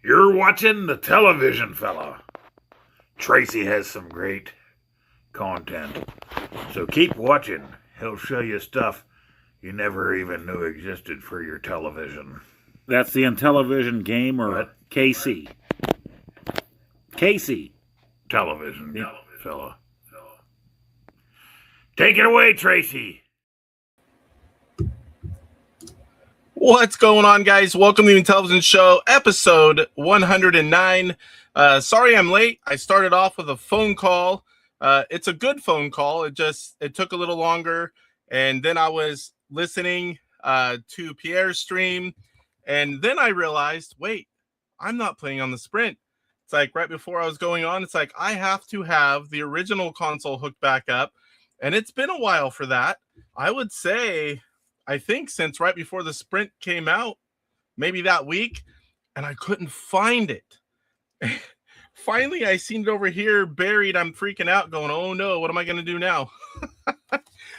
You're watching the television fella. Tracy has some great content. So keep watching. He'll show you stuff you never even knew existed for your television. That's the Intellivision game, or What? KC. Television fella. Take it away, Tracy. What's going on, guys? Welcome to the Intellivision Show, episode 109. Sorry I'm late. I started off with a phone call. It's a good phone call. It took a little longer. And then I was listening to Pierre's stream. And then I realized, wait, I'm not playing on the Sprint. It's like right before I was going on, it's like I have to have the original console hooked back up. And it's been a while for that. I would say, I think since right before the Sprint came out, maybe that week, and I couldn't find it. Finally, I seen it over here buried. I'm freaking out going, oh no, what am I going to do now?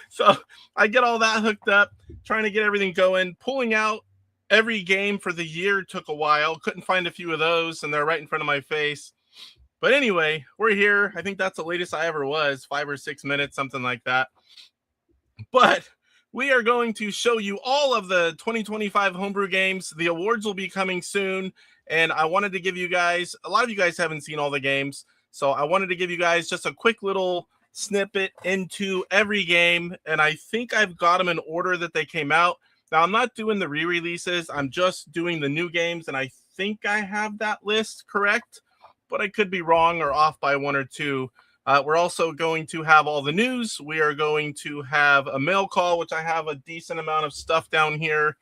So I get all that hooked up, trying to get everything going, pulling out every game for the year took a while. Couldn't find a few of those, and they're right in front of my face. But anyway, we're here. I think that's the latest I ever was, 5 or 6 minutes, something like that. But we are going to show you all of the 2025 Homebrew Games. The awards will be coming soon, and I wanted to give you guys, a lot of you guys haven't seen all the games, so I wanted to give you guys just a quick little snippet into every game, and I think I've got them in order that they came out. Now, I'm not doing the re-releases. I'm just doing the new games, and I think I have that list correct, but I could be wrong or off by one or two. We're also going to have all the news. We are going to have a mail call, which I have a decent amount of stuff down here.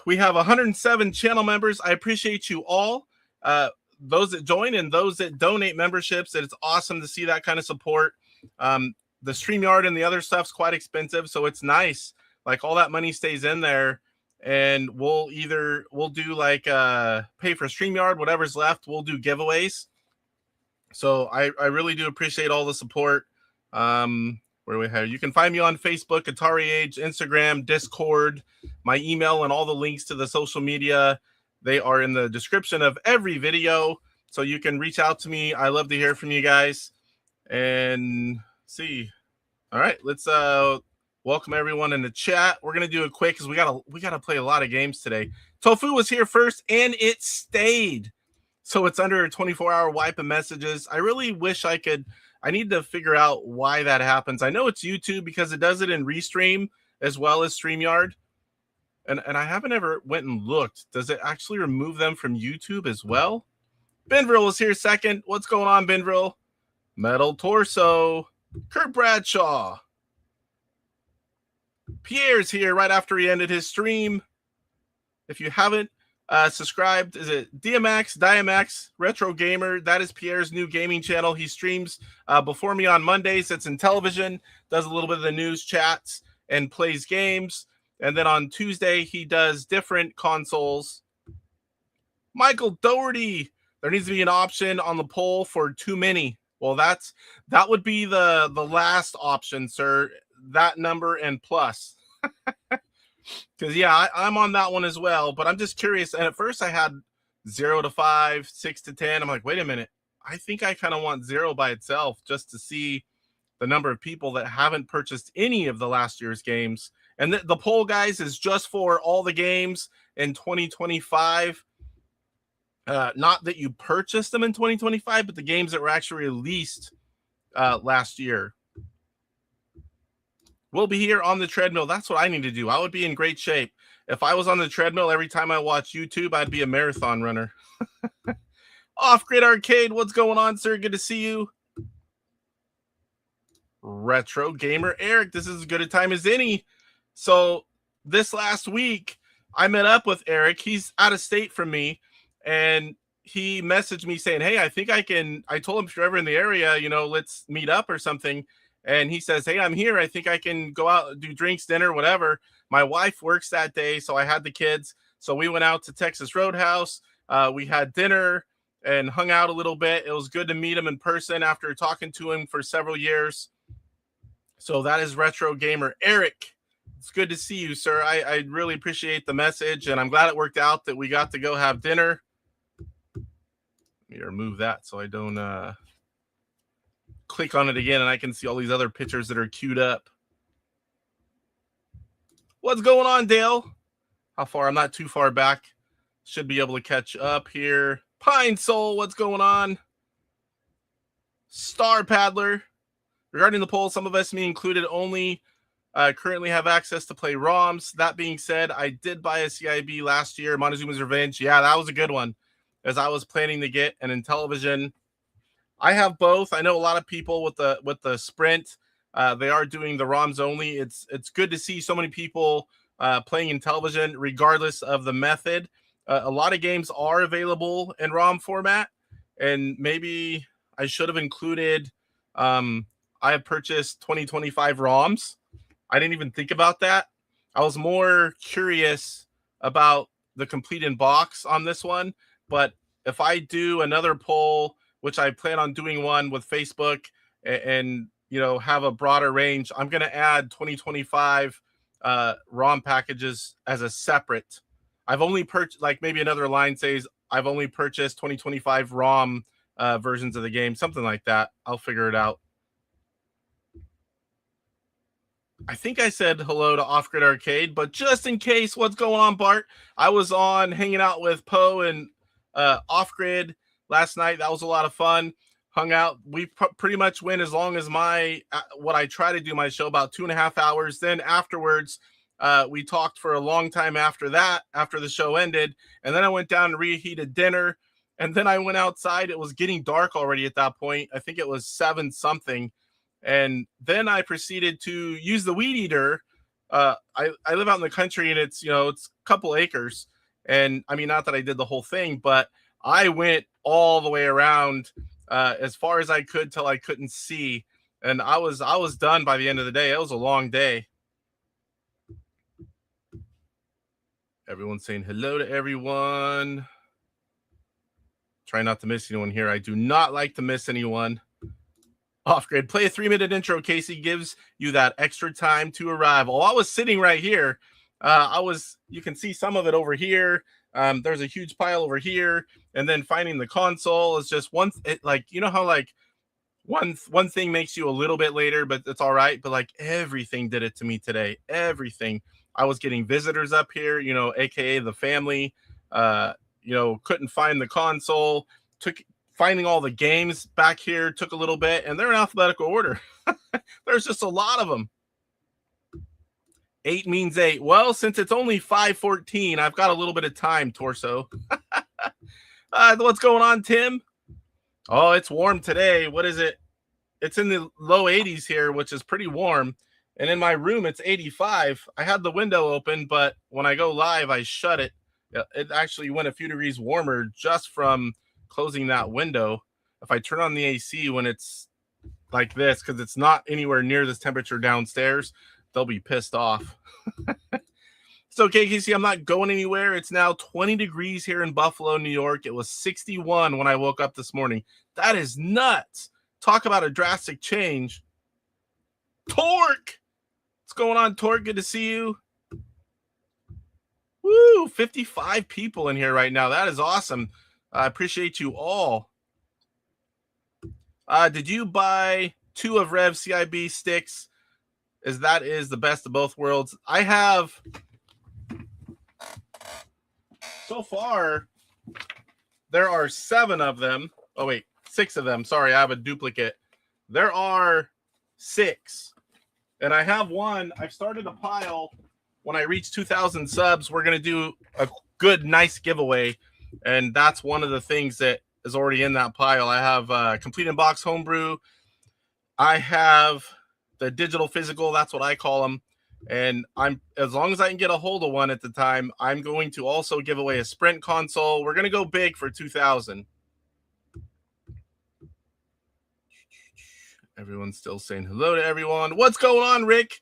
We have 107 channel members. I appreciate you all. Those that join and those that donate memberships. It's awesome to see that kind of support. The StreamYard and the other stuff's quite expensive, so it's nice. Like all that money stays in there, and we'll do like pay for StreamYard, whatever's left, we'll do giveaways. So I really do appreciate all the support. Where do we have? You can find me on Facebook, AtariAge, Instagram, Discord, my email, and all the links to the social media. They are in the description of every video, so you can reach out to me. I love to hear from you guys. And see. All right, let's welcome everyone in the chat. We're gonna do it quick because we gotta play a lot of games today. Tofu was here first, and it stayed. So it's under a 24-hour wipe of messages. I really wish I could. I need to figure out why that happens. I know it's YouTube because it does it in Restream as well as StreamYard. And I haven't ever went and looked. Does it actually remove them from YouTube as well? Benvril is here second. What's going on, Benvril? Metal Torso. Kurt Bradshaw. Pierre's here right after he ended his stream. If you haven't subscribed, is it Diamax Retro Gamer? That is Pierre's new gaming channel. He streams before me on Mondays. It's Intellivision, does a little bit of the news chats and plays games. And then on Tuesday, he does different consoles. Michael Doherty, there needs to be an option on the poll for too many. Well, that would be the last option, sir. That number and plus. Because, yeah, I'm on that one as well. But I'm just curious. And at first I had 0 to 5, 6 to 10. I'm like, wait a minute. I think I kind of want 0 by itself just to see the number of people that haven't purchased any of the last year's games. And the poll, guys, is just for all the games in 2025. Not that you purchased them in 2025, but the games that were actually released last year. We'll be here on the treadmill. That's what I need to do. I would be in great shape. If I was on the treadmill every time I watch YouTube, I'd be a marathon runner. Off-Grid Arcade, what's going on, sir? Good to see you. Retro Gamer Eric, this is as good a time as any. So this last week, I met up with Eric. He's out of state from me, and he messaged me saying, hey, I think I can. I told him if you're ever in the area, let's meet up or something. And he says, hey, I'm here. I think I can go out, do drinks, dinner, whatever. My wife works that day, so I had the kids. So we went out to Texas Roadhouse. We had dinner and hung out a little bit. It was good to meet him in person after talking to him for several years. So that is Retro Gamer Eric. It's good to see you, sir. I really appreciate the message, and I'm glad it worked out that we got to go have dinner. Let me remove that so I don't click on it again, and I can see all these other pictures that are queued up. What's going on, Dale? How far? I'm not too far back. Should be able to catch up here. Pine Soul, what's going on? Star Paddler. Regarding the poll, some of us, me included, only currently have access to play ROMs. That being said, I did buy a CIB last year, Montezuma's Revenge. Yeah, that was a good one, as I was planning to get an Intellivision. I have both. I know a lot of people with the Sprint. They are doing the ROMs only. It's good to see so many people playing Intellivision, regardless of the method. A lot of games are available in ROM format, and maybe I should have included. I have purchased 2025 ROMs. I didn't even think about that. I was more curious about the complete in box on this one, but if I do another poll, which I plan on doing one with Facebook and have a broader range, I'm going to add 2025 ROM packages as a separate. I've only purchased, like maybe another line says, I've only purchased 2025 ROM versions of the game, something like that. I'll figure it out. I think I said hello to Off Grid Arcade, but just in case, what's going on, Bart? I was on hanging out with Poe and Off Grid last night. That was a lot of fun. Hung out. We pretty much went as long as what I try to do my show, about 2.5 hours. Then afterwards, we talked for a long time after that, after the show ended. And then I went down and reheated dinner. And then I went outside. It was getting dark already at that point. I think it was 7 something. And then I proceeded to use the weed eater. I live out in the country, and it's a couple acres. And I mean, not that I did the whole thing, but I went all the way around as far as I could till I couldn't see. And I was done by the end of the day. It was a long day. Everyone's saying hello to everyone. Try not to miss anyone here. I do not like to miss anyone. Off Grid, play a 3-minute intro, Casey. Gives you that extra time to arrive. Oh, I was sitting right here. You can see some of it over here. There's a huge pile over here. And then finding the console is just one, how one thing makes you a little bit later, but it's all right. But like everything did it to me today. Everything. I was getting visitors up here, AKA the family, couldn't find the console, finding all the games back here took a little bit, and they're in alphabetical order. There's just a lot of them. 8 means 8. Well, since it's only 5:14, I've got a little bit of time, Torso. What's going on, Tim? Oh, it's warm today. What is it? It's in the low 80s here, which is pretty warm. And in my room, it's 85. I had the window open, but when I go live, I shut it. It actually went a few degrees warmer just from closing that window. If I turn on the AC when it's like this, because it's not anywhere near this temperature downstairs, they'll be pissed off. It's okay, Casey. I'm not going anywhere. It's now 20 degrees here in Buffalo, New York. It was 61 when I woke up this morning. That is nuts. Talk about a drastic change. Torque! What's going on, Torque? Good to see you. Woo! 55 people in here right now. That is awesome. I appreciate you all. Did you buy 2 of Rev CIB sticks? As that is the best of both worlds. I have, so far, there are 7 of them. Oh, wait, 6 of them. Sorry, I have a duplicate. There are 6. And I have one. I've started a pile. When I reach 2,000 subs, we're going to do a good, nice giveaway. And that's one of the things that is already in that pile. I have complete in box homebrew. I have the digital physical. That's what I call them. And as long as I can get a hold of one at the time, I'm going to also give away a Sprint console. We're going to go big for 2,000. Everyone's still saying hello to everyone. What's going on, Rick?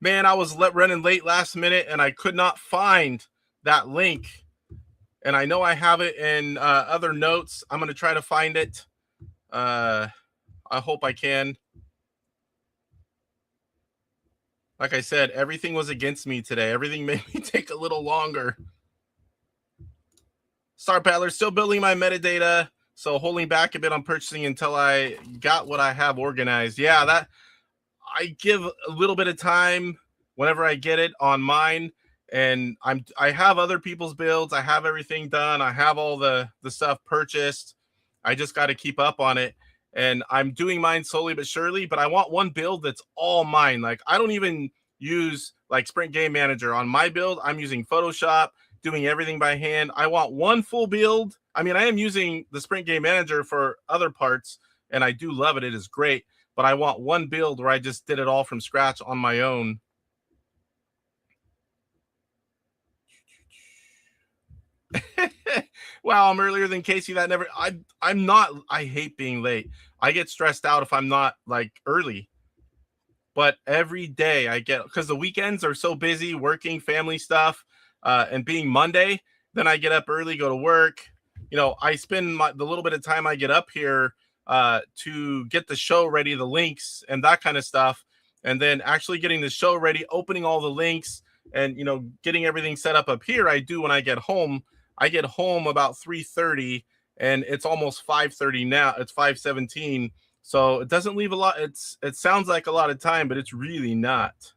Man, I was running late last minute, and I could not find that link. And I know I have it in other notes. I'm going to try to find it. I hope I can. Like I said, everything was against me today. Everything made me take a little longer. Star Paddler, still building my metadata, so holding back a bit on purchasing until I got what I have organized. Yeah, that I give a little bit of time whenever I get it on mine, and I have other people's builds. I have everything done. I have all the stuff purchased. I just got to keep up on it, and I'm doing mine slowly but surely. But I want one build that's all mine. Like, I don't even use like Sprint Game Manager on my build. I'm using Photoshop, doing everything by hand. I want one full build. I mean, I am using the Sprint Game Manager for other parts, and I do love it. It is great. But I want one build where I just did it all from scratch on my own. Wow, I'm earlier than Casey. That never. I'm not. I hate being late. I get stressed out if I'm not like early. But every day I get, because the weekends are so busy working, family stuff, and being Monday. Then I get up early, go to work. You know, I spend the little bit of time I get up here to get the show ready, the links and that kind of stuff, and then actually getting the show ready, opening all the links, and getting everything set up here. I do when I get home. I get home about 3:30, and it's almost 5:30 now. It's 5:17, so it doesn't leave a lot. It sounds like a lot of time, but it's really not.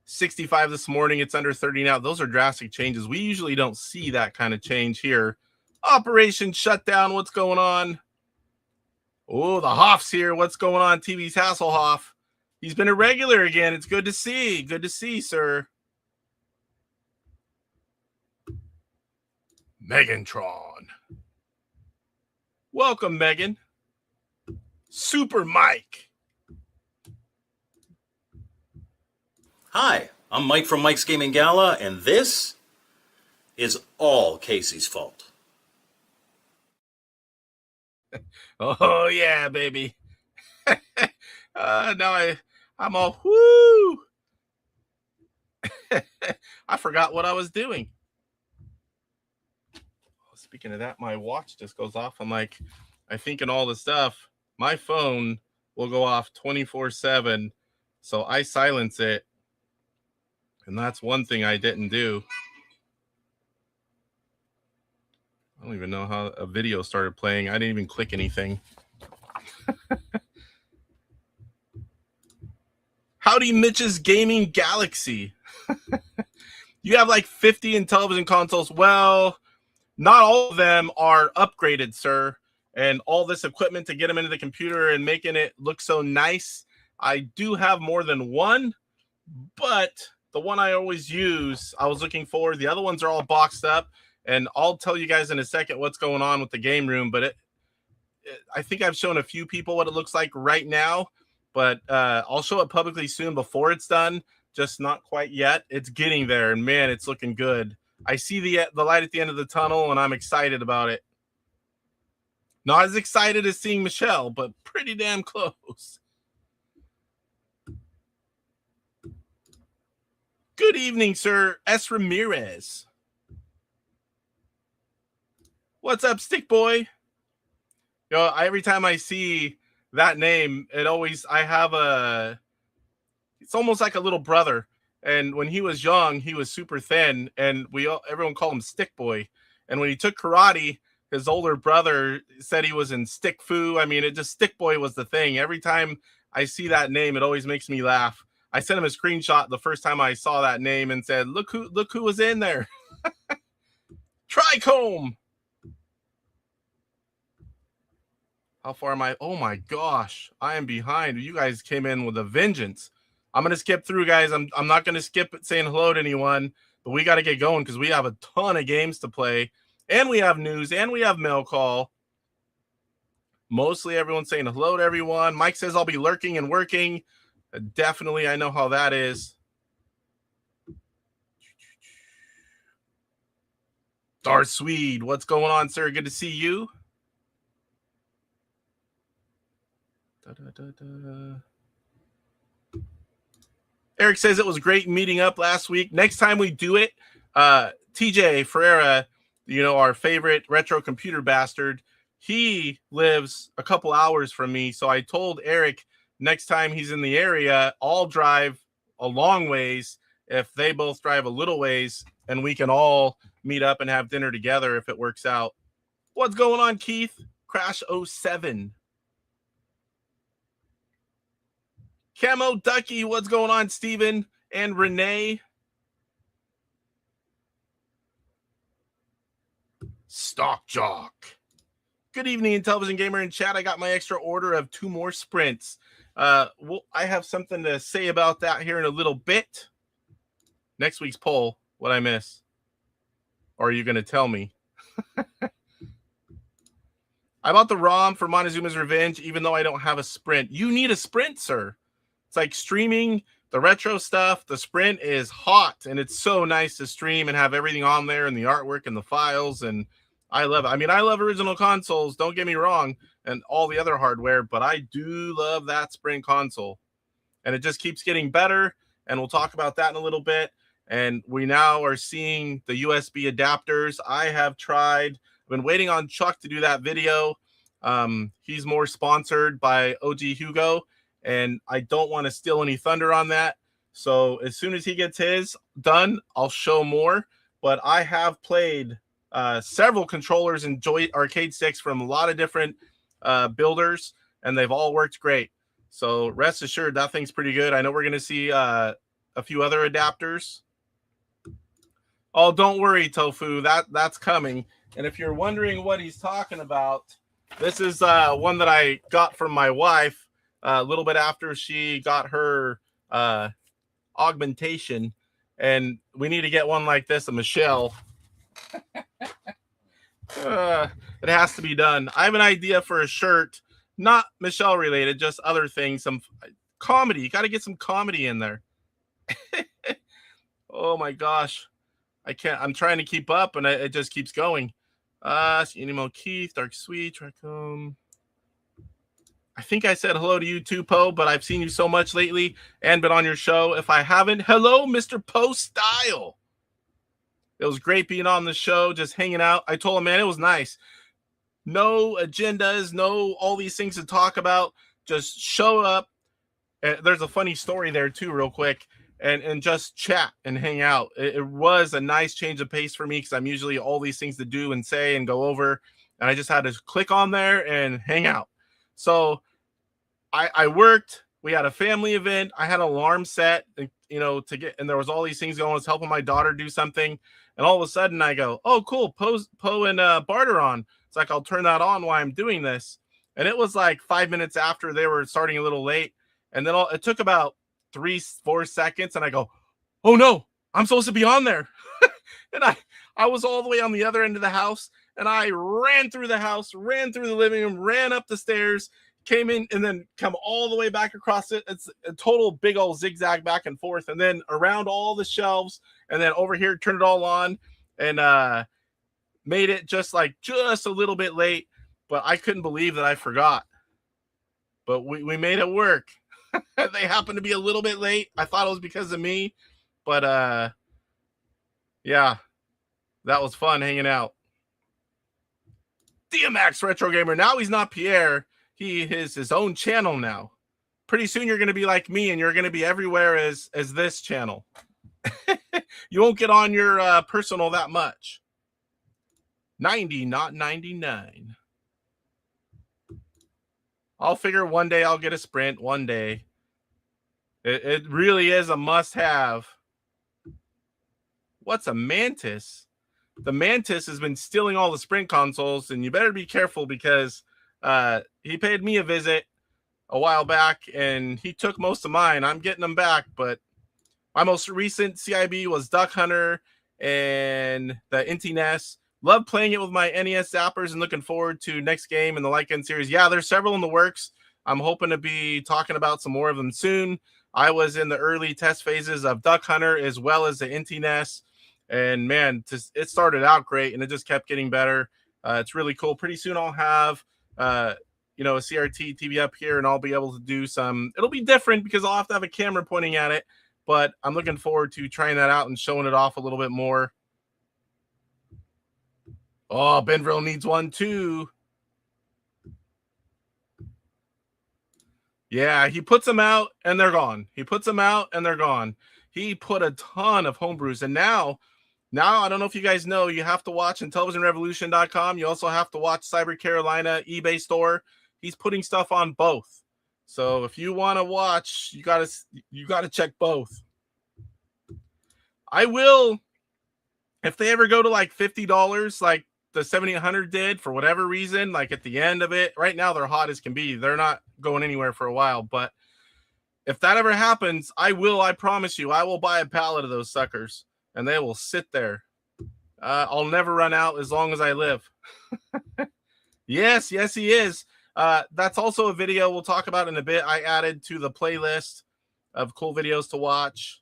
65 this morning. It's under 30 now. Those are drastic changes. We usually don't see that kind of change here. Operation Shutdown. What's going on? Oh, the Hoff's here. What's going on? TV's Hasselhoff. He's been a regular again. It's good to see. Good to see, sir. Megantron. Welcome, Megan. Super Mike. Hi, I'm Mike from Mike's Gaming Gala, and this is all Casey's fault. Oh, yeah, baby. Now I'm all, whoo. I forgot what I was doing. Speaking of that, my watch just goes off. I'm like, I think in all the stuff, my phone will go off 24/7. So I silence it. And that's one thing I didn't do. I don't even know how a video started playing. I didn't even click anything. Howdy, Mitch's Gaming Galaxy. You have like 50 Intellivision consoles. Well, not all of them are upgraded, sir. And all this equipment to get them into the computer and making it look so nice. I do have more than one, but the one I always use, I was looking for. The other ones are all boxed up, and I'll tell you guys in a second what's going on with the game room. But I think I've shown a few people what it looks like right now, but I'll show it publicly soon before it's done. Just not quite yet. It's getting there, and man, it's looking good. I see the light at the end of the tunnel, and I'm excited about it. Not as excited as seeing Michelle, but pretty damn close. Good evening, sir. S. Ramirez. What's up, Stick Boy? Every time I see that name, it's almost like a little brother. And when he was young, he was super thin, and everyone called him Stick Boy. And when he took karate, his older brother said he was in Stick Fu. I mean, Stick Boy was the thing. Every time I see that name, it always makes me laugh. I sent him a screenshot the first time I saw that name and said, look who was in there. Trichome. How far am I? Oh my gosh, I am behind. You guys came in with a vengeance. I'm going to skip through, guys. I'm not going to skip saying hello to anyone, but we got to get going because we have a ton of games to play, and we have news, and we have mail call. Mostly everyone's saying hello to everyone. Mike says I'll be lurking and working. Definitely, I know how that is. Darth Swede, what's going on, sir? Good to see you. Eric says it was great meeting up last week. Next time we do it, TJ Ferreira, our favorite retro computer bastard, he lives a couple hours from me. So I told Eric next time he's in the area, I'll drive a long ways if they both drive a little ways, and we can all meet up and have dinner together if it works out. What's going on, Keith? Crash 07. Camo Ducky, what's going on, Steven? And Renee. Stock Jock. Good evening, Intellivision Gamer and chat. I got my extra order of 2 more sprints. I have something to say about that here in a little bit. Next week's poll, what I miss? Or are you going to tell me? I bought the ROM for Montezuma's Revenge, even though I don't have a sprint. You need a sprint, sir. It's like streaming the retro stuff. The sprint is hot, and it's so nice to stream and have everything on there and the artwork and the files. And I love it. I mean, I love original consoles, don't get me wrong, and all the other hardware, but I do love that sprint console. And it just keeps getting better, and we'll talk about that in a little bit. And we now are seeing the USB adapters. I have tried. I've been waiting on Chuck to do that video. He's more sponsored by OG Hugo, and I don't want to steal any thunder on that. So as soon as he gets his done, I'll show more. But I have played several controllers and arcade sticks from a lot of different builders, and they've all worked great. So rest assured, that thing's pretty good. I know we're going to see a few other adapters. Oh, don't worry, Tofu. That's coming. And if you're wondering what he's talking about, this is one that I got from my wife a little bit after she got her augmentation. And we need to get one like this, a Michelle. It has to be done. I have an idea for a shirt, not Michelle related, just other things, some comedy. You got to get some comedy in there. Oh my gosh. I can't. I'm trying to keep up, and it just keeps going. Animo Keith, Dark Sweet, Tracom. I think I said hello to you too, Poe, but I've seen you so much lately and been on your show. If I haven't, hello, Mr. Poe Style. It was great being on the show, just hanging out. I told him, man, it was nice. No agendas, no all these things to talk about. Just show up. There's a funny story there too, real quick. And just chat and hang out. It was a nice change of pace for me because I'm usually all these things to do and say and go over. And I just had to click on there and hang out. So I worked. We had a family event. I had an alarm set, to get, and there was all these things going. I was helping my daughter do something. And all of a sudden I go, oh, cool. Poe and Bart are on. It's like, I'll turn that on while I'm doing this. And it was like 5 minutes after they were starting a little late. And then it took about 3-4 seconds, and I go, oh no, I'm supposed to be on there. And I was all the way on the other end of the house, and I ran through the house, ran through the living room, ran up the stairs, came in, and then come all the way back across it. It's a total big old zigzag back and forth, and then around all the shelves, and then over here, turned it all on, and made it just a little bit late, but I couldn't believe that I forgot. But we made it work. They happened to be a little bit late. I thought it was because of me, but yeah, that was fun hanging out. DMX Retro Gamer. Now he's not Pierre. He is his own channel now. Pretty soon you're going to be like me, and you're going to be everywhere as this channel. You won't get on your personal that much. 90, not 99. I'll figure one day I'll get a sprint. One day. It really is a must-have. What's a Mantis? The Mantis has been stealing all the sprint consoles, and you better be careful because he paid me a visit a while back, and he took most of mine. I'm getting them back, but my most recent CIB was Duck Hunter and the NT. Love playing it with my NES zappers and looking forward to next game in the Lycan series. Yeah, there's several in the works. I'm hoping to be talking about some more of them soon. I was in the early test phases of Duck Hunter as well as the NT. And man, it started out great and it just kept getting better. It's really cool. Pretty soon I'll have, a CRT TV up here, and I'll be able to do some. It'll be different because I'll have to have a camera pointing at it, but I'm looking forward to trying that out and showing it off a little bit more. Oh, Benville needs one too. Yeah, he puts them out and they're gone. He puts them out and they're gone. He put a ton of homebrews. And now I don't know if you guys know, you have to watch IntellivisionRevolution.com. You also have to watch Cyber Carolina eBay store. He's putting stuff on both. So if you want to watch, you gotta check both. I will, if they ever go to like $50, like the 7800 did for whatever reason, like at the end of it. Right now they're hot as can be. They're not going anywhere for a while, but if that ever happens, I promise you, I will buy a pallet of those suckers and they will sit there. I'll never run out as long as I live. Yes, he is. That's also a video we'll talk about in a bit. I added to the playlist of cool videos to watch.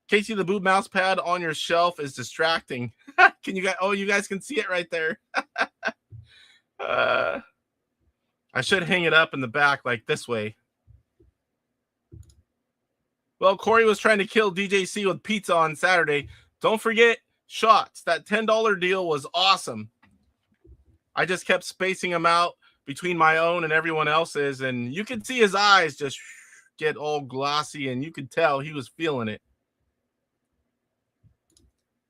Casey, the boob mouse pad on your shelf is distracting. Can you guys? Oh, you guys can see it right there. I should hang it up in the back like this way. Well, Corey was trying to kill DJC with pizza on Saturday. Don't forget shots. That $10 deal was awesome. I just kept spacing them out between my own and everyone else's, and you could see his eyes just get all glossy, and you could tell he was feeling it.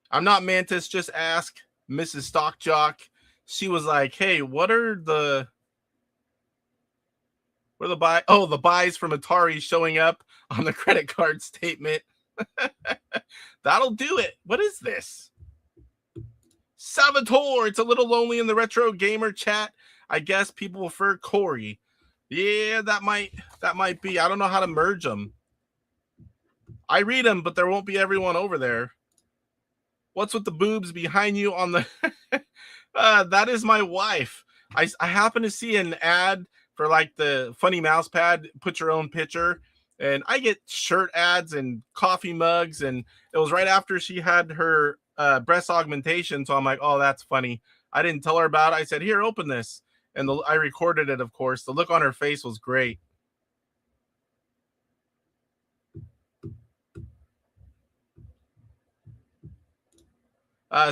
I'm not Mantis, just ask Mrs. Stockjock. She was like, hey, what are the buys? Oh, the buys from Atari showing up on the credit card statement. That'll do it. What is this? Salvatore, it's a little lonely in the retro gamer chat. I guess people prefer Corey. Yeah, that might be. I don't know how to merge them. I read them, but there won't be everyone over there. What's with the boobs behind you on the... that is my wife. I happen to see an ad for like the funny mouse pad, put your own picture. And I get shirt ads and coffee mugs. And it was right after she had her breast augmentation. So I'm like, oh, that's funny. I didn't tell her about it. I said, here, open this. And I recorded it, of course. The look on her face was great.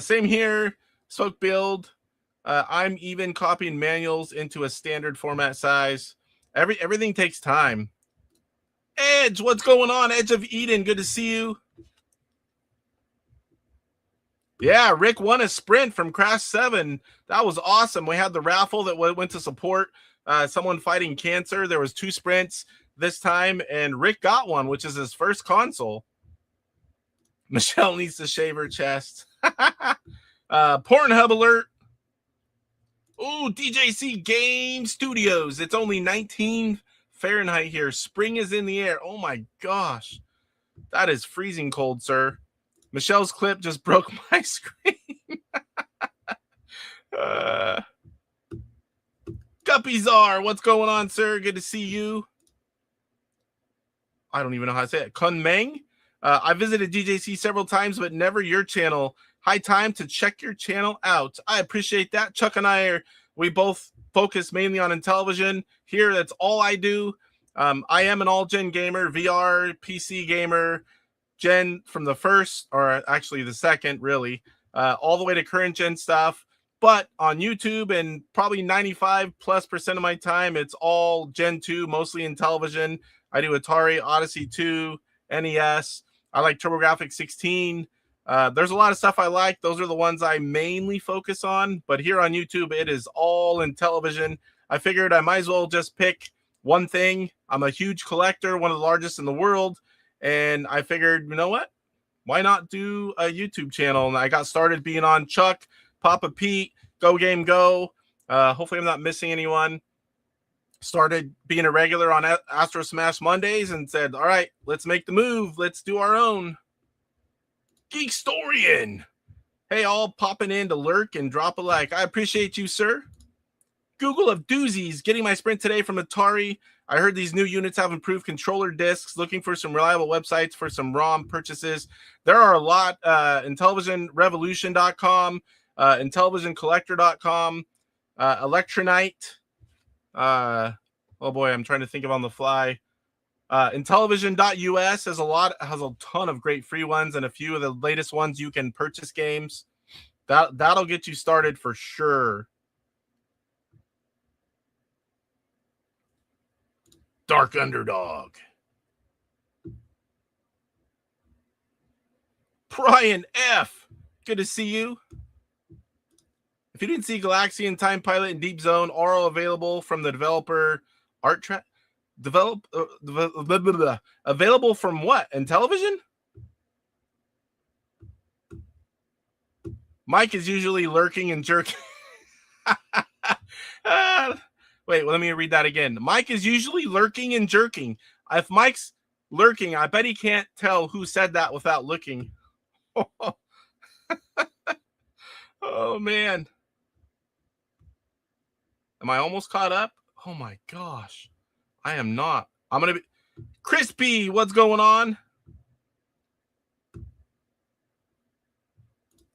Same here. Spoke build. I'm even copying manuals into a standard format size. Everything takes time. Edge, what's going on? Edge of Eden, good to see you. Yeah, Rick won a sprint from Crash 7. That was awesome. We had the raffle that went to support someone fighting cancer. There was 2 sprints this time, and Rick got one, which is his first console. Michelle needs to shave her chest. Pornhub alert. Ooh, DJC Game Studios. It's only 19 Fahrenheit here. Spring is in the air. Oh my gosh. That is freezing cold, sir. Michelle's clip just broke my screen. Guppyzar, what's going on, sir? Good to see you. I don't even know how to say it. Kun Meng. I visited DJC several times, but never your channel. High time to check your channel out. I appreciate that. Chuck and we both focus mainly on Intellivision. Here, that's all I do. I am an all-gen gamer, VR, PC gamer, gen from the first, or actually the second, really, all the way to current gen stuff. But on YouTube and probably 95+% of my time, it's all Gen 2, mostly Intellivision. I do Atari, Odyssey 2, NES. I like TurboGrafx 16. There's a lot of stuff I like. Those are the ones I mainly focus on. But here on YouTube, it is all Intellivision. I figured I might as well just pick one thing. I'm a huge collector, one of the largest in the world. And I figured, you know what? Why not do a YouTube channel? And I got started being on Chuck, Papa Pete, Go Game Go. Hopefully I'm not missing anyone. Started being a regular on Astro Smash Mondays and said, all right, let's make the move. Let's do our own. Geekstorian. Hey, all popping in to lurk and drop a like. I appreciate you, sir. Google of doozies. Getting my sprint today from Atari. I heard these new units have improved controller discs. Looking for some reliable websites for some ROM purchases. There are a lot. IntellivisionRevolution.com, IntellivisionCollector.com, Electronite. Oh boy, I'm trying to think of on the fly. Intellivision.us has a ton of great free ones, and a few of the latest ones you can purchase games. That'll get you started for sure. Dark Underdog. Brian F. Good to see you. If you didn't see Galaxian, Time Pilot, and Deep Zone are all available from the developer Art Track. Available from what? Intellivision? Mike is usually lurking and jerking. Wait, let me read that again. Mike is usually lurking and jerking. If Mike's lurking, I bet he can't tell who said that without looking. Oh, man. Am I almost caught up? Oh, my gosh. I am not. I'm going to be... Crispy, what's going on?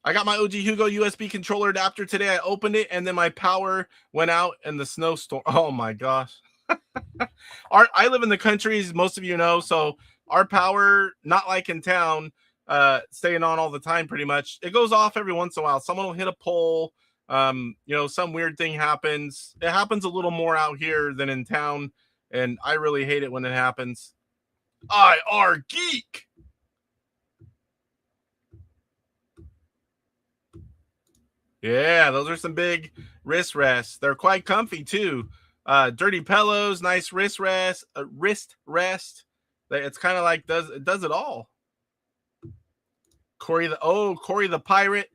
I got my OG Hugo USB controller adapter today. I opened it, and then my power went out in the snowstorm. Oh, my gosh. I live in the country, as most of you know, so our power, not like in town, staying on all the time pretty much. It goes off every once in a while. Someone will hit a pole. Some weird thing happens. It happens a little more out here than in town, and I really hate it when it happens. IR Geek! Yeah, those are some big wrist rests. They're quite comfy too. Dirty pillows, nice wrist rest. It's kind of like it does it all. Corey the Pirate.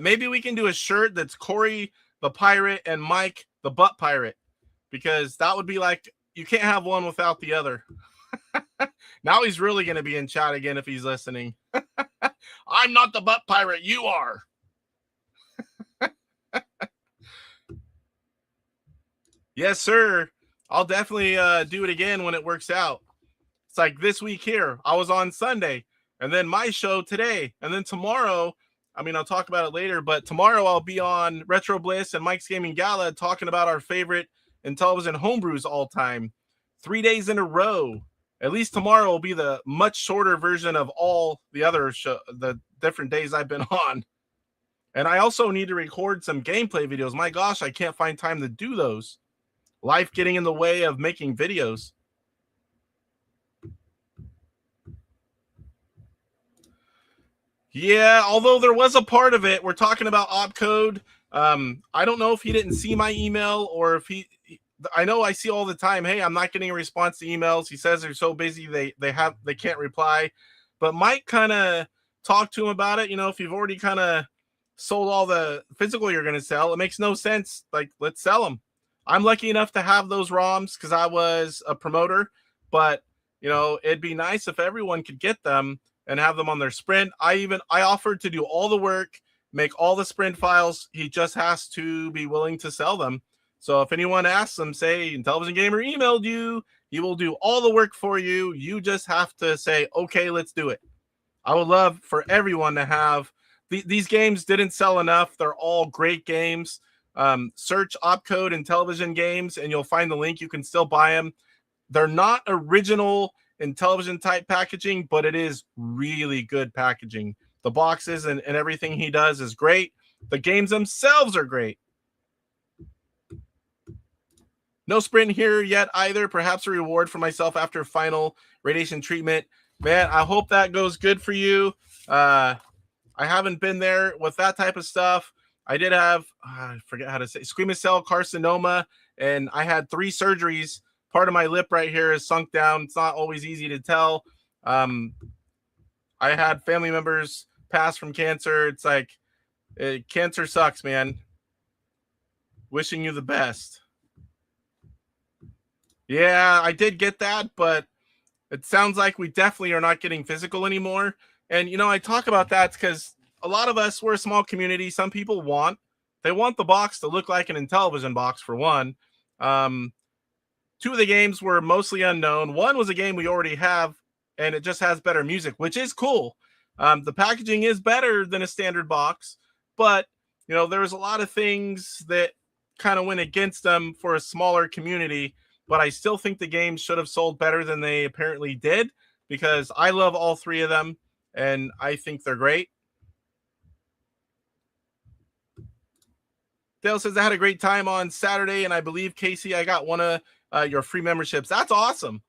Maybe we can do a shirt that's Corey the Pirate and Mike the Butt Pirate, because that would be like, you can't have one without the other. Now he's really going to be in chat again if he's listening. I'm not the Butt Pirate, you are. Yes, sir. I'll definitely do it again when it works out. It's like this week here. I was on Sunday, and then my show today, and then tomorrow, I'll talk about it later, but tomorrow I'll be on Retro Bliss and Mike's Gaming Gala talking about our favorite Intellivision homebrews all time. 3 days in a row. At least tomorrow will be the much shorter version of all the other the different days I've been on. And I also need to record some gameplay videos. My gosh, I can't find time to do those. Life getting in the way of making videos. Yeah, although there was a part of it, we're talking about OpCode. I don't know if he didn't see my email, or if I know I see all the time, hey, I'm not getting a response to emails. He says they're so busy they can't reply. But Mike kind of talked to him about it. If you've already kind of sold all the physical you're going to sell, it makes no sense. Like, let's sell them. I'm lucky enough to have those ROMs because I was a promoter, but it'd be nice if everyone could get them and have them on their sprint. I offered to do all the work, make all the sprint files. He just has to be willing to sell them. So if anyone asks him, say Intellivision Gamer emailed you, he will do all the work for you. You just have to say, okay, let's do it. I would love for everyone to have these games. Didn't sell enough. They're all great games. Search OpCode Intellivision Games and you'll find the link. You can still buy them. They're not original Intellivision type packaging, but it is really good packaging. The boxes and everything he does is great. The games themselves are great. No sprint here yet either. Perhaps a reward for myself after final radiation treatment. Man, I hope that goes good for you. I haven't been there with that type of stuff. I did have, I forget how to say, squamous cell carcinoma, and I had 3 surgeries. Part of my lip right here is sunk down. It's not always easy to tell. I had family members pass from cancer. It's like, cancer sucks, man. Wishing you the best. Yeah, I did get that, but it sounds like we definitely are not getting physical anymore. And, I talk about that because a lot of us, we're a small community. Some people want the box to look like an Intellivision box, for one. 2 of the games were mostly unknown. One was a game we already have, and it just has better music, which is cool. The packaging is better than a standard box, but, there was a lot of things that kind of went against them for a smaller community. But I still think the games should have sold better than they apparently did, because I love all 3 of them, and I think they're great. Dale says, I had a great time on Saturday, and I believe, Casey, I got one of your free memberships. That's awesome.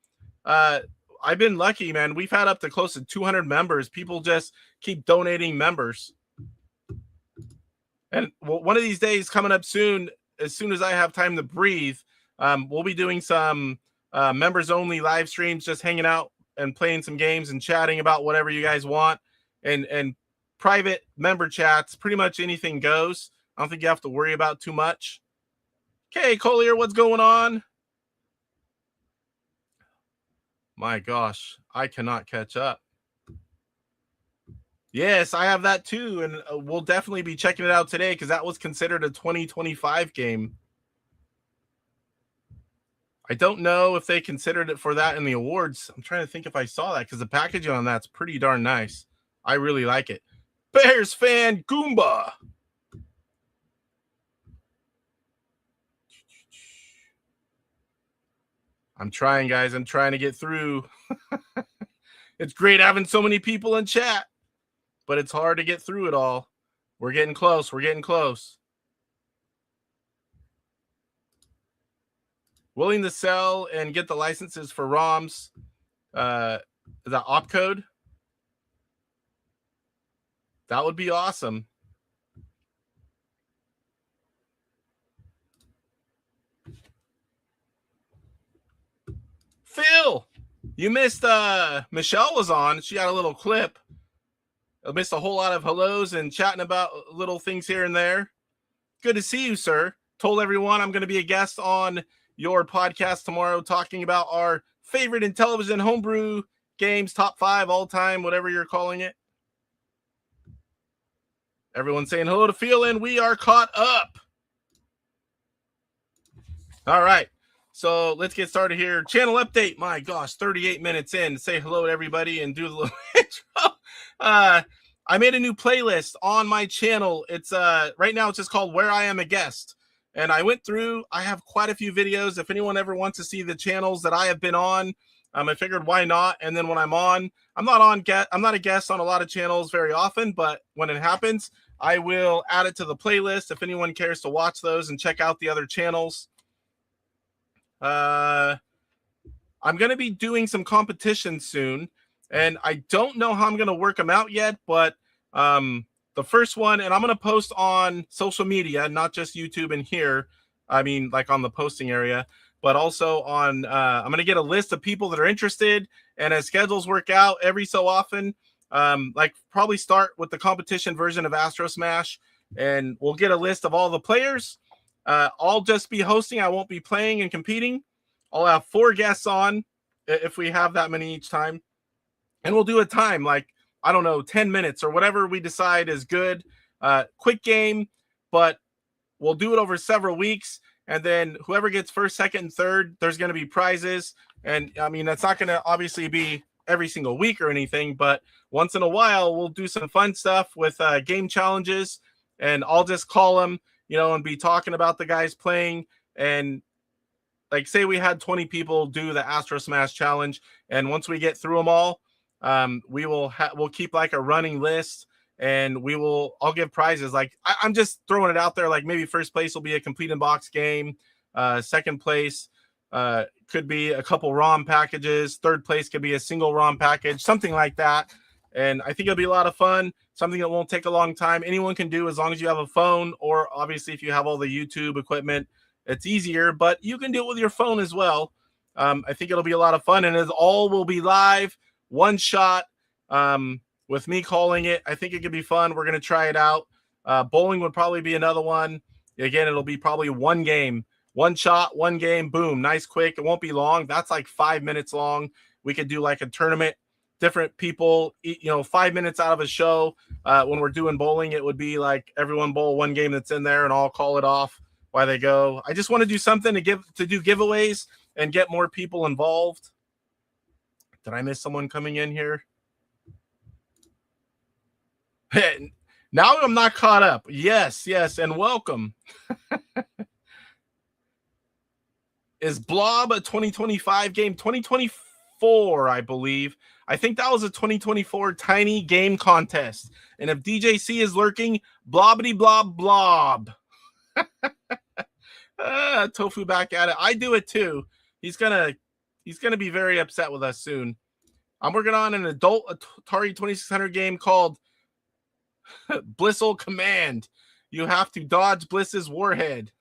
I've been lucky, man. We've had up to close to 200 members. People just keep donating members. And one of these days coming up soon as I have time to breathe, we'll be doing some members-only live streams, just hanging out and playing some games and chatting about whatever you guys want. And private member chats, pretty much anything goes. I don't think you have to worry about too much. Okay, Collier, what's going on? My gosh, I cannot catch up. Yes, I have that too, and we'll definitely be checking it out today because that was considered a 2025 game. I don't know if they considered it for that in the awards. I'm trying to think if I saw that because the packaging on that's pretty darn nice. I really like it. Bears fan Goomba. I'm trying, guys. I'm trying to get through. It's great having so many people in chat, but it's hard to get through it all. We're getting close. We're getting close. Willing to sell and get the licenses for ROMs. The OpCode. That would be awesome. Phil, you missed Michelle was on. She had a little clip. I missed a whole lot of hellos and chatting about little things here and there. Good to see you, sir. Told everyone I'm going to be a guest on your podcast tomorrow talking about our favorite Intellivision homebrew games, top 5 all time, whatever you're calling it. Everyone's saying hello to Phil, and we are caught up. All right. So let's get started here. Channel update. My gosh, 38 minutes in. Say hello to everybody and do the little intro. I made a new playlist on my channel. It's right now it's just called Where I Am a Guest. And I went through, I have quite a few videos. If anyone ever wants to see the channels that I have been on, I figured why not? And then when I'm on, I'm not a guest on a lot of channels very often, but when it happens, I will add it to the playlist if anyone cares to watch those and check out the other channels. I'm going to be doing some competitions soon, and I don't know how I'm going to work them out yet, but the first one, and I'm going to post on social media, not just YouTube and here, I mean, like on the posting area, but also on, I'm going to get a list of people that are interested, and as schedules work out every so often, like probably start with the competition version of Astro Smash, and we'll get a list of all the players. I'll just be hosting. I won't be playing and competing. I'll have 4 guests on if we have that many each time. And we'll do a time like, I don't know, 10 minutes or whatever we decide is good. Quick game, but we'll do it over several weeks. And then whoever gets first, second, and third, there's going to be prizes. And I mean, that's not going to obviously be every single week or anything, but once in a while, we'll do some fun stuff with game challenges. And I'll just call them, and be talking about the guys playing. And like, say we had 20 people do the Astro Smash challenge, and once we get through them all, we'll keep like a running list, and I'll give prizes. Like I'm just throwing it out there. Like maybe first place will be a complete in box game. Second place could be a couple ROM packages. Third place could be a single ROM package, something like that. And I think it'll be a lot of fun, something that won't take a long time. Anyone can do as long as you have a phone, or obviously if you have all the YouTube equipment, it's easier, but you can do it with your phone as well. I think it'll be a lot of fun, and it all will be live, one shot, with me calling it. I think it could be fun. We're going to try it out. Bowling would probably be another one. Again, it'll be probably one game, one shot, one game, boom, nice, quick. It won't be long. That's like 5 minutes long. We could do like a tournament. Different people, 5 minutes out of a show. When we're doing bowling, it would be like everyone bowl one game that's in there, and I'll call it off while they go. I just want to do something to do giveaways and get more people involved. Did I miss someone coming in here? Now I'm not caught up. Yes, and welcome. Is Blob a 2025 game? 2024, I believe. I think that was a 2024 tiny game contest. And if DJC is lurking, blobbity blob blob. Tofu back at it. I do it too. He's gonna be very upset with us soon. I'm working on an adult Atari 2600 game called Blissful Command. You have to dodge Bliss's warhead.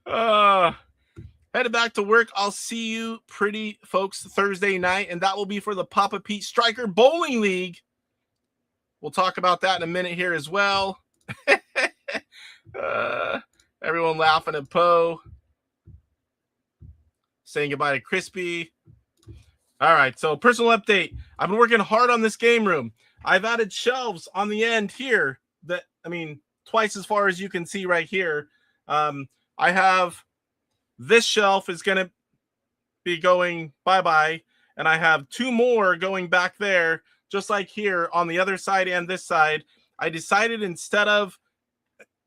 Headed back to work. I'll see you pretty folks Thursday night, and that will be for the Papa Pete Striker Bowling League. We'll talk about that in a minute here as well. Everyone laughing at Poe. Saying goodbye to Crispy. All right, so personal update. I've been working hard on this game room. I've added shelves on the end here that, twice as far as you can see right here. I have this shelf is going to be going bye-bye, and I have two more going back there, just like here on the other side and this side. I decided instead of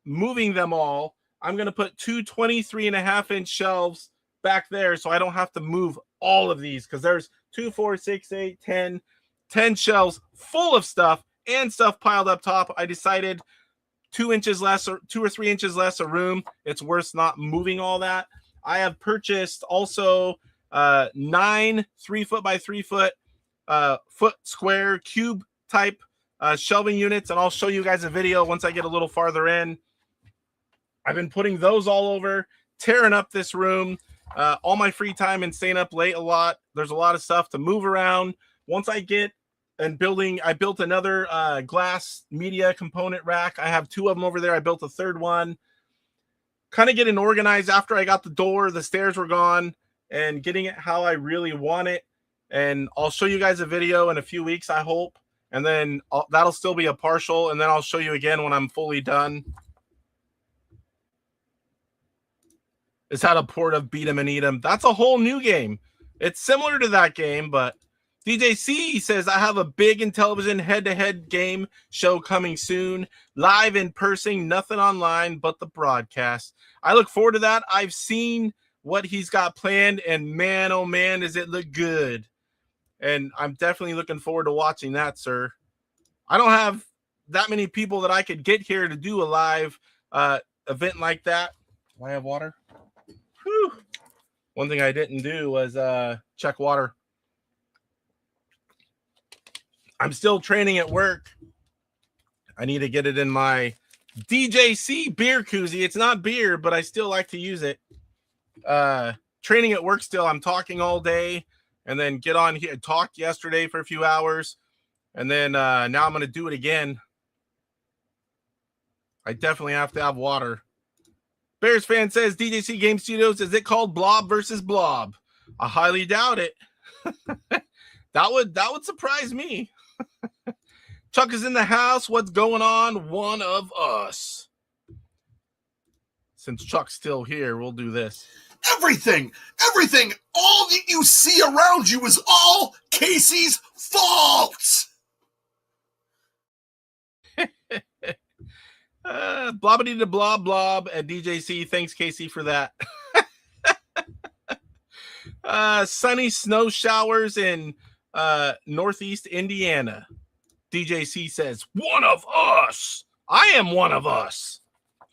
moving them all, I'm going to put two 23.5-inch shelves back there so I don't have to move all of these, because there's 2, 4, 6, 8, 10 shelves full of stuff and stuff piled up top. I decided 2 inches less or 2 or 3 inches less of room. It's worth not moving all that. I have purchased also 9 3-foot by 3-foot foot square cube type shelving units, and I'll show you guys a video once I get a little farther in. I've been putting those all over, tearing up this room, all my free time and staying up late a lot. There's a lot of stuff to move around. Once I get and I built another glass media component rack. I have 2 of them over there. I built a third one. Kind of getting organized after I got the door. The stairs were gone, and getting it how I really want it. And I'll show you guys a video in a few weeks, I hope. And then that'll still be a partial, and then I'll show you again when I'm fully done. Is how to port of Beat 'em and Eat 'em. That's a whole new game. It's similar to that game, but DJC says, I have a big Intellivision head-to-head game show coming soon. Live in person, nothing online but the broadcast. I look forward to that. I've seen what he's got planned, and man, oh man, does it look good. And I'm definitely looking forward to watching that, sir. I don't have that many people that I could get here to do a live event like that. Do I have water? Whew. One thing I didn't do was check water. I'm still training at work. I need to get it in my DJC beer koozie. It's not beer, but I still like to use it. Training at work still. I'm talking all day, and then get on here. Talked yesterday for a few hours, and then now I'm going to do it again. I definitely have to have water. Bears fan says, DJC Game Studios, is it called Blob versus Blob? I highly doubt it. That would surprise me. Chuck is in the house. What's going on? One of us. Since Chuck's still here, we'll do this. Everything, all that you see around you is all Casey's fault. Blobbity to blob blob at DJC. Thanks, Casey, for that. Sunny snow showers in Northeast Indiana. DJC says, one of us. I am one of us.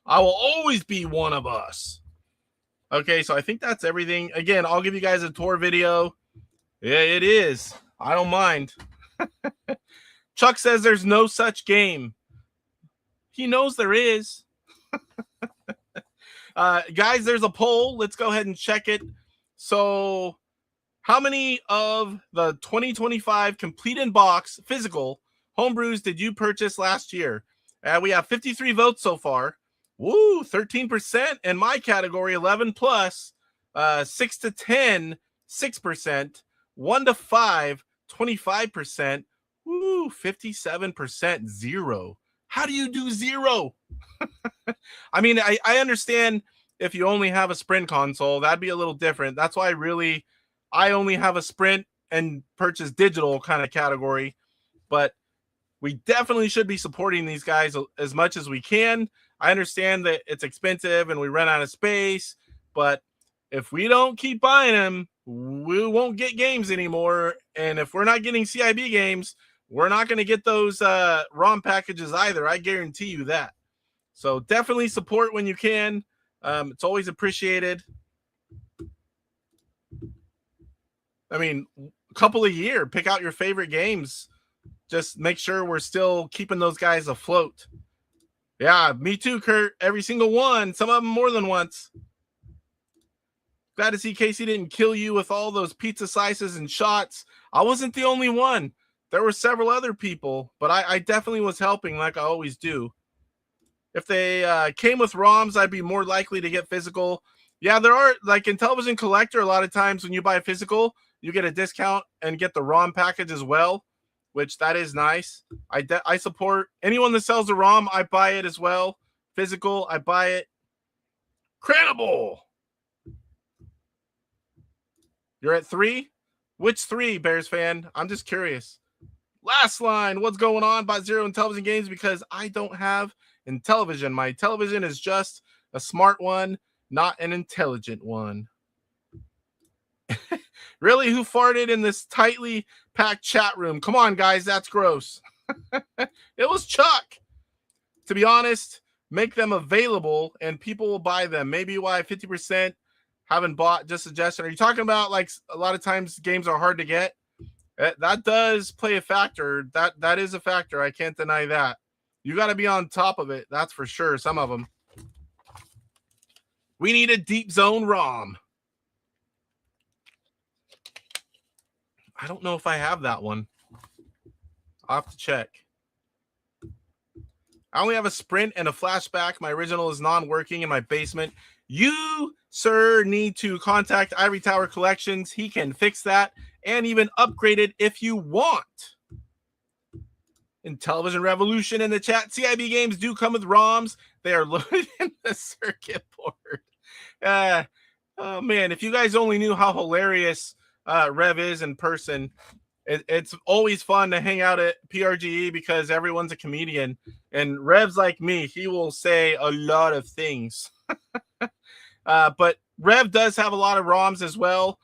I will always be one of us. Okay, so I think that's everything. Again, I'll give you guys a tour video. Yeah, it is. I don't mind. Chuck says there's no such game. He knows there is. Guys, there's a poll. Let's go ahead and check it. So, how many of the 2025 complete in box physical homebrews did you purchase last year? We have 53 votes so far. Woo, 13%. In my category, 11 plus. 6 to 10, 6%. 1 to 5, 25%. Woo, 57%, 0. How do you do 0? I mean, I understand if you only have a Sprint console, that'd be a little different. That's why I only have a Sprint and purchase digital kind of category. But we definitely should be supporting these guys as much as we can. I understand that it's expensive and we run out of space, but if we don't keep buying them, we won't get games anymore. And if we're not getting CIB games, we're not going to get those ROM packages either. I guarantee you that. So definitely support when you can. It's always appreciated. I mean, a couple a year, pick out your favorite games. Just make sure we're still keeping those guys afloat. Yeah, me too, Kurt. Every single one. Some of them more than once. Glad to see Casey didn't kill you with all those pizza slices and shots. I wasn't the only one. There were several other people, but I definitely was helping like I always do. If they came with ROMs, I'd be more likely to get physical. Yeah, there are, like Intellivision Collector, a lot of times when you buy physical, you get a discount and get the ROM package as well, which that is nice. I support anyone that sells a ROM. I buy it as well. Physical, I buy it. Credible. You're at 3? Which 3, Bears fan? I'm just curious. Last line. What's going on? Bought 0 Intellivision games because I don't have Intellivision. My television is just a smart one, not an intelligent one. Really? Who farted in this tightly packed chat room? Come on, guys. That's gross. It was Chuck. To be honest, make them available and people will buy them. Maybe why 50% haven't bought. Just suggestion. Are you talking about like a lot of times games are hard to get? That does play a factor. That is a factor. I can't deny that. You got to be on top of it. That's for sure. Some of them. We need a deep zone ROM. I don't know if I have that one. I'll have to check. I only have a Sprint and a Flashback. My original is non-working in my basement. You, sir, need to contact Ivory Tower Collections. He can fix that and even upgrade it if you want. Intellivision Revolution in the chat. CIB games do come with ROMs. They are loaded in the circuit board. Oh, man, if you guys only knew how hilarious Rev is in person. It's always fun to hang out at PRGE because everyone's a comedian. And Rev's like me. He will say a lot of things. But Rev does have a lot of ROMs as well.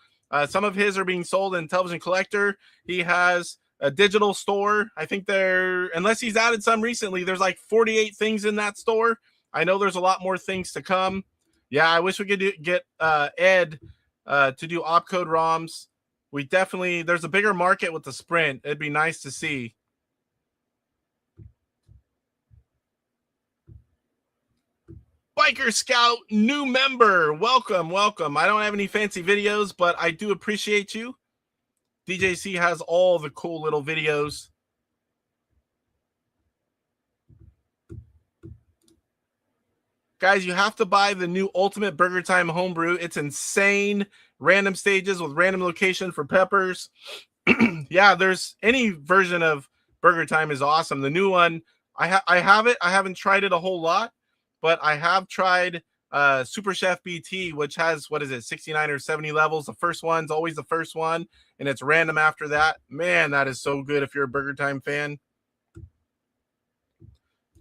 Some of his are being sold in Intellivision Collector. He has a digital store. I think unless he's added some recently, there's like 48 things in that store. I know there's a lot more things to come. Yeah, I wish we could get Ed to do OpCode ROMs. There's a bigger market with the Sprint. It'd be nice to see. Biker Scout, new member. Welcome, welcome. I don't have any fancy videos, but I do appreciate you. DJC has all the cool little videos. Guys, you have to buy the new Ultimate Burger Time Homebrew. It's insane. Random stages with random location for peppers. Yeah, there's any version of Burger Time is awesome. The new one, I have it. I haven't tried it a whole lot, but I have tried Super Chef BT, which has, 69 or 70 levels. The first one's always the first one, and it's random after that. Man, that is so good if you're a Burger Time fan.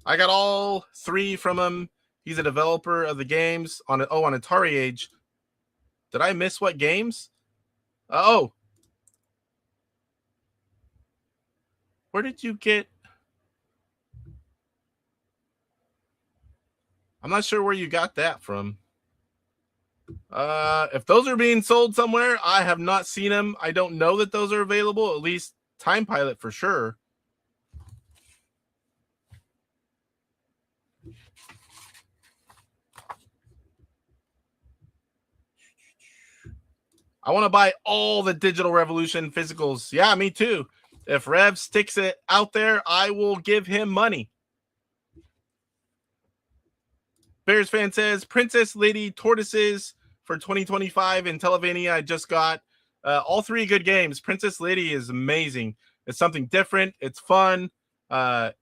I got all 3 from him. He's a developer of the games on AtariAge. Did I miss what games? Oh. Where did you get? I'm not sure where you got that from. If those are being sold somewhere, I have not seen them. I don't know that those are available, at least Time Pilot for sure. I want to buy all the Digital Revolution physicals. Yeah, me too. If Rev sticks it out there, I will give him money. Bears fan says, Princess Lady Tortoises for 2025 in Intellivision. I just got all 3 good games. Princess Lady is amazing. It's something different. It's fun.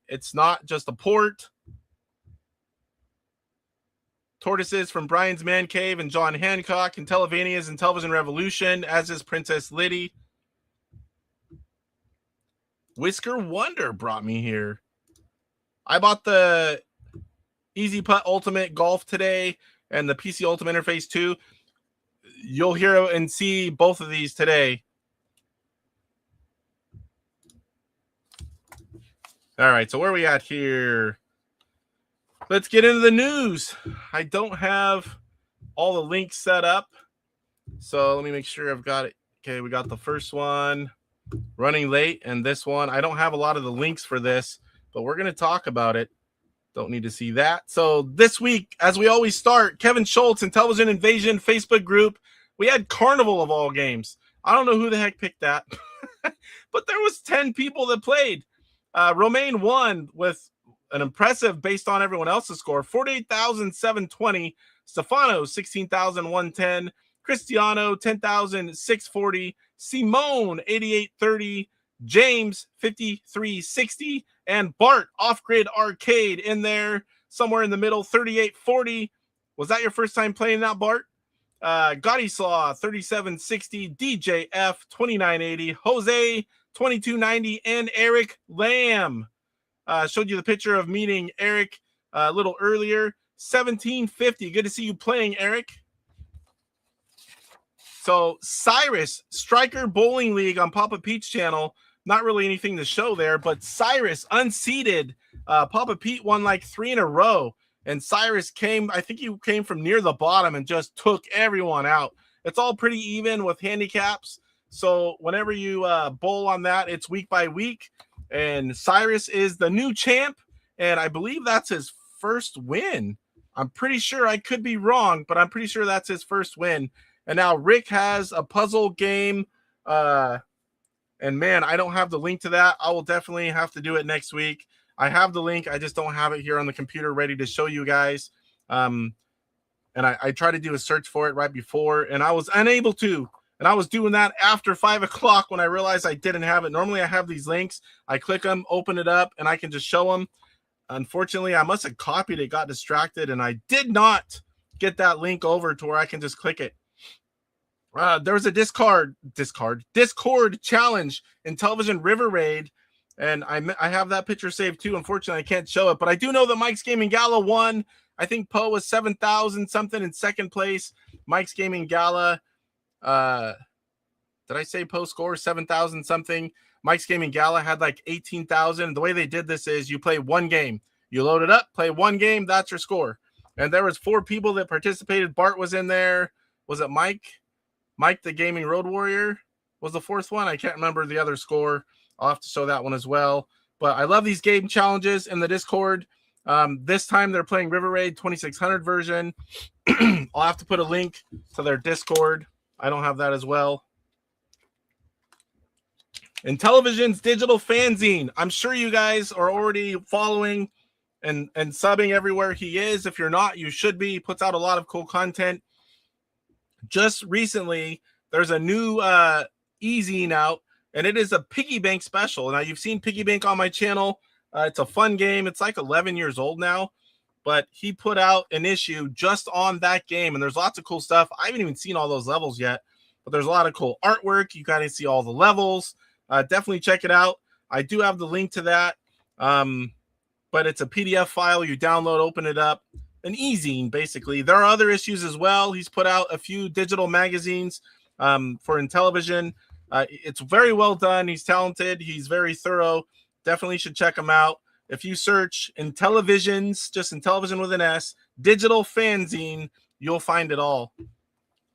It's not just a port. Tortoises from Brian's Man Cave and John Hancock. Intellivision's Intellivision Revolution, as is Princess Liddy. Whisker Wonder brought me here. I bought the Easy Putt Ultimate Golf today and the PC Ultimate Interface 2. You'll hear and see both of these today. All right, so where are we at here? let's get into the news. I don't have all the links set up, so let me make sure I've got it. Okay, we got the first one, running late, and this one. I don't have a lot of the links for this, but we're going to talk about it. Don't need to see that. So this week, as we always start, Kevin Schultz, Intellivision Invasion Facebook group. We had Carnival of all games. I don't know who the heck picked that, but there was 10 people that played. Romaine won with an impressive, based on everyone else's score, 48,720. Stefano, 16,110. Cristiano, 10,640. Simone, 8830. James, 5360. And Bart, Off-Grid Arcade, in there, somewhere in the middle, 3840. Was that your first time playing that, Bart? Godislaw, 3760. DJF, 2980. Jose, 2290. And Eric Lamb. Showed you the picture of meeting Eric a little earlier. 1750. Good to see you playing, Eric. So Cyrus, Striker Bowling League on Papa Pete's channel. Not really anything to show there, but Cyrus unseated. Papa Pete won like 3 in a row. And Cyrus came, I think he came from near the bottom and just took everyone out. It's all pretty even with handicaps. So whenever you bowl on that, it's week by week. And Cyrus is the new champ. And I believe that's his first win. I'm pretty sure, I could be wrong, but I'm pretty sure that's his first win. And now Rick has a puzzle game. And man, I don't have the link to that. I will definitely have to do it next week. I have the link. I just don't have it here on the computer ready to show you guys. And I tried to do a search for it right before, and I was unable to. And I was doing that after 5 o'clock when I realized I didn't have it. Normally I have these links. I click them, open it up, and I can just show them. Unfortunately, I must have copied it, got distracted, and I did not get that link over to where I can just click it. There's a Discord challenge, Intellivision River Raid, and I have that picture saved too. Unfortunately, I can't show it, but I do know that Mike's Gaming Gala won. I think Poe was 7,000 something in second place. Mike's Gaming Gala, did I say Poe score 7,000 something? Mike's Gaming Gala had like 18,000. The way they did this is you play one game. You load it up, play one game, that's your score. And there was 4 people that participated. Bart was in there. Was it Mike? Mike, the Gaming Road Warrior, was the 4th one. I can't remember the other score. I'll have to show that one as well. But I love these game challenges in the Discord. This time they're playing River Raid 2600 version. I'll have to put a link to their Discord. I don't have that as well. Intellivision's digital fanzine. I'm sure you guys are already following and subbing everywhere he is. If you're not, you should be. He puts out a lot of cool content. Just recently, there's a new e-zine out, and it is a piggy bank special. Now, you've seen piggy bank on my channel. It's a fun game. It's like 11 years old now, but he put out an issue just on that game, and there's lots of cool stuff. I haven't even seen all those levels yet, but there's a lot of cool artwork. You kind of see all the levels. Definitely check it out. I do have the link to that, but it's a PDF file. You download, open it up. An e-zine, basically. There are other issues as well. He's put out a few digital magazines for Intellivision. It's very well done. He's talented. He's very thorough. Definitely should check him out. If you search Intellivision's, just Intellivision with an S, digital fanzine, you'll find it all.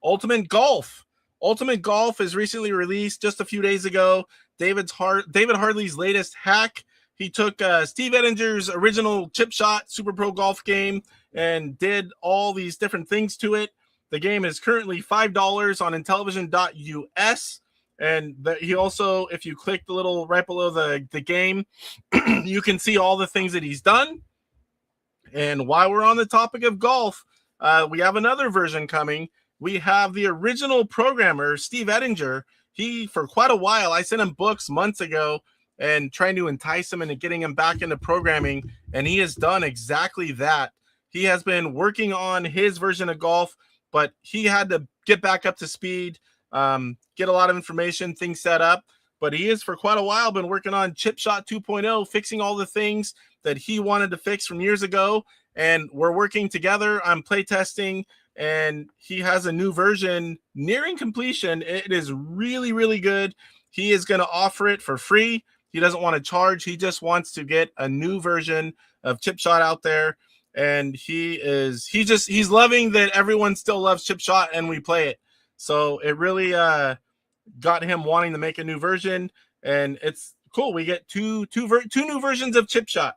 Ultimate Golf. Ultimate Golf is recently released just a few days ago. David Hartley's latest hack. He took Steve Ettinger's original chip shot Super Pro Golf game and did all these different things to it. The game is currently $5 on Intellivision.us. And he also, if you click the little right below the game, you can see all the things that he's done. And while we're on the topic of golf, we have another version coming. We have the original programmer, Steve Ettinger. He, for quite a while, I sent him books months ago and trying to entice him into getting him back into programming. And he has done exactly that. He has been working on his version of golf, but he had to get back up to speed, get a lot of information, things set up. But he has for quite a while been working on Chip Shot 2.0, fixing all the things that he wanted to fix from years ago. And we're working together. I'm playtesting, and he has a new version nearing completion. It is really, really good. He is going to offer it for free. He doesn't want to charge. He just wants to get a new version of Chip Shot out there. and he's loving that everyone still loves Chip Shot and we play it. So it really got him wanting to make a new version, and it's cool. We get two new versions of Chip Shot.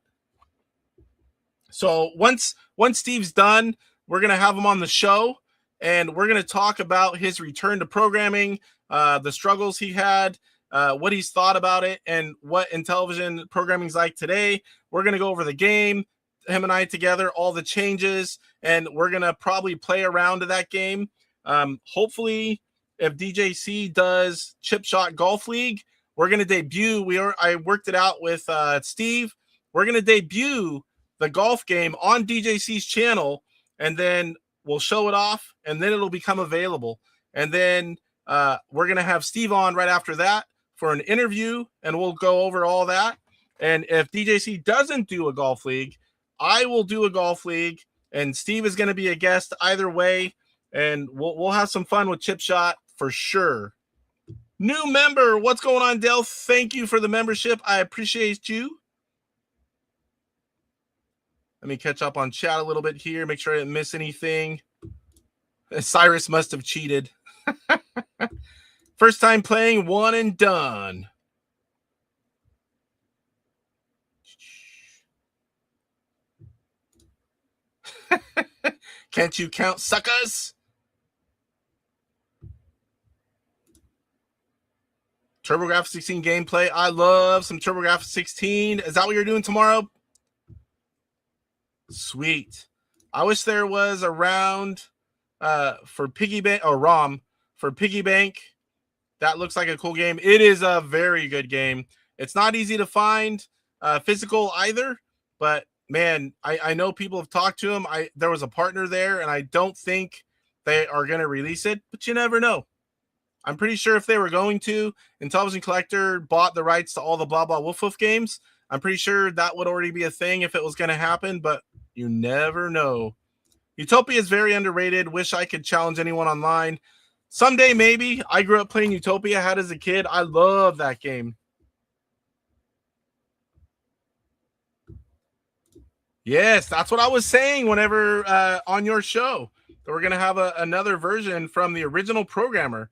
So once Steve's done, we're gonna have him on the show, and we're gonna talk about his return to programming, the struggles he had, what he's thought about it, and what Intellivision programming's like today. We're gonna go over the game, him and I together, all the changes, and we're gonna probably play around to that game. Hopefully, if DJC does Chip Shot Golf League, we're gonna debut. I worked it out with Steve. We're gonna debut the golf game on DJC's channel, and then we'll show it off, and then it'll become available. And then we're going to have Steve on right after that for an interview, and we'll go over all that. And if DJC doesn't do a golf league, I will do a golf league, and Steve is going to be a guest either way, and we'll have some fun with Chip Shot for sure. New member, what's going on, Dale? Thank you for the membership. I appreciate you. Let me catch up on chat a little bit here, make sure I didn't miss anything. Cyrus must have cheated. First time playing, one and done. Can't you count, suckers? TurboGrafx 16 gameplay. I love some TurboGrafx 16. Is that what you're doing tomorrow? Sweet. I wish there was a round for Piggy Bank or ROM for Piggy Bank. That looks like a cool game. It is a very good game. It's not easy to find physical either, but man, I know people have talked to him. There was a partner there, and I don't think they are going to release it, but you never know. I'm pretty sure if they were going to, Intellivision Collector bought the rights to all the Blah Blah Woof Woof games. I'm pretty sure that would already be a thing if it was going to happen, but you never know. Utopia is very underrated. Wish I could challenge anyone online. Someday, maybe. I grew up playing Utopia, had as a kid. I love that game. Yes, that's what I was saying whenever on your show. That we're going to have another version from the original programmer.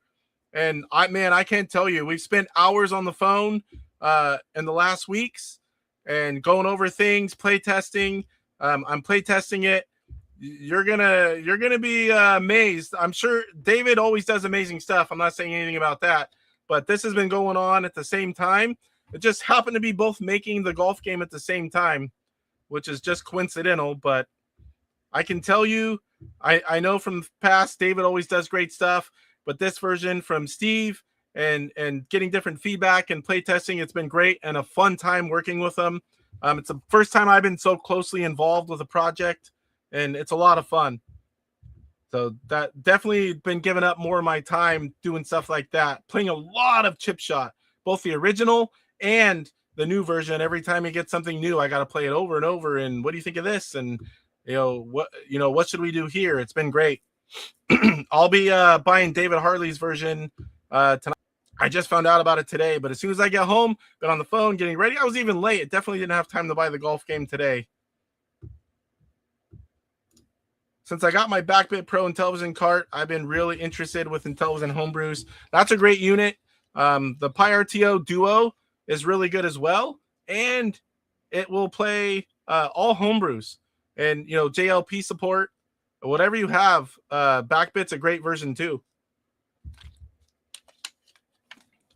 And I can't tell you. We've spent hours on the phone in the last weeks and going over things, play testing. I'm play testing it. You're gonna be amazed. I'm sure David always does amazing stuff. I'm not saying anything about that, but this has been going on at the same time. It just happened to be both making the golf game at the same time, which is just coincidental. But I can tell you, I know from the past, David always does great stuff. But this version from Steve and getting different feedback and play testing, it's been great and a fun time working with them. It's the first time I've been so closely involved with a project, and it's a lot of fun. So that definitely been giving up more of my time doing stuff like that, playing a lot of Chip Shot, both the original and the new version. Every time you get something new, I got to play it over and over. And what do you think of this? And what should we do here? It's been great. I'll be buying David Harley's version tonight. I just found out about it today, but as soon as I get home, been on the phone getting ready. I was even late. It definitely didn't have time to buy the golf game today. Since I got my Backbit Pro Intellivision cart, I've been really interested with Intellivision Homebrews. That's a great unit. The PyRTO Duo is really good as well, and it will play all homebrews and JLP support. Whatever you have, Backbit's a great version too.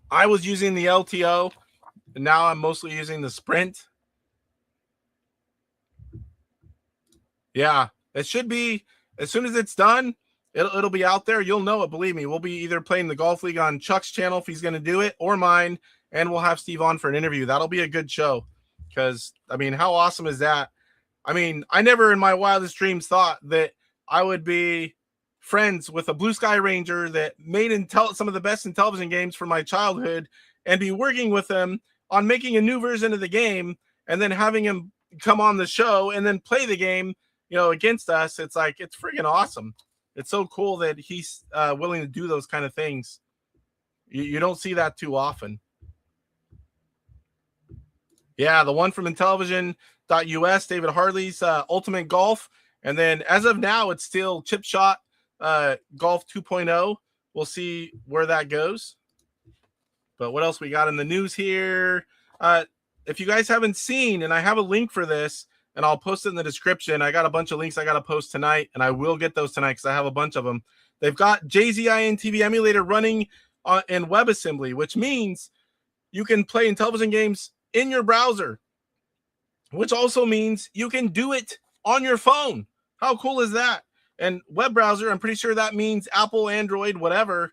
I was using the LTO, and now I'm mostly using the Sprint. Yeah, it should be, as soon as it's done, it'll be out there. You'll know it, believe me. We'll be either playing the Golf League on Chuck's channel if he's going to do it, or mine, and we'll have Steve on for an interview. That'll be a good show because, how awesome is that? I never in my wildest dreams thought that I would be friends with a Blue Sky Ranger that made some of the best Intellivision games from my childhood and be working with him on making a new version of the game and then having him come on the show and then play the game, against us. It's like, it's freaking awesome. It's so cool that he's willing to do those kind of things. You don't see that too often. Yeah, the one from Intellivision David Harley's Ultimate Golf. And then as of now, it's still Chip Shot Golf 2.0. We'll see where that goes. But what else we got in the news here? If you guys haven't seen, and I have a link for this, and I'll post it in the description. I got a bunch of links I got to post tonight, and I will get those tonight because I have a bunch of them. They've got JZI intv emulator running in WebAssembly, which means you can play Intellivision games in your browser, which also means you can do it on your phone. How cool is that? And web browser, I'm pretty sure that means Apple, Android, whatever.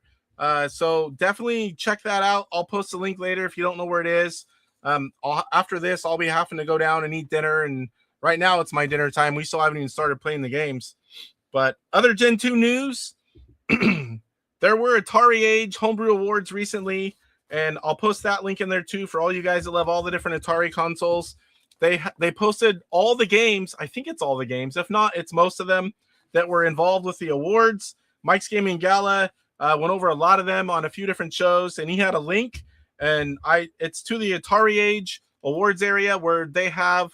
So definitely check that out. I'll post a link later if you don't know where it is. After this, I'll be having to go down and eat dinner, and right now it's my dinner time. We still haven't even started playing the games. But other Gen 2 news, there were AtariAge Homebrew Awards recently, and I'll post that link in there too for all you guys that love all the different Atari consoles. They posted all the games. I think it's all the games. If not, it's most of them that were involved with the awards. Mike's Gaming Gala went over a lot of them on a few different shows, and he had a link, and it's to the AtariAge Awards area where they have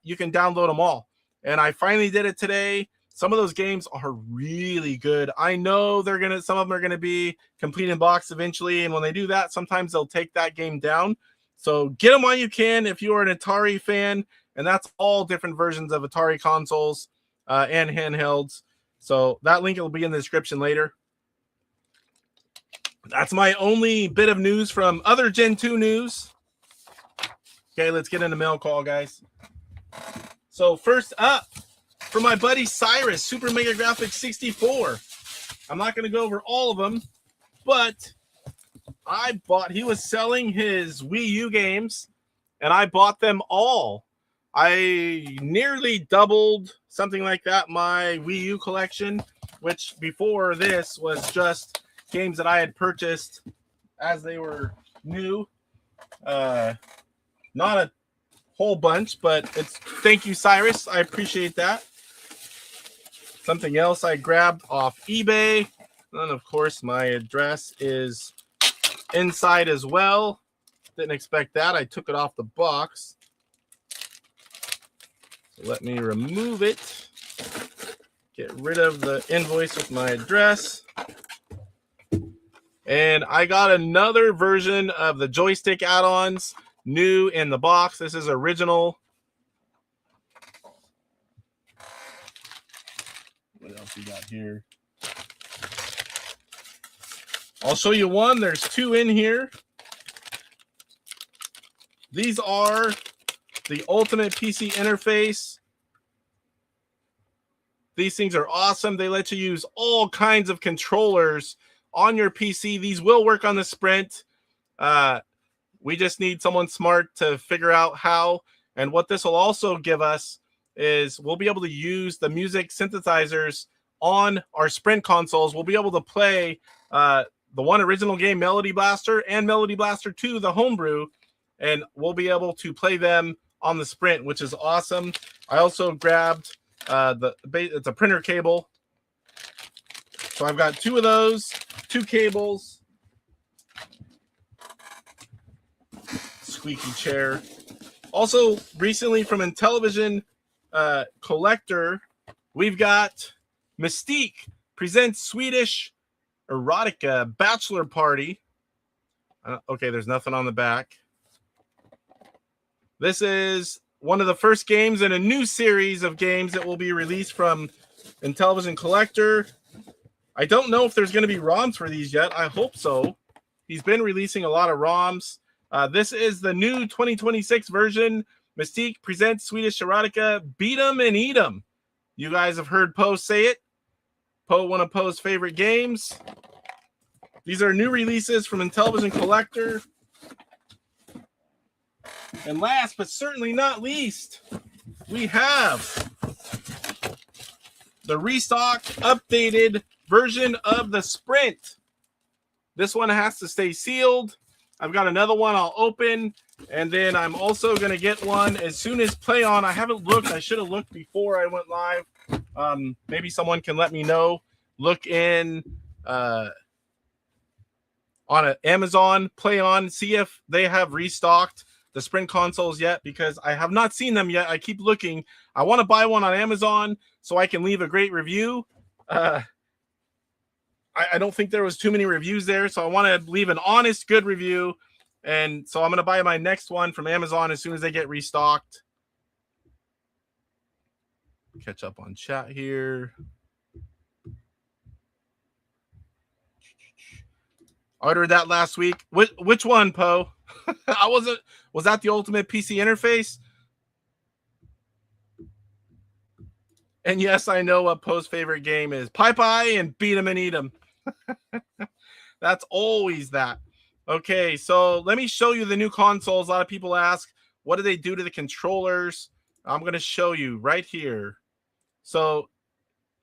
you can download them all. And I finally did it today. Some of those games are really good. I know some of them are gonna be complete in box eventually, and when they do that, sometimes they'll take that game down. So get them while you can if you are an Atari fan, and that's all different versions of Atari consoles and handhelds. So that link will be in the description later. That's my only bit of news from other Gen 2 news. Okay, let's get into mail call, guys. So first up, for my buddy Cyrus, Super Mega Graphics 64. I'm not going to go over all of them, but he was selling his Wii U games, and I bought them all. I nearly doubled, something like that, my Wii U collection, which before this was just games that I had purchased as they were new. Not a whole bunch, but thank you, Cyrus. I appreciate that. Something else I grabbed off eBay. And of course, my address is inside as well. Didn't expect that. I took it off the box. So let me remove it. Get rid of the invoice with my address. And I got another version of the joystick add-ons, new in the box. This is original. What else we got here? I'll show you one. There's two in here. These are the Ultimate PC interface. These things are awesome. They let you use all kinds of controllers on your PC. These will work on the Sprint. We just need someone smart to figure out how. And what this will also give us is we'll be able to use the music synthesizers on our Sprint consoles. We'll be able to play the one original game, Melody Blaster, and Melody Blaster 2, the Homebrew, and we'll be able to play them on the Sprint, which is awesome. I also grabbed it's a printer cable. So I've got two of those, two cables. Squeaky chair. Also, recently from Intellivision Collector, we've got Mystique presents Swedish Erotica Bachelor Party. Okay, there's nothing on the back. This is one of the first games in a new series of games that will be released from Intellivision Collector. I don't know if there's going to be ROMs for these yet. I hope so. He's been releasing a lot of ROMs. This is the new 2026 version. Mystique presents Swedish Erotica. Beat 'em and eat 'em. You guys have heard Poe say it. Poe, one of Poe's favorite games. These are new releases from Intellivision Collector. And last but certainly not least, we have the restocked, updated version of the Sprint. This one has to stay sealed. I've got another one I'll open, and then I'm also going to get one as soon as Play On. I haven't looked. I should have looked before I went live. Maybe someone can let me know. Look in on Amazon, Play On, see if they have restocked the Sprint consoles yet because I have not seen them yet. I keep looking. I want to buy one on Amazon so I can leave a great review. I don't think there was too many reviews there, so I want to leave an honest, good review. And so I'm going to buy my next one from Amazon as soon as they get restocked. Catch up on chat here. Ordered that last week. Which one, Poe? Was that the Ultimate PC Interface? And yes, I know what Poe's favorite game is. Pie and beat 'em and eat 'em. That's always that. Okay, so let me show you the new consoles. A lot of people ask, what do they do to the controllers? I'm going to show you right here. So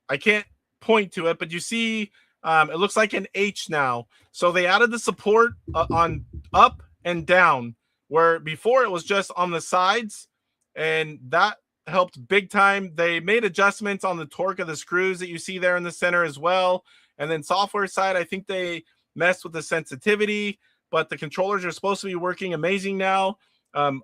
I can't point to it, but you see it looks like an H now. So they added the support on up and down, where before it was just on the sides, and that helped big time. They made adjustments on the torque of the screws that you see there in the center as well. And then software side, I think they messed with the sensitivity, but the controllers are supposed to be working amazing now.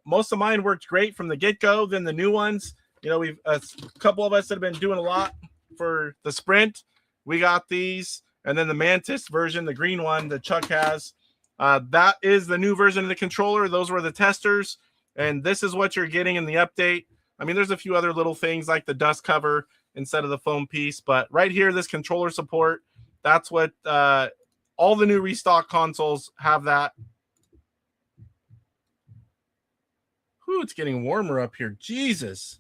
Most of mine worked great from the get-go. Then the new ones, you know, we've a couple of us that have been doing a lot for the Sprint. We got these, and then the Mantis version, the green one that Chuck has. That is the new version of the controller. Those were the testers, and this is what you're getting in the update. I mean, there's a few other little things like the dust cover instead of the foam piece, but right here, this controller support, that's what all the new restock consoles have that. Whew, it's getting warmer up here. Jesus.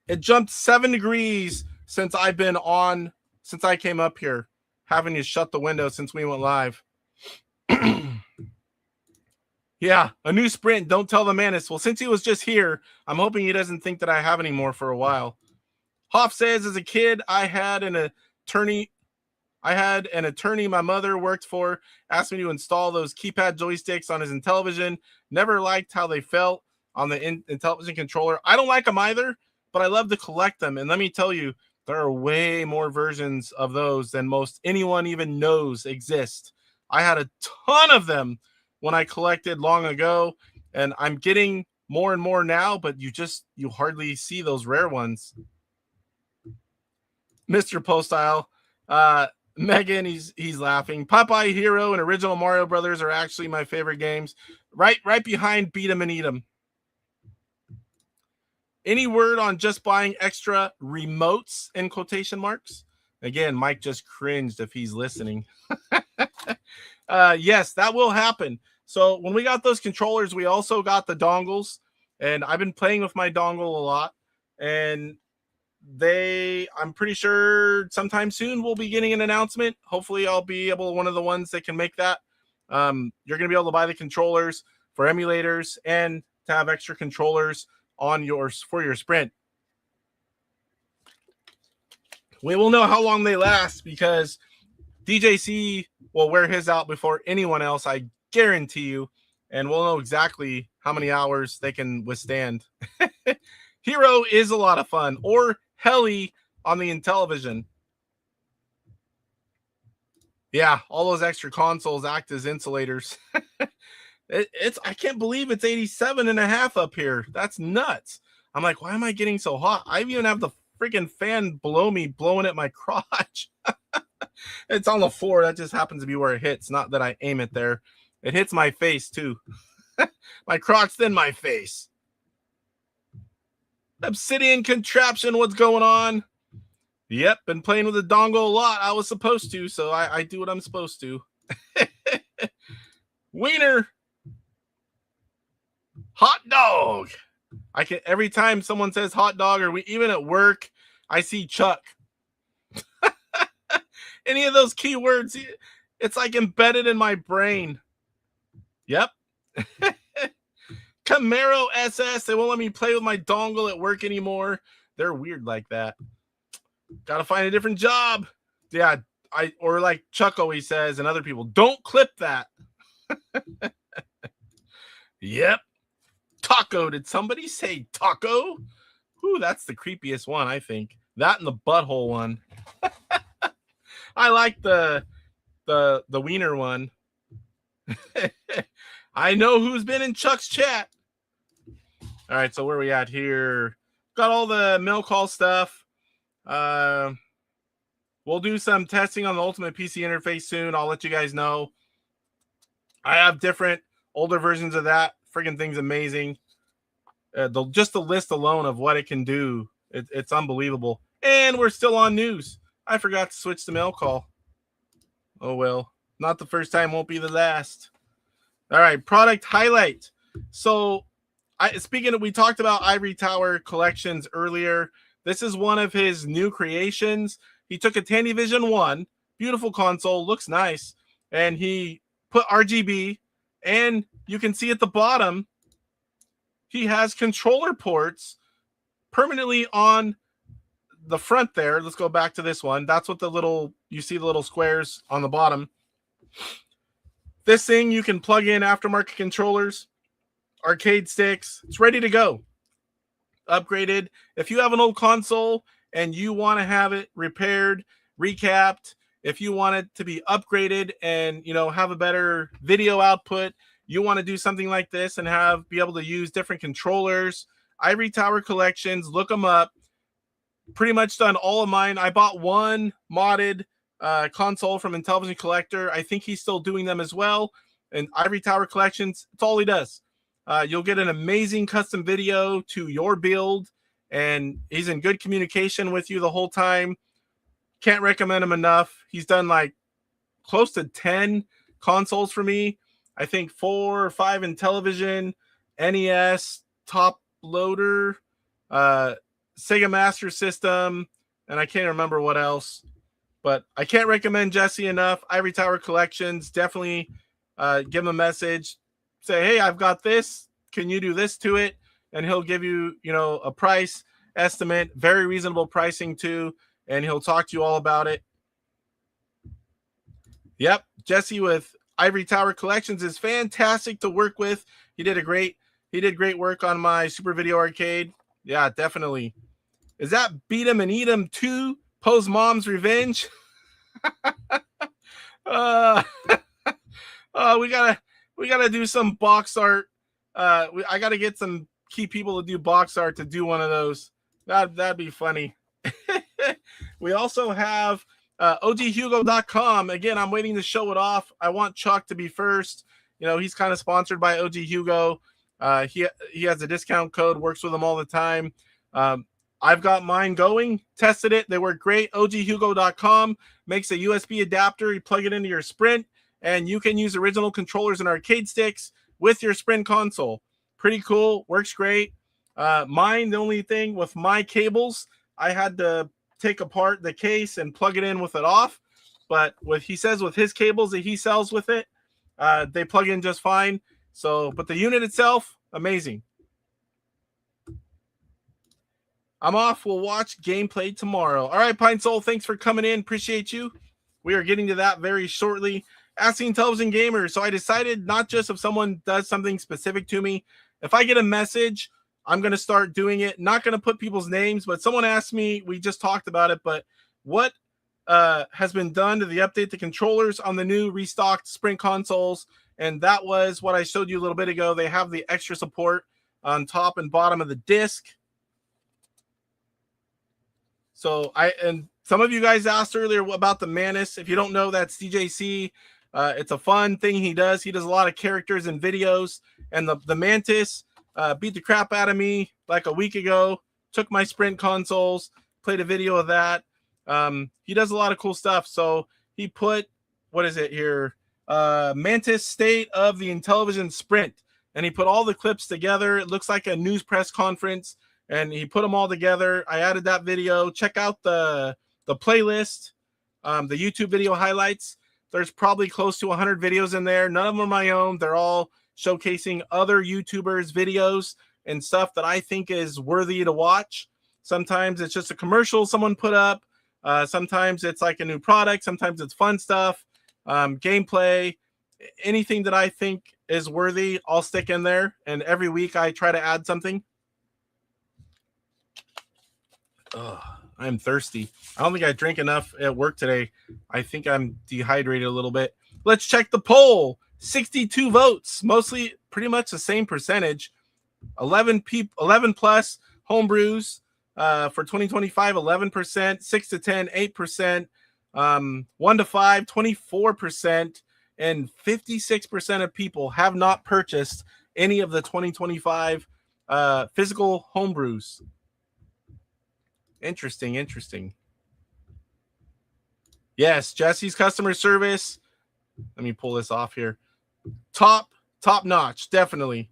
It jumped 7 degrees since I came up here, having to shut the window since we went live. Yeah, a new Sprint. Don't tell the Manus. Well, since he was just here, I'm hoping he doesn't think that I have any more for a while. Hoff says, as a kid, I had an attorney my mother worked for, asked me to install those keypad joysticks on his Intellivision. Never liked how they felt on the Intellivision controller. I don't like them either, but I love to collect them. And let me tell you, there are way more versions of those than most anyone even knows exist. I had a ton of them when I collected long ago, and I'm getting more and more now, but you hardly see those rare ones. Mr. Postile, Megan, he's laughing. Popeye Hero and Original Mario Brothers are actually my favorite games. Right behind Beat 'em and Eat 'em. Any word on just buying extra remotes in quotation marks? Again, Mike just cringed if he's listening. Yes, that will happen. So when we got those controllers, we also got the dongles, and I've been playing with my dongle a lot, and I'm pretty sure sometime soon we'll be getting an announcement. Hopefully I'll be one of the ones that can make that. You're going to be able to buy the controllers for emulators and to have extra controllers on for your Sprint. We will know how long they last because DJC will wear his out before anyone else, I guarantee you, and we'll know exactly how many hours they can withstand. Hero is a lot of fun, or Heli on the Intellivision. Yeah, all those extra consoles act as insulators. I can't believe it's 87.5 up here. That's nuts. I'm like, why am I getting so hot? I even have the freaking fan below me blowing at my crotch. It's on the floor. That just happens to be where it hits. Not that I aim it there. It hits my face too. My crotch, then my face. Obsidian contraption, what's going on? Yep, been playing with the dongle a lot. I was supposed to, so I do what I'm supposed to. Wiener. Hot dog. Every time someone says hot dog, or even at work, I see Chuck. Any of those keywords, it's like embedded in my brain. Yep. Camaro SS. They won't let me play with my dongle at work anymore. They're weird like that. Gotta find a different job. Yeah, or like Chuck always says, and other people, don't clip that. Yep. Taco. Did somebody say taco? Ooh, that's the creepiest one, I think. That and the butthole one. I like the wiener one. I know who's been in Chuck's chat. All right, so where are we at here? Got all the mail call stuff. We'll do some testing on the Ultimate PC interface soon. I'll let you guys know. I have different older versions of that. Friggin' thing's amazing. Just the list alone of what it can do, it's unbelievable. And we're still on news. I forgot to switch to mail call. Oh well, not the first time, won't be the last. All right, product highlight. So, we talked about Ivory Tower collections earlier. This is one of his new creations. He took a Intellivision 1, beautiful console, looks nice, and he put RGB, and you can see at the bottom, he has controller ports permanently on the front there. Let's go back to this one. That's what you see the little squares on the bottom. This thing, you can plug in aftermarket controllers, arcade sticks. It's ready to go. Upgraded. If you have an old console and you want to have it repaired, recapped, if you want it to be upgraded and, have a better video output, you want to do something like this and be able to use different controllers, Ivory Tower collections, look them up. Pretty much done all of mine. I bought one modded console from Intellivision Collector. I think he's still doing them as well. And Ivory Tower collections, it's all he does. You'll get an amazing custom video to your build, and he's in good communication with you the whole time. Can't recommend him enough. He's done like close to 10 consoles for me. I think 4 or 5 Intellivision, NES, Top Loader, Sega Master System, and I can't remember what else. But I can't recommend Jesse enough. Ivory Tower Collections, definitely give him a message. Say, hey, I've got this. Can you do this to it? And he'll give you, a price estimate, very reasonable pricing too, and he'll talk to you all about it. Yep, Jesse with Ivory Tower Collections is fantastic to work with. He did great work on my Super Video Arcade. Yeah, definitely. Is that Beat 'em and Eat 'em 2? Poe's Mom's Revenge? We gotta do some box art. I gotta get some key people to do box art to do one of those. That'd be funny. We also have oghugo.com. Again, I'm waiting to show it off. I want Chuck to be first. He's kind of sponsored by OG Hugo. He has a discount code, works with them all the time. I've got mine going, tested it. They work great. oghugo.com makes a USB adapter. You plug it into your Sprint, and you can use original controllers and arcade sticks with your Sprint console. Pretty cool. Works great. Mine, the only thing with my cables, I had to take apart the case and plug it in with it off. But he says with his cables that he sells with it, they plug in just fine. But the unit itself, amazing. I'm off. We'll watch gameplay tomorrow. All right, Pine Soul, thanks for coming in. Appreciate you. We are getting to that very shortly. Asking Intellivision Gamers. So I decided not just if someone does something specific to me. If I get a message, I'm going to start doing it. Not going to put people's names, but someone asked me, we just talked about it, but what has been done to update the controllers on the new restocked Sprint consoles? And that was what I showed you a little bit ago. They have the extra support on top and bottom of the disc. And some of you guys asked earlier about the Manus. If you don't know, that's DJC. It's a fun thing he does. He does a lot of characters and videos. And the Mantis beat the crap out of me like a week ago. Took my Sprint consoles, played a video of that. He does a lot of cool stuff. So he put, what is it here? Mantis State of the Intellivision Sprint. And he put all the clips together. It looks like a news press conference. And he put them all together. I added that video. Check out the playlist, the YouTube video highlights. There's probably close to 100 videos in there. None of them are my own. They're all showcasing other YouTubers' videos and stuff that I think is worthy to watch. Sometimes it's just a commercial someone put up. Sometimes it's like a new product. Sometimes it's fun stuff, gameplay, anything that I think is worthy, I'll stick in there. And every week I try to add something. I'm thirsty. I don't think I drank enough at work today. I think I'm dehydrated a little bit. Let's check the poll. 62 votes, mostly pretty much the same percentage. 11 plus homebrews for 2025, 11%, 6 to 10, 8%, 1 to 5, 24%, and 56% of people have not purchased any of the 2025 physical homebrews. Interesting. Yes, Jesse's customer service. Let me pull this off here. Top notch, definitely.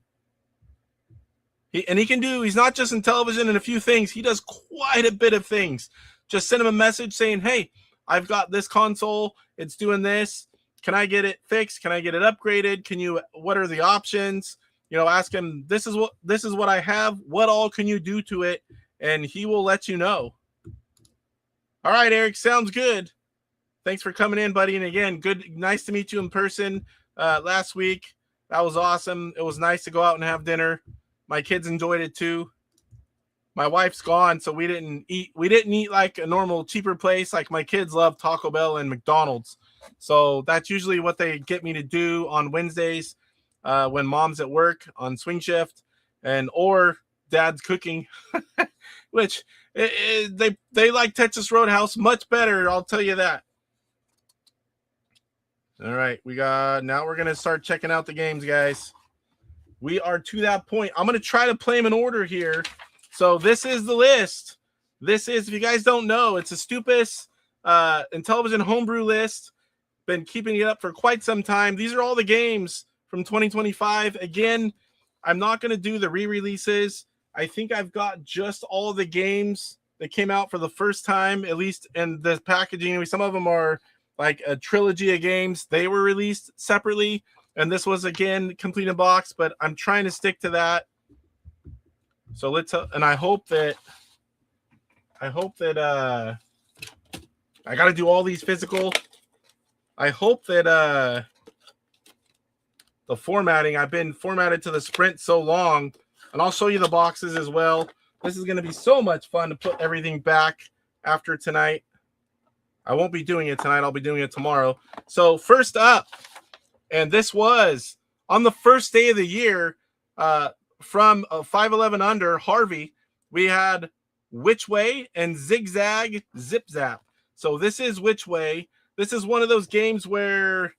He's not just in television and a few things. He does quite a bit of things. Just send him a message saying, hey, I've got this console. It's doing this. Can I get it fixed? Can I get it upgraded? What are the options? Ask him, this is what I have. What all can you do to it? And he will let you know. All right, Eric, sounds good. Thanks for coming in, buddy. And again, nice to meet you in person last week. That was awesome. It was nice to go out and have dinner. My kids enjoyed it too. My wife's gone, so we didn't eat like a normal cheaper place. Like my kids love Taco Bell and McDonald's. So that's usually what they get me to do on Wednesdays when mom's at work on swing shift or dad's cooking, which they like Texas Roadhouse much better. I'll tell you that. All right, now we're going to start checking out the games, guys. We are to that point. I'm going to try to play them in order here. So this is the list. This is, if you guys don't know, it's a Stupus Intellivision homebrew list. Been keeping it up for quite some time. These are all the games from 2025. Again, I'm not going to do the re-releases. I think I've got just all the games that came out for the first time, at least in the packaging. Some of them are like a trilogy of games. They were released separately. And this was, again, complete in box, but I'm trying to stick to that. So and I hope that I got to do all these physical. I hope that the formatting, I've been formatted to the Sprint so long, and I'll show you the boxes as well. This is going to be so much fun to put everything back after tonight. I won't be doing it tonight. I'll be doing it tomorrow. So first up, and this was on the first day of the year from 511 under Harvey, we had Which Way and Zigzag Zip Zap. So this is Which Way. This is one of those games where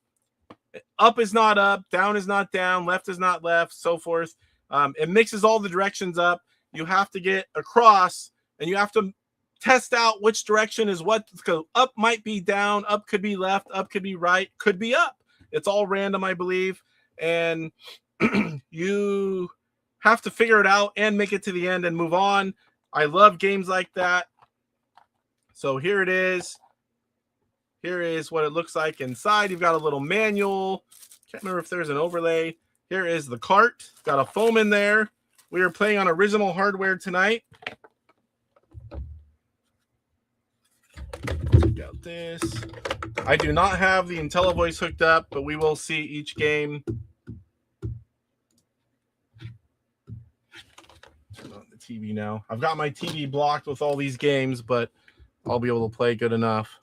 up is not up, down is not down, left is not left, so forth. It mixes all the directions up. You have to get across, and you have to test out which direction is what. Because up might be down, up could be left, up could be right, could be up. It's all random, I believe. And you have to figure it out and make it to the end and move on. I love games like that. So here it is. Here is what it looks like inside. You've got a little manual. Can't remember if there's an overlay. Here is the cart. Got a foam in there. We are playing on original hardware tonight. Check out this. I do not have the IntelliVoice hooked up, but we will see each game. Turn on the TV now. I've got my TV blocked with all these games, but I'll be able to play good enough.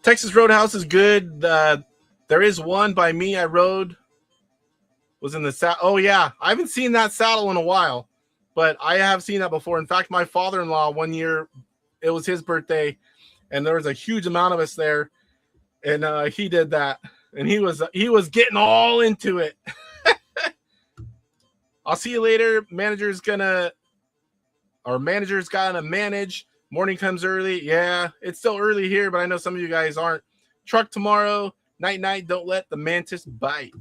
Texas Roadhouse is good. There is one by me I rode. Was in the saddle. Oh, yeah. I haven't seen that saddle in a while, but I have seen that before. In fact, my father-in-law, one year, it was his birthday, and there was a huge amount of us there, and he did that, and he was getting all into it. I'll see you later. Manager's gonna manage. Morning comes early. Yeah, it's still early here, but I know some of you guys aren't. Truck tomorrow. Night. Don't let the mantis bite.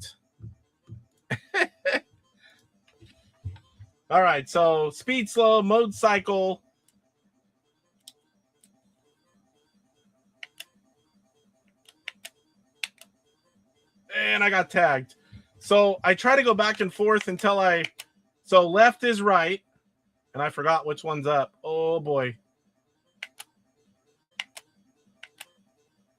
All right, so speed slow, mode cycle. And I got tagged. So I try to go back and forth until so left is right, and I forgot which one's up. Oh boy.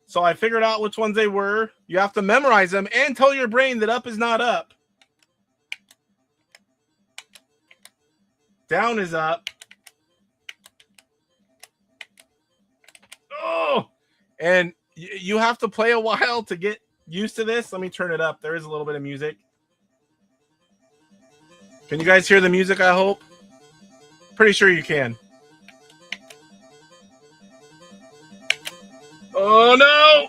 So I figured out which ones they were. You have to memorize them and tell your brain that up is not up. Down is up. Oh, and You have to play a while to get used to this. Let me turn it up. There is a little bit of music. Can you guys hear the music, I hope? Pretty sure you can. Oh, no!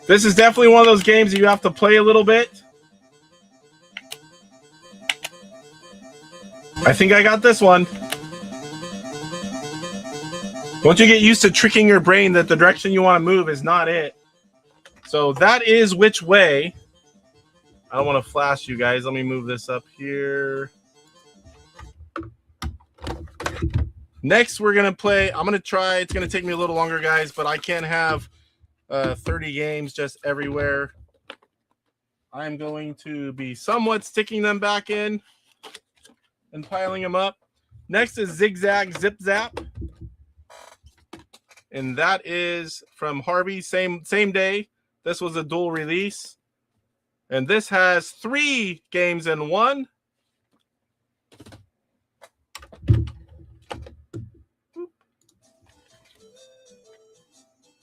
This is definitely one of those games that you have to play a little bit. I think I got this one. Once you get used to tricking your brain that the direction you want to move is not it. So that is which way. I don't want to flash you guys. Let me move this up here. Next, we're going to play. I'm going to try. It's going to take me a little longer, guys, but I can't have 30 games just everywhere. I'm going to be somewhat sticking them back in and piling them up. Next is Zigzag Zip Zap. And that is from Harvey, same day. This was a dual release. And this has 3 games in one.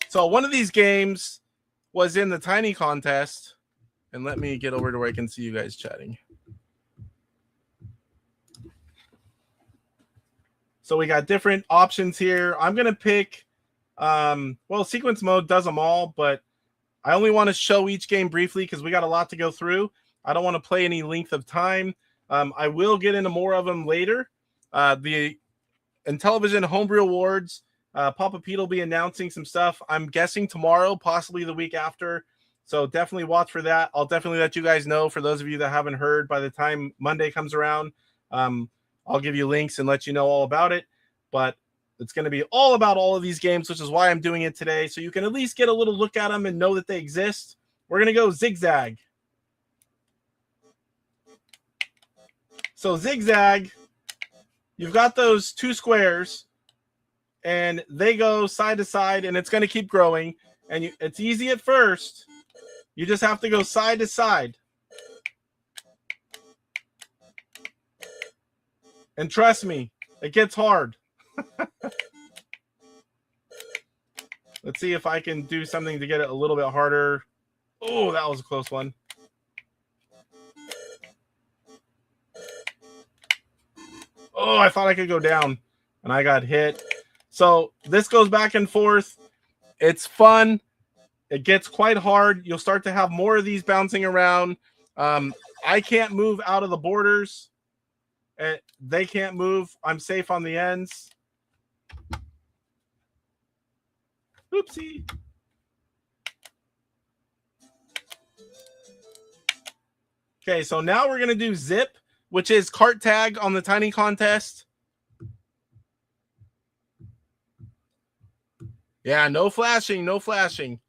So one of these games was in the Tiny Contest. And let me get over to where I can see you guys chatting. So we got different options here. I'm going to pick, well, sequence mode does them all, but I only want to show each game briefly because we got a lot to go through. I don't want to play any length of time. I will get into more of them later. The Intellivision Homebrew Awards, Papa Pete will be announcing some stuff. I'm guessing tomorrow, possibly the week after. So definitely watch for that. I'll definitely let you guys know. For those of you that haven't heard, by the time Monday comes around, I'll give you links and let you know all about it. But it's going to be all about all of these games, which is why I'm doing it today. So you can at least get a little look at them and know that they exist. We're going to go Zigzag. So Zigzag, you've got those 2 squares, and they go side to side, and it's going to keep growing. And it's easy at first. You just have to go side to side. And trust me, it gets hard. Let's see if I can do something to get it a little bit harder. Oh, that was a close one. Oh, I thought I could go down, and I got hit. So this goes back and forth. It's fun. It gets quite hard. You'll start to have more of these bouncing around. I can't move out of the borders. They can't move. I'm safe on the ends. Oopsie. Okay, so now we're going to do Zip, which is cart tag on the Tiny Contest. Yeah, no flashing, no flashing.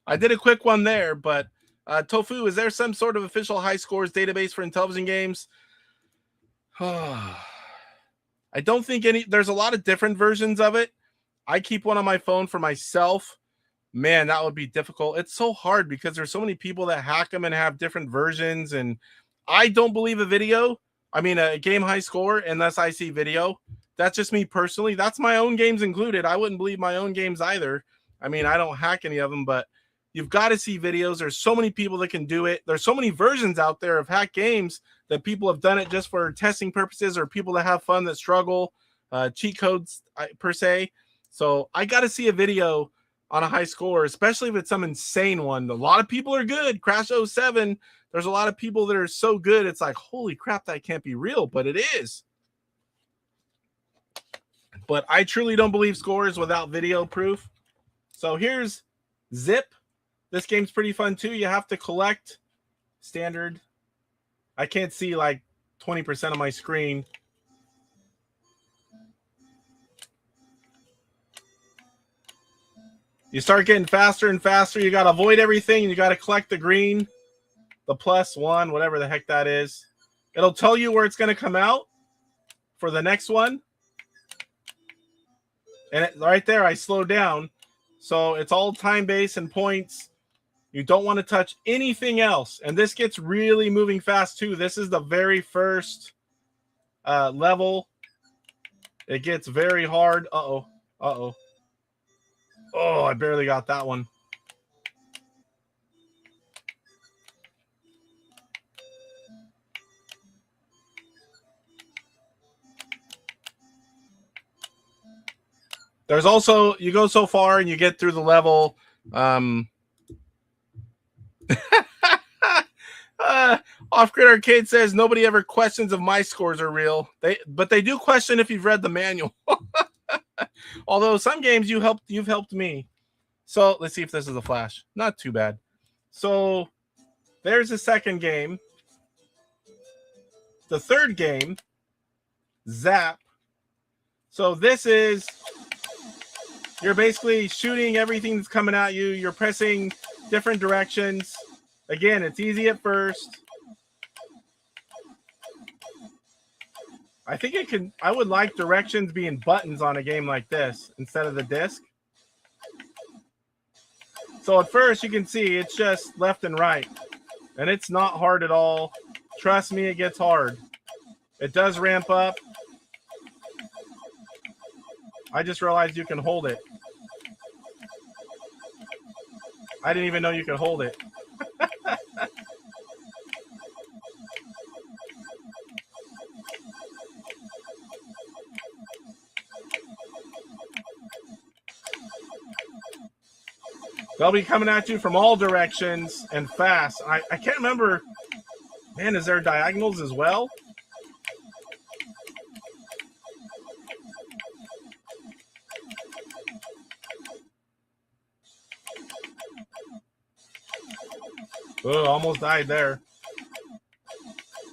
I did a quick one there, but Tofu, is there some sort of official high scores database for Intellivision games? I don't think any. There's a lot of different versions of it. I keep one on my phone for myself. Man, that would be difficult. It's so hard because there's so many people that hack them and have different versions. And I don't believe a game high score unless I see video. That's just me personally. That's my own games included. I wouldn't believe my own games either. I mean, I don't hack any of them, but you've got to see videos. There's so many people that can do it. There's so many versions out there of hack games that people have done it just for testing purposes or people that have fun that struggle, cheat codes per se. So I got to see a video on a high score, especially if it's some insane one. A lot of people are good. Crash 07, there's a lot of people that are so good. It's like, holy crap, that can't be real, but it is. But I truly don't believe scores without video proof. So here's Zip. This game's pretty fun too. You have to collect standard. I can't see like 20% of my screen. You start getting faster and faster. You got to avoid everything, and you got to collect the green, the +1, whatever the heck that is. It'll tell you where it's going to come out for the next one. And right there, I slowed down. So it's all time-based and points. You don't want to touch anything else. And this gets really moving fast, too. This is the very first level. It gets very hard. Uh-oh. Uh-oh. Oh, I barely got that one. There's also, you go so far and you get through the level. Off-Grid Arcade says nobody ever questions if my scores are real. But they do question if you've read the manual. Although some games you've helped me. So let's see if this is a flash. Not too bad. So there's the second game. The third game, Zap. So this is, you're basically shooting everything that's coming at you. You're pressing different directions. Again, it's easy at first. I would like directions being buttons on a game like this instead of the disc. So at first you can see it's just left and right. And it's not hard at all. Trust me, it gets hard. It does ramp up. I just realized you can hold it. I didn't even know you could hold it. They'll be coming at you from all directions and fast. I can't remember. Man, is there diagonals as well? Oh, almost died there.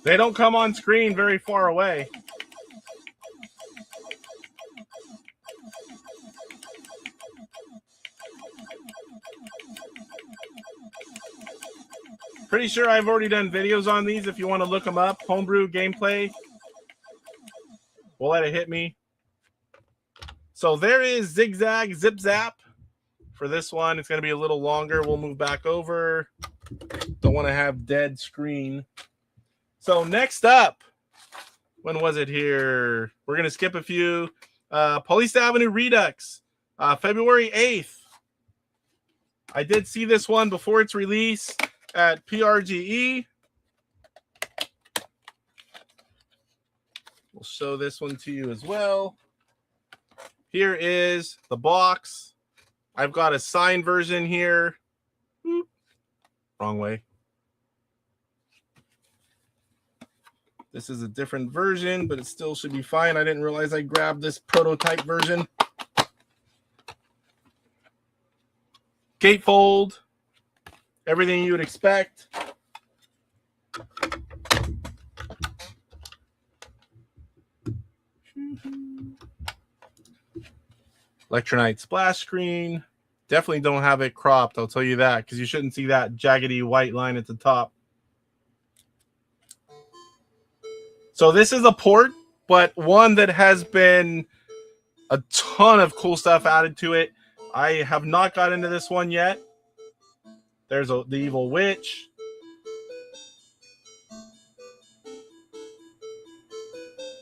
They don't come on screen very far away. Pretty sure I've already done videos on these if you want to look them up. Homebrew gameplay. We'll let it hit me. So there is Zigzag Zip Zap. For this one, it's going to be a little longer. We'll move back over. Don't want to have dead screen. So next up, when was it here? We're going to skip a few. Police Avenue Redux, February 8th. I did see this one before its release at PRGE. We'll show this one to you as well. Here is the box. I've got a signed version here. Wrong way. This is a different version, but it still should be fine. I didn't realize I grabbed this prototype version. Gatefold. Everything you would expect. Electronite splash screen. Definitely don't have it cropped, I'll tell you that, because you shouldn't see that jaggedy white line at the top. So this is a port, but one that has been a ton of cool stuff added to it. I have not got into this one yet. There's the Evil Witch.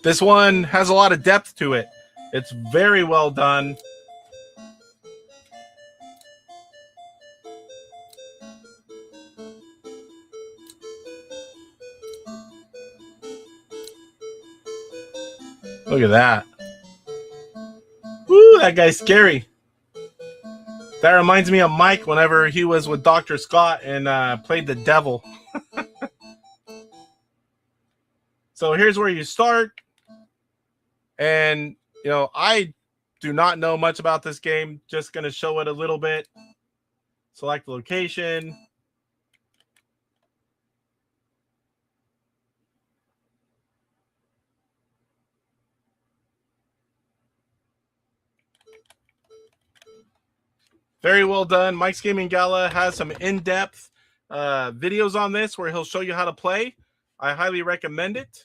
This one has a lot of depth to it. It's very well done. Look at that. Woo, that guy's scary. That reminds me of Mike whenever he was with Dr. Scott and played the devil. So here's where you start. And, you know, I do not know much about this game. Just going to show it a little bit. Select the location. Very well done. Mike's Gaming Gala has some in-depth videos on this where he'll show you how to play. I highly recommend it.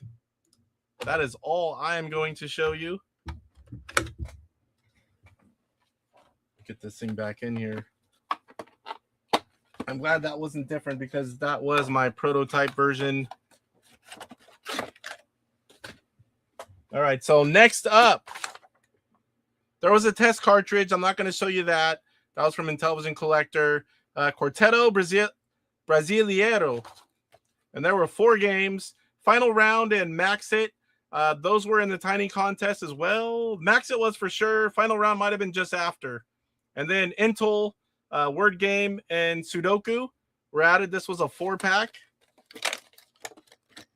That is all I am going to show you. Get this thing back in here. I'm glad that wasn't different because that was my prototype version. All right, so next up, there was a test cartridge. I'm not going to show you that. That was from Intellivision Collector. Quarteto Brasileiro. And there were 4 games. Final Round and Max It. Those were in the Tiny Contest as well. Max It was for sure. Final Round might have been just after. And then Intel, Word Game, and Sudoku were added. This was a 4-pack.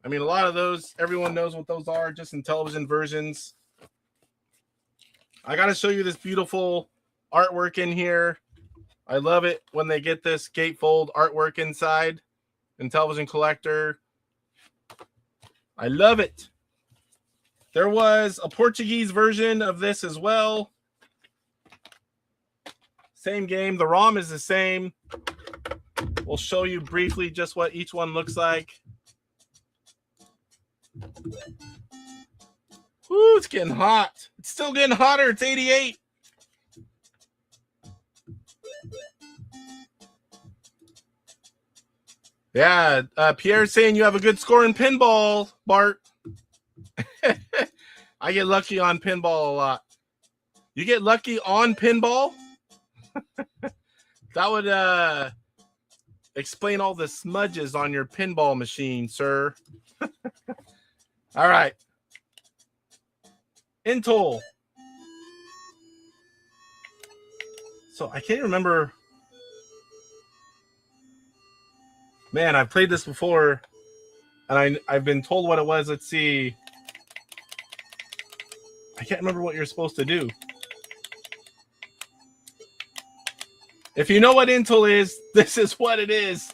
I mean, a lot of those, everyone knows what those are, just Intellivision versions. I got to show you this beautiful artwork in here. I love it when they get this gatefold artwork inside. Intellivision Collector. I love it. There was a Portuguese version of this as well. Same game. The ROM is the same. We'll show you briefly just what each one looks like. Woo, it's getting hot. It's still getting hotter. It's 88. Yeah, Pierre's saying you have a good score in pinball, Bart. I get lucky on pinball a lot. You get lucky on pinball? That would explain all the smudges on your pinball machine, sir. All right. Intel. So I can't remember. Man, I've played this before, and I've been told what it was. Let's see. I can't remember what you're supposed to do. If you know what Intel is, this is what it is.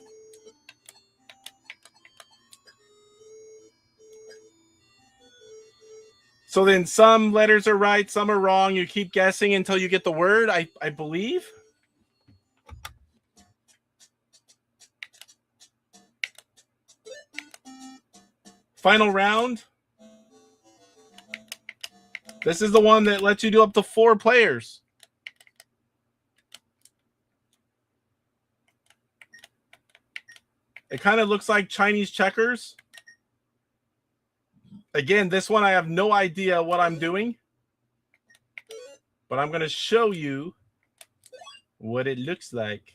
So then some letters are right, some are wrong. You keep guessing until you get the word, I believe. Final round. This is the one that lets you do up to 4 players. It kind of looks like Chinese checkers. Again, this one I have no idea what I'm doing, but I'm going to show you what it looks like.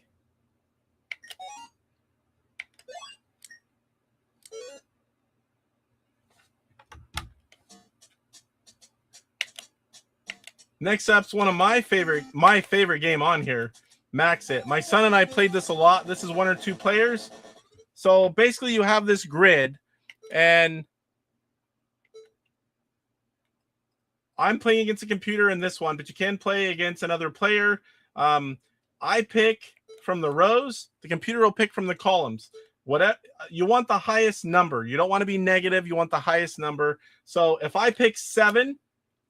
Next up's one of my favorite game on here, Max It. My son and I played this a lot. This is 1 or 2 players. So basically you have this grid, and I'm playing against a computer in this one, but you can play against another player. I pick from the rows. The computer will pick from the columns. Whatever you want, the highest number. You don't want to be negative. You want the highest number. So if I pick 7,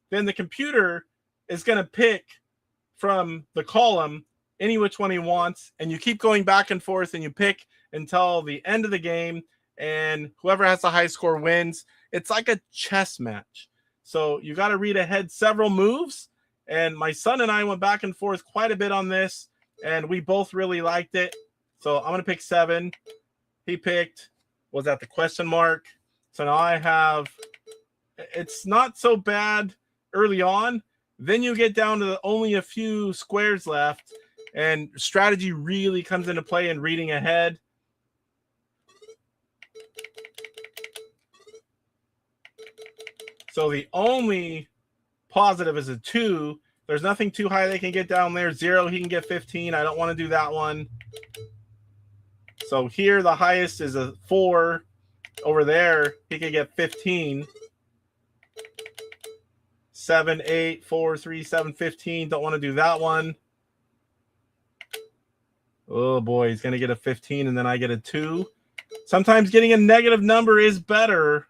then the computer is going to pick from the column any which one he wants, and you keep going back and forth, and you pick until the end of the game, and whoever has the high score wins. It's like a chess match. So you got to read ahead several moves, and my son and I went back and forth quite a bit on this, and we both really liked it. So I'm going to pick 7. He picked, was that the question mark? So now I have, it's not so bad early on. Then you get down to only a few squares left, and strategy really comes into play in reading ahead. So the only positive is a 2. There's nothing too high they can get down there. 0, he can get 15. I don't want to do that one. So here the highest is a 4. Over there, he could get 15. 7, 8, 4, 3, 7, 15. Don't want to do that one. Oh boy, he's going to get a 15 and then I get a 2. Sometimes getting a negative number is better.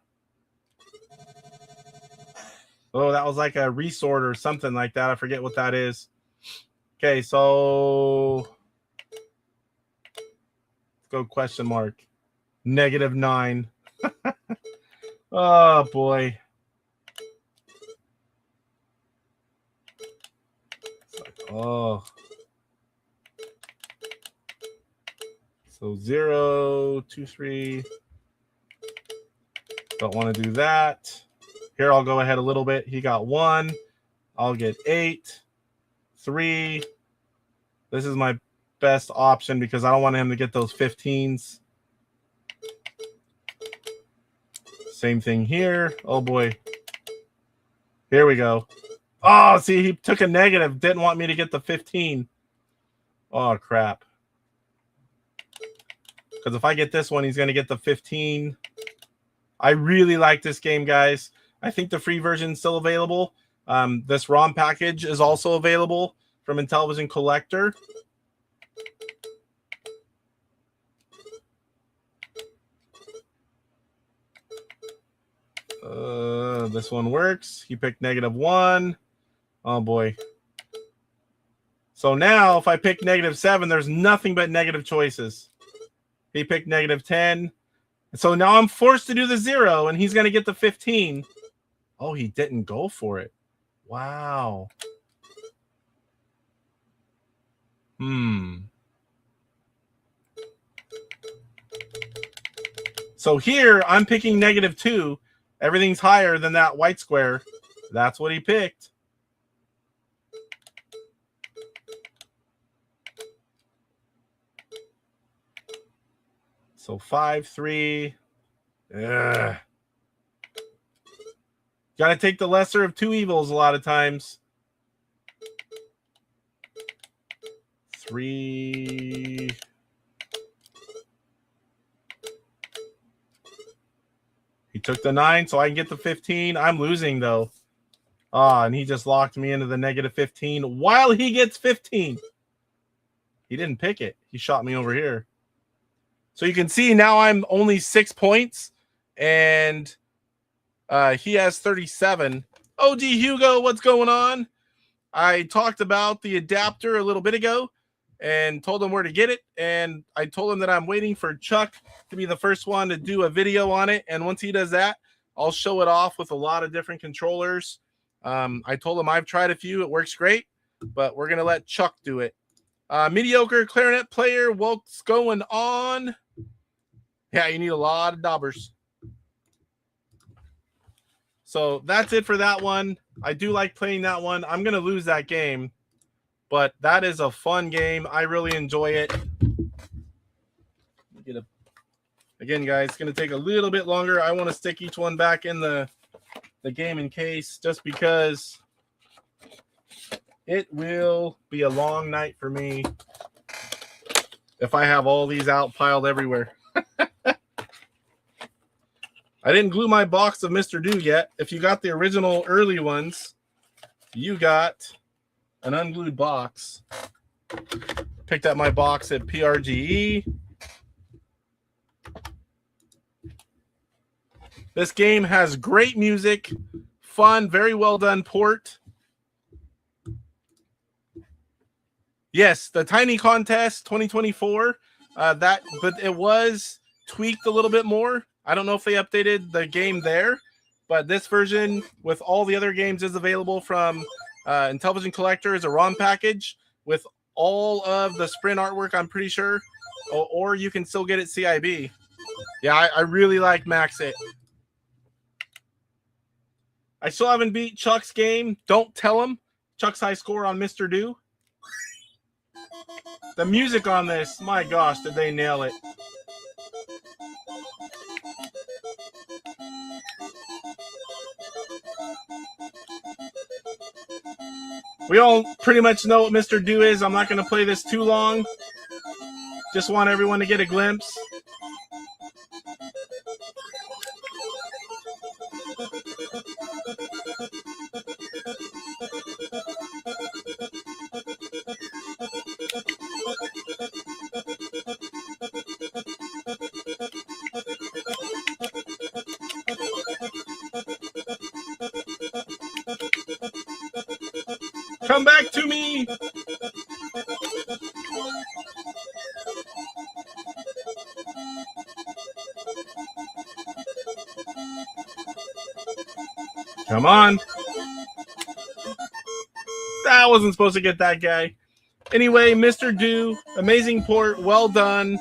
Oh, that was like a resort or something like that. I forget what that is. Okay, so let's go question mark. -9. Oh boy. Oh. So 0, 2, 3. Don't want to do that. Here, I'll go ahead a little bit. He got 1. I'll get 8, 3. This is my best option because I don't want him to get those 15s. Same thing here. Oh boy. Here we go. Oh, see, he took a negative. Didn't want me to get the 15. Oh, crap. Because if I get this one, he's going to get the 15. I really like this game, guys. I think the free version is still available. This ROM package is also available from Intellivision Collector. This one works. He picked -1. Oh, boy. So now, if I pick -7, there's nothing but negative choices. He picked -10. So now I'm forced to do the 0, and he's going to get the 15. Oh, he didn't go for it. Wow. So here, I'm picking -2. Everything's higher than that white square. That's what he picked. So 5, 3. Ugh. Got to take the lesser of two evils a lot of times. 3. He took the 9, so I can get the 15. I'm losing, though. And he just locked me into the -15 while he gets 15. He didn't pick it. He shot me over here. So you can see now I'm only 6 points, and he has 37. OG Hugo, what's going on? I talked about the adapter a little bit ago and told him where to get it. And I told him that I'm waiting for Chuck to be the first one to do a video on it. And once he does that, I'll show it off with a lot of different controllers. I told him I've tried a few. It works great, but we're going to let Chuck do it. Mediocre clarinet player, what's going on? Yeah, you need a lot of daubers. So that's it for that one. I do like playing that one. I'm going to lose that game, but that is a fun game. I really enjoy it. Again, guys, it's going to take a little bit longer. I want to stick each one back in the game in case, just because it will be a long night for me if I have all these out piled everywhere. I didn't glue my box of Mr. Do yet. If you got the original early ones, you got an unglued box. Picked up my box at PRGE. This game has great music, fun, very well done port. Yes, the Tiny Contest 2024, but it was tweaked a little bit more. I don't know if they updated the game there, but this version with all the other games is available from Intellivision Collector as a ROM package with all of the sprint artwork, I'm pretty sure, or you can still get it CIB. Yeah, I really like Max It. I still haven't beat Chuck's game. Don't tell him. Chuck's high score on Mr. Do. The music on this, my gosh, did they nail it. We all pretty much know what Mr. Do is. I'm not going to play this too long. Just want everyone to get a glimpse. Come back to me! Come on. I wasn't supposed to get that guy. Anyway, Mr. Do, amazing port, well done.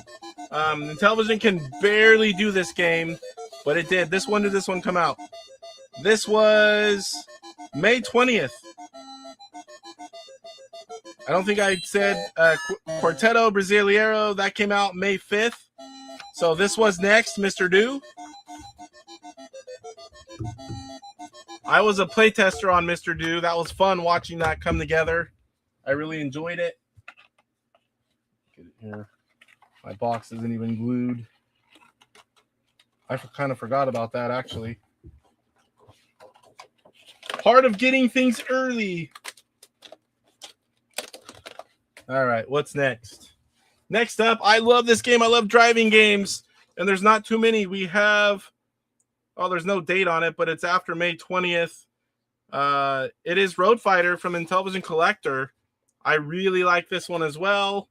Intellivision can barely do this game, but it did. When did this one come out? This was May 20th. I don't think I said Quarteto Brasileiro. That came out May 5th. So this was next, Mr. Do. I was a playtester on Mr. Do. That was fun watching that come together. I really enjoyed it. Get it here. My box isn't even glued. I kind of forgot about that, actually. Part of getting things early. All right, what's next? Next up, I love this game. I love driving games, and there's not too many. We have, there's no date on it, but it's after May 20th. It is Road Fighter from Intellivision Collector. I really like this one as well.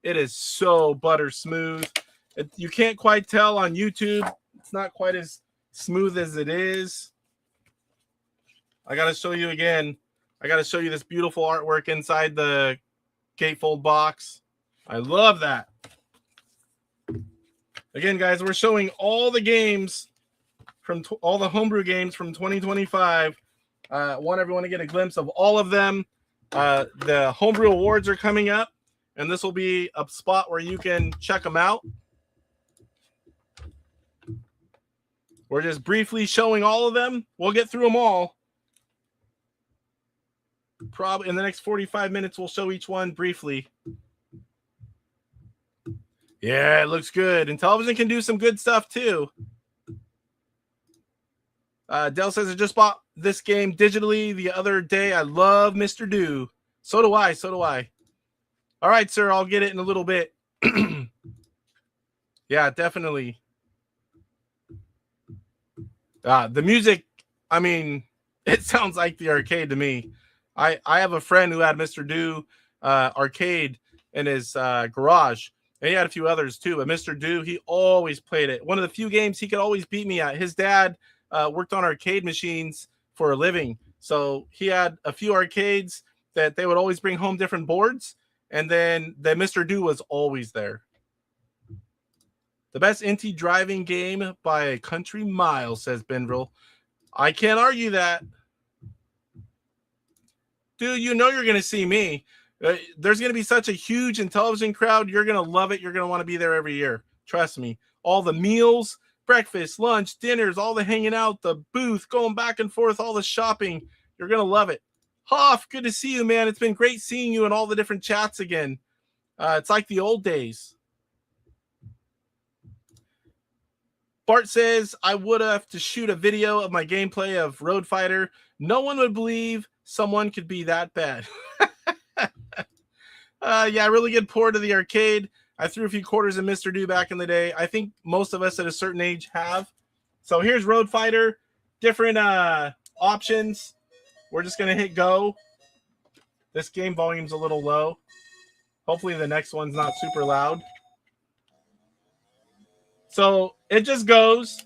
It is so butter smooth. You can't quite tell on YouTube. It's not quite as smooth as it is. I got to show you again. I got to show you this beautiful artwork inside the gatefold box. I love that. Again, guys, we're showing all the games from all the homebrew games from 2025. Want everyone to get a glimpse of all of them. The homebrew awards are coming up, and this will be a spot where you can check them out. We're just briefly showing all of them. We'll get through them all. Probably in the next 45 minutes, we'll show each one briefly. Yeah, it looks good. And Intellivision can do some good stuff too. Dell says, I just bought this game digitally the other day. I love Mr. Do. So do I. So do I. All right, sir. I'll get it in a little bit. Yeah, definitely. The music, I mean, it sounds like the arcade to me. I have a friend who had Mr. Do arcade in his garage, and he had a few others too. But Mr. Do, he always played it. One of the few games he could always beat me at. His dad worked on arcade machines for a living, so he had a few arcades that they would always bring home different boards, and then the Mr. Do was always there. The best NT driving game by a country mile, says Benville. I can't argue that. Dude, you know you're going to see me. There's going to be such a huge Intellivision crowd. You're going to love it. You're going to want to be there every year. Trust me. All the meals, breakfast, lunch, dinners, all the hanging out, the booth, going back and forth, all the shopping. You're going to love it. Hoff, good to see you, man. It's been great seeing you in all the different chats again. It's like the old days. Bart says, I would have to shoot a video of my gameplay of Road Fighter. No one would believe someone could be that bad. Yeah, really good pour to the arcade. I threw a few quarters in Mr. Do back in the day. I think most of us at a certain age have. So here's Road Fighter. Different options. We're just going to hit go. This game volume's a little low. Hopefully the next one's not super loud. So it just goes.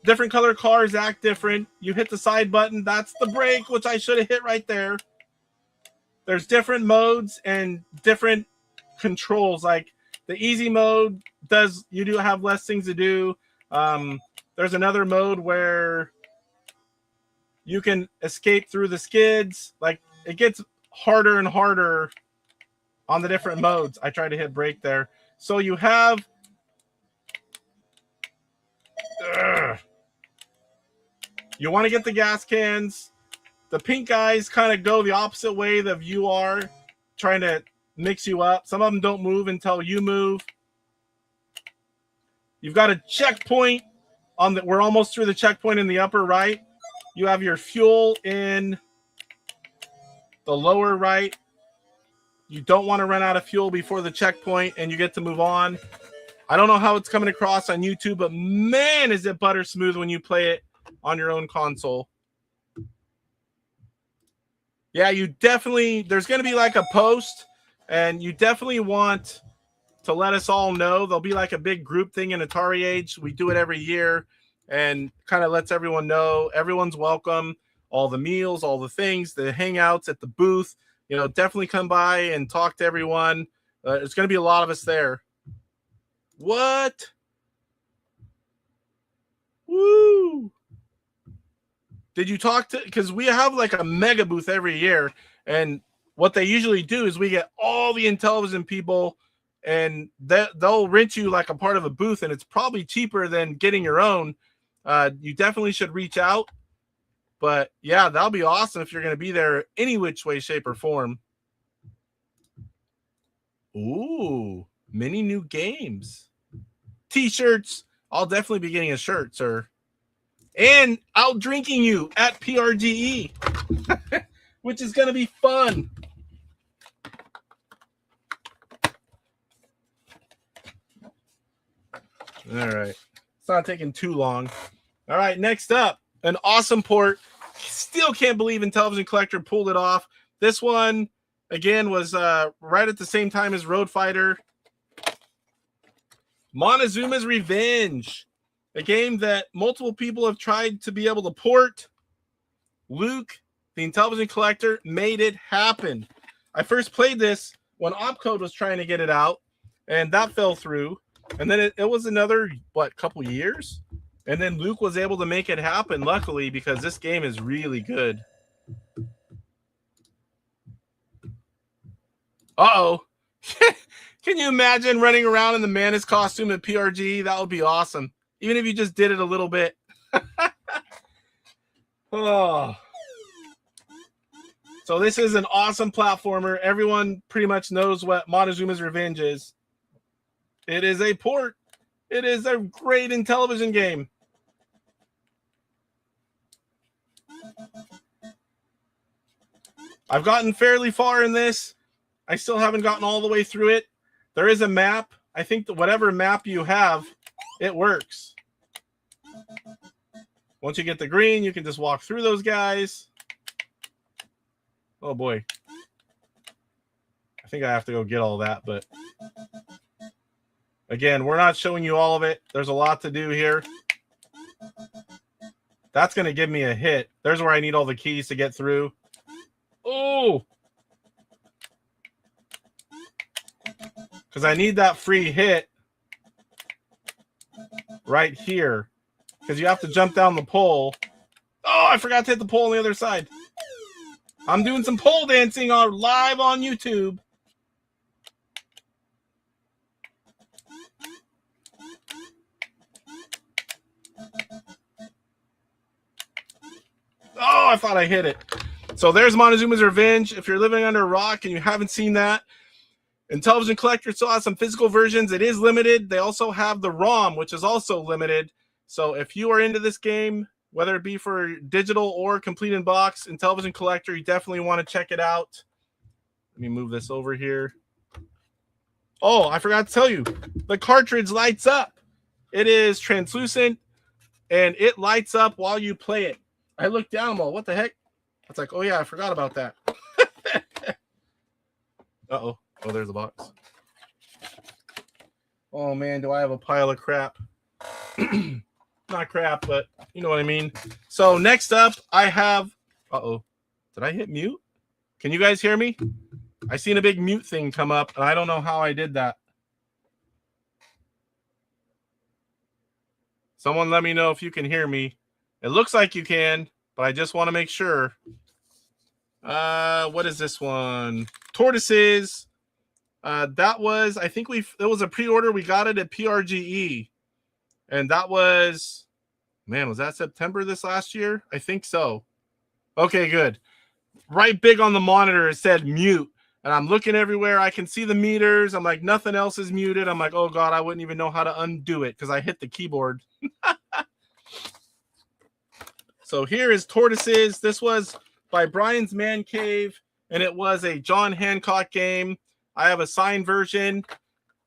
Different color cars act different. You hit the side button. That's the brake, which I should have hit right there. There's different modes and different controls. Like the easy mode you do have less things to do. There's another mode where you can escape through the skids. Like it gets harder and harder on the different modes. I tried to hit brake there. So you have you want to get the gas cans. The pink guys kind of go the opposite way that you are, trying to mix you up. Some of them don't move until you move. You've got a checkpoint we're almost through the checkpoint in the upper right. You have your fuel in the lower right. You don't want to run out of fuel before the checkpoint, and you get to move on. I don't know how it's coming across on YouTube, but man, is it butter smooth when you play it on your own console. Yeah, there's going to be like a post, and you definitely want to let us all know. There'll be like a big group thing in AtariAge. We do it every year and kind of lets everyone know everyone's welcome. All the meals, all the things, the hangouts at the booth. Definitely come by and talk to everyone. There's going to be a lot of us there. What? Woo! Did you talk to, because we have like a mega booth every year, and what they usually do is we get all the Intellivision people, and they'll rent you like a part of a booth, and it's probably cheaper than getting your own. You definitely should reach out. But yeah, that'll be awesome if you're going to be there any which way, shape, or form. Ooh, many new games. T-shirts. I'll definitely be getting a shirt, sir. And out drinking you at PRGE, which is going to be fun. All right. It's not taking too long. All right, next up, an awesome port. Still can't believe Intellivision Collector pulled it off. This one, again, was right at the same time as Road Fighter. Montezuma's Revenge, a game that multiple people have tried to be able to port. Luke, the Intellivision Collector, made it happen. I first played this when OpCode was trying to get it out, and that fell through. And then it was another, couple years? And then Luke was able to make it happen, luckily, because this game is really good. Uh-oh. Can you imagine running around in the Manus costume at PRG? That would be awesome. Even if you just did it a little bit. Oh. So this is an awesome platformer. Everyone pretty much knows what Montezuma's Revenge is. It is a port. It is a great Intellivision game. I've gotten fairly far in this. I still haven't gotten all the way through it. There is a map. I think that whatever map you have, it works. Once you get the green, you can just walk through those guys. Oh boy. I think I have to go get all that, but again, we're not showing you all of it. There's a lot to do here. That's going to give me a hit. There's where I need all the keys to get through. Oh! Because I need that free hit right here. Because you have to jump down the pole. Oh, I forgot to hit the pole on the other side. I'm doing some pole dancing live on YouTube. Oh, I thought I hit it. So there's Montezuma's Revenge. If you're living under a rock and you haven't seen that, Intellivision Collector still has some physical versions. It is limited. They also have the ROM, which is also limited. So if you are into this game, whether it be for digital or complete in box, Intellivision Collector, you definitely want to check it out. Let me move this over here. Oh, I forgot to tell you, the cartridge lights up. It is translucent, and it lights up while you play it. I looked down, I'm all, what the heck? It's like, oh yeah, I forgot about that. Uh-oh. Oh, there's a box. Oh man, do I have a pile of crap? Not crap, but you know what I mean. So next up, I have... Uh-oh. Did I hit mute? Can you guys hear me? I seen a big mute thing come up, and I don't know how I did that. Someone let me know if you can hear me. It looks like you can, but I just want to make sure. What is this one? Tortoises. That was, I think it was a pre-order. We got it at PRGE. And that was, man, was that September this last year? I think so. Okay, good. Right big on the monitor, it said mute. And I'm looking everywhere. I can see the meters. I'm like, nothing else is muted. I'm like, oh God, I wouldn't even know how to undo it because I hit the keyboard. So here is Tortoises. This was by Brian's Man Cave, and it was a John Hancock game. I have a signed version.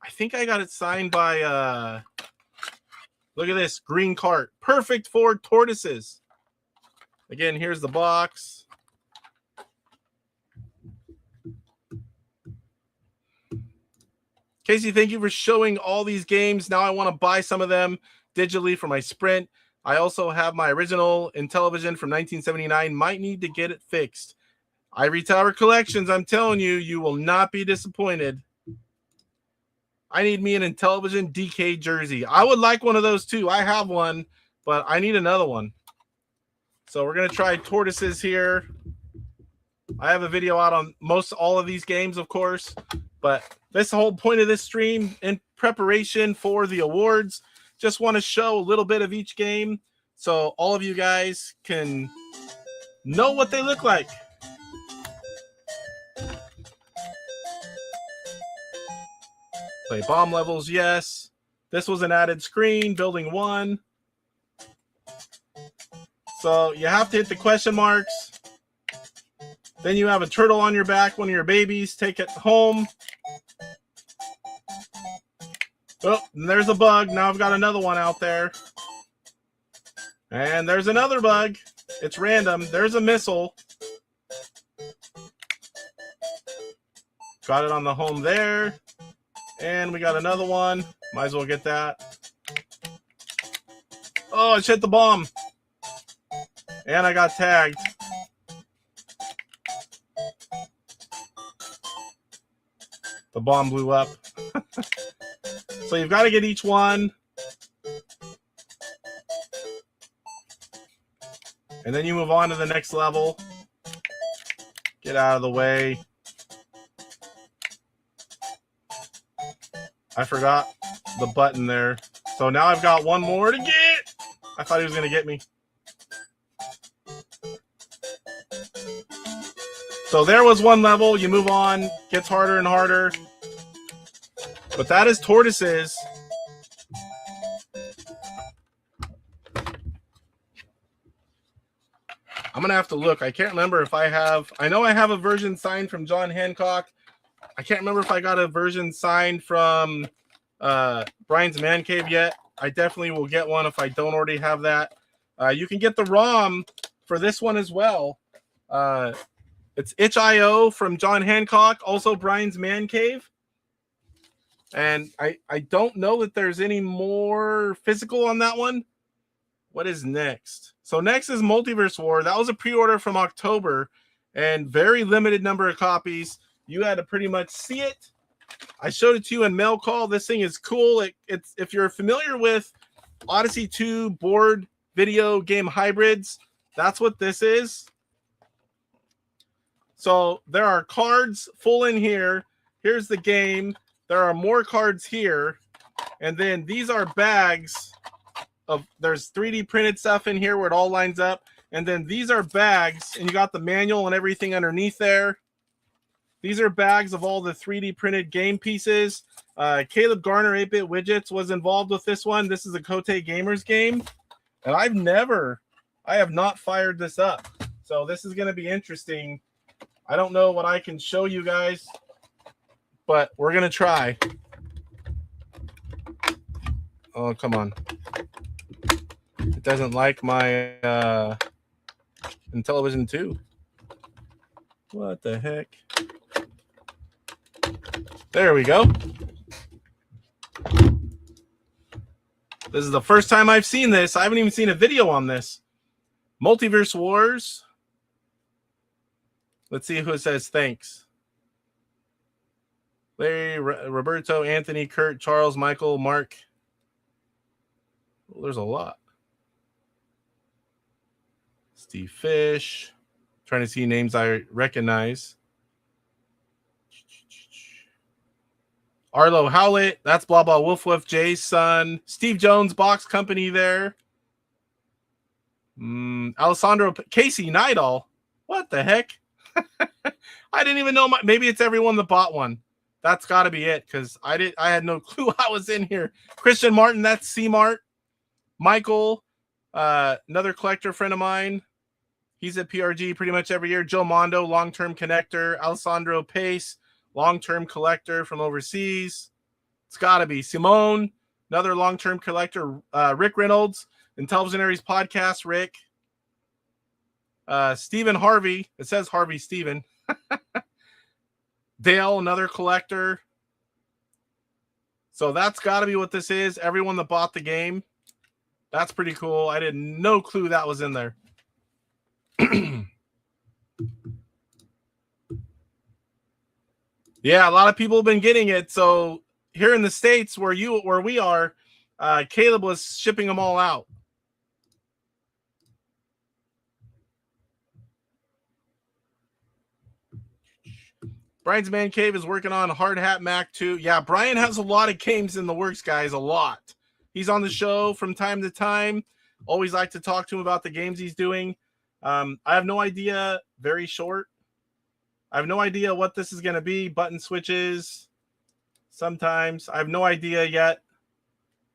I think I got it signed by, look at this, green cart. Perfect for tortoises. Again, here's the box. Casey, thank you for showing all these games. Now I want to buy some of them digitally for my Sprint. I also have my original Intellivision from 1979. Might need to get it fixed. Ivory Tower Collections, I'm telling you, you will not be disappointed. I need me an Intellivision DK jersey. I would like one of those too. I have one, but I need another one. So we're going to try Tortoises here. I have a video out on all of these games, of course, but this whole point of this stream in preparation for the awards, just want to show a little bit of each game so all of you guys can know what they look like. Play bomb levels, yes. This was an added screen, building 1. So you have to hit the question marks. Then you have a turtle on your back, one of your babies. Take it home. Oh, and there's a bug. Now I've got another one out there. And there's another bug. It's random. There's a missile. Got it on the home there. And we got another one. Might as well get that. Oh, I hit the bomb. And I got tagged. The bomb blew up. So you've got to get each one. And then you move on to the next level. Get out of the way. I forgot the button there. So now I've got one more to get. I thought he was going to get me. So there was one level. You move on. Gets harder and harder. But that is tortoises. I'm going to have to look. I can't remember if I have. I know I have a version signed from John Hancock. I can't remember if I got a version signed from Brian's Man Cave yet. I definitely will get one if I don't already have that. You can get the ROM for this one as well. It's itch.io from John Hancock, also Brian's Man Cave. And I don't know that there's any more physical on that one. What is next? So next is Multiverse War. That was a pre-order from October and very limited number of copies. You had to pretty much see it. I showed it to you in mail call. This thing is cool. It's if you're familiar with Odyssey 2 board video game hybrids, that's what this is. So there are cards full in here. Here's the game. There are more cards here. And then these are bags of, there's 3D printed stuff in here where it all lines up. And then these are bags, and you got the manual and everything underneath there. These are bags of all the 3D printed game pieces. Caleb Garner, 8-Bit Widgets, was involved with this one. This is a Cote Gamers game. And I have not fired this up. So this is going to be interesting. I don't know what I can show you guys, but we're going to try. Oh, come on. It doesn't like my Intellivision 2. What the heck? There we go. This is the first time I've seen this. I haven't even seen a video on this. Multiverse Wars. Let's see who it says thanks. Larry, Roberto, Anthony, Kurt, Charles, Michael, Mark. Well, there's a lot. Steve Fish. Trying to see names I recognize. Arlo Howlett. That's blah blah Wolf Wolf, Jay's son. Steve Jones Box Company there. Alessandro Casey Nidal. What the heck? I didn't even know. Maybe it's everyone that bought one. That's got to be it, because I had no clue I was in here. Christian Martin, that's C-Mart. Michael, another collector friend of mine. He's at PRG pretty much every year. Joe Mondo, long-term connector. Alessandro Pace, long-term collector from overseas. It's got to be Simone, another long-term collector. Rick Reynolds, Intellivisionaries Podcast. Rick. Stephen Harvey. It says Harvey Stephen. Dale, another collector. So that's got to be what this is. Everyone that bought the game. That's pretty cool. I had no clue that was in there. Yeah, a lot of people have been getting it. So here in the States where we are, Caleb was shipping them all out. Brian's Man Cave is working on Hard Hat Mac 2. Yeah, Brian has a lot of games in the works, guys, a lot. He's on the show from time to time. Always like to talk to him about the games he's doing. I have no idea. Very short. I have no idea what this is going to be. Button switches. Sometimes. I have no idea yet.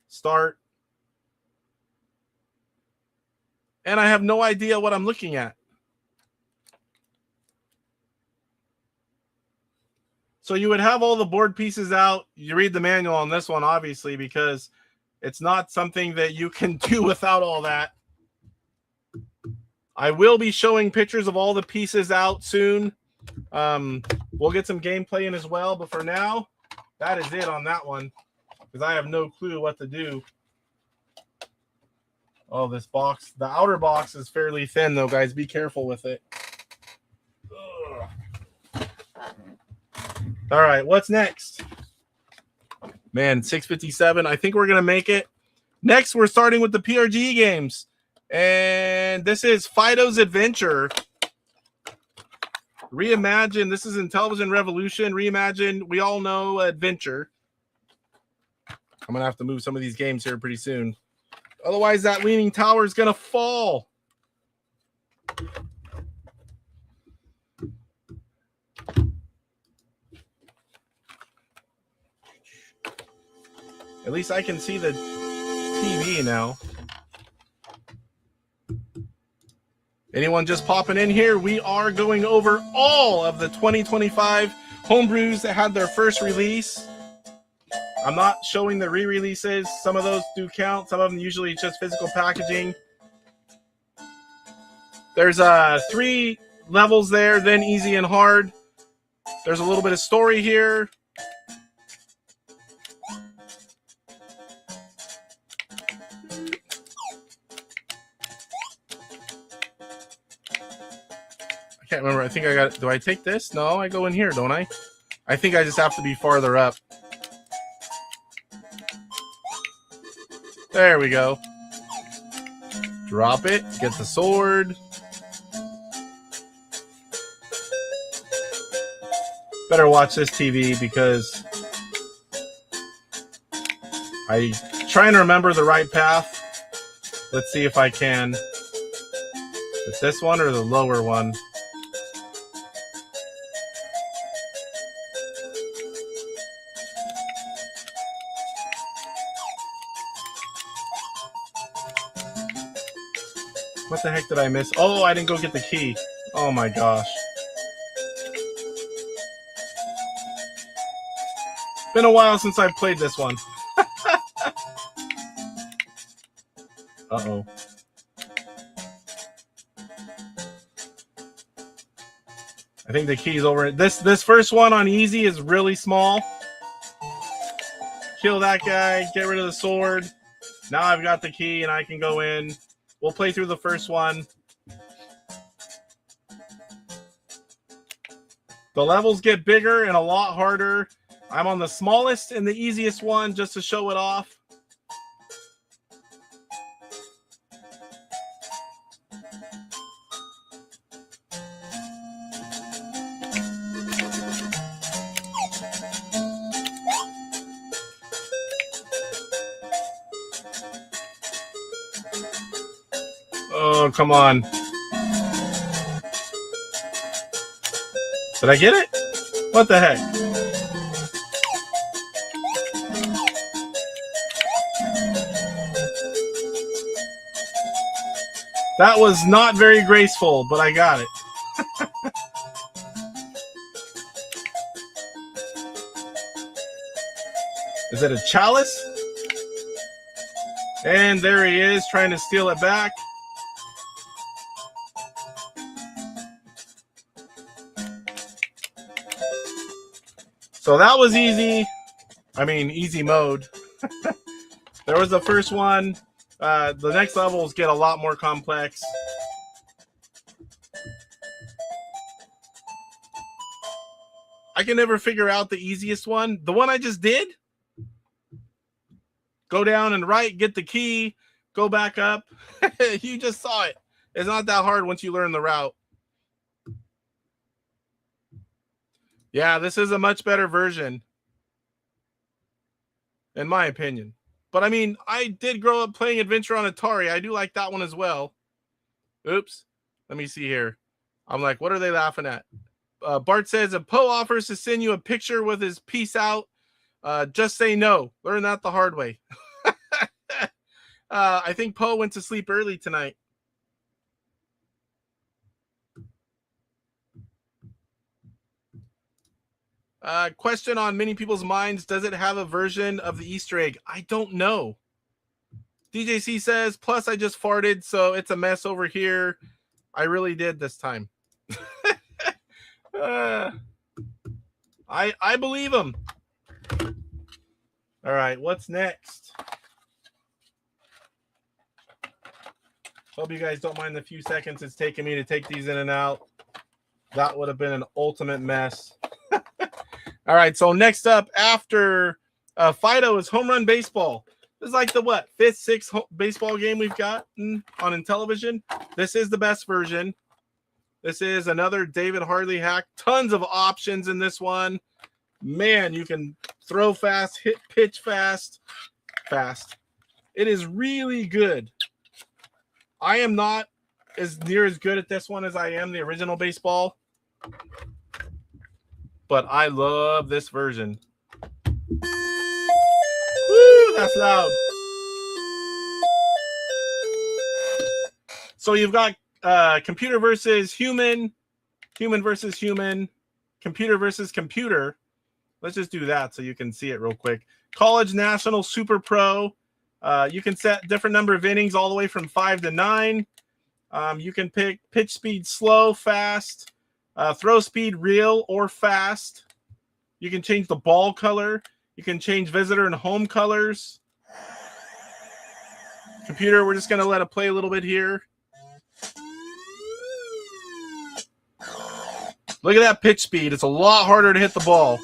Start. And I have no idea what I'm looking at. So you would have all the board pieces out. You read the manual on this one, obviously, because it's not something that you can do without all that. I will be showing pictures of all the pieces out soon. We'll get some gameplay in as well. But for now, that is it on that one, because I have no clue what to do. Oh, this box. The outer box is fairly thin, though, guys. Be careful with it. Ugh. All right, what's next? Man, 6:57. I think we're going to make it. Next, we're starting with the PRG games. And this is Fido's Adventure. Reimagine. This is Intellivision Revolution. Reimagine. We all know Adventure. I'm going to have to move some of these games here pretty soon. Otherwise, that Leaning Tower is going to fall. At least I can see the TV now. Anyone just popping in here? We are going over all of the 2025 homebrews that had their first release. I'm not showing the re-releases. Some of those do count. Some of them usually just physical packaging. There's 3 levels there, then easy and hard. There's a little bit of story here. I can't remember. I think I got. Do I take this? No, I go in here, don't I? I think I just have to be farther up. There we go. Drop it. Get the sword. Better watch this TV because I'm trying to remember the right path. Let's see if I can. Is this one or the lower one? What the heck did I miss? Oh, I didn't go get the key. Oh my gosh. Been a while since I've played this one. Uh-oh. I think the key's over. This first one on easy is really small. Kill that guy, get rid of the sword. Now I've got the key and I can go in. We'll play through the first one. The levels get bigger and a lot harder. I'm on the smallest and the easiest one just to show it off. Oh, come on. Did I get it? What the heck? That was not very graceful, but I got it. Is it a chalice? And there he is, trying to steal it back. So that was easy. I mean, easy mode. There was the first one. The next levels get a lot more complex. I can never figure out the easiest one. The one I just did. Go down and right, get the key, go back up. You just saw it. It's not that hard once you learn the route. Yeah, this is a much better version, in my opinion. But I mean, I did grow up playing Adventure on Atari. I do like that one as well. Oops. Let me see here. I'm like, what are they laughing at? Bart says, if Poe offers to send you a picture with his peace out, just say no. Learn that the hard way. I think Poe went to sleep early tonight. Question on many people's minds. Does it have a version of the Easter egg? I don't know. DJC says, plus I just farted, so it's a mess over here. I really did this time. I believe him. All right, what's next? Hope you guys don't mind the few seconds it's taking me to take these in and out. That would have been an ultimate mess. All right, so next up after Fido is Home Run Baseball. This is like the what, 5th, 6th baseball game we've got on Intellivision. This is the best version. This is another David Hartley hack. Tons of options in this one. Man, you can throw fast, hit pitch fast. It is really good. I am not as near as good at this one as I am the original baseball. But I love this version. Woo, that's loud. So you've got computer versus human, human versus human, computer versus computer. Let's just do that so you can see it real quick. College, National, Super Pro. You can set different number of innings all the way from 5 to 9. You can pick pitch speed slow, fast, throw speed real or fast. You can change the ball color. You can change visitor and home colors. Computer, we're just going to let it play a little bit here. Look at that pitch speed. It's a lot harder to hit the ball.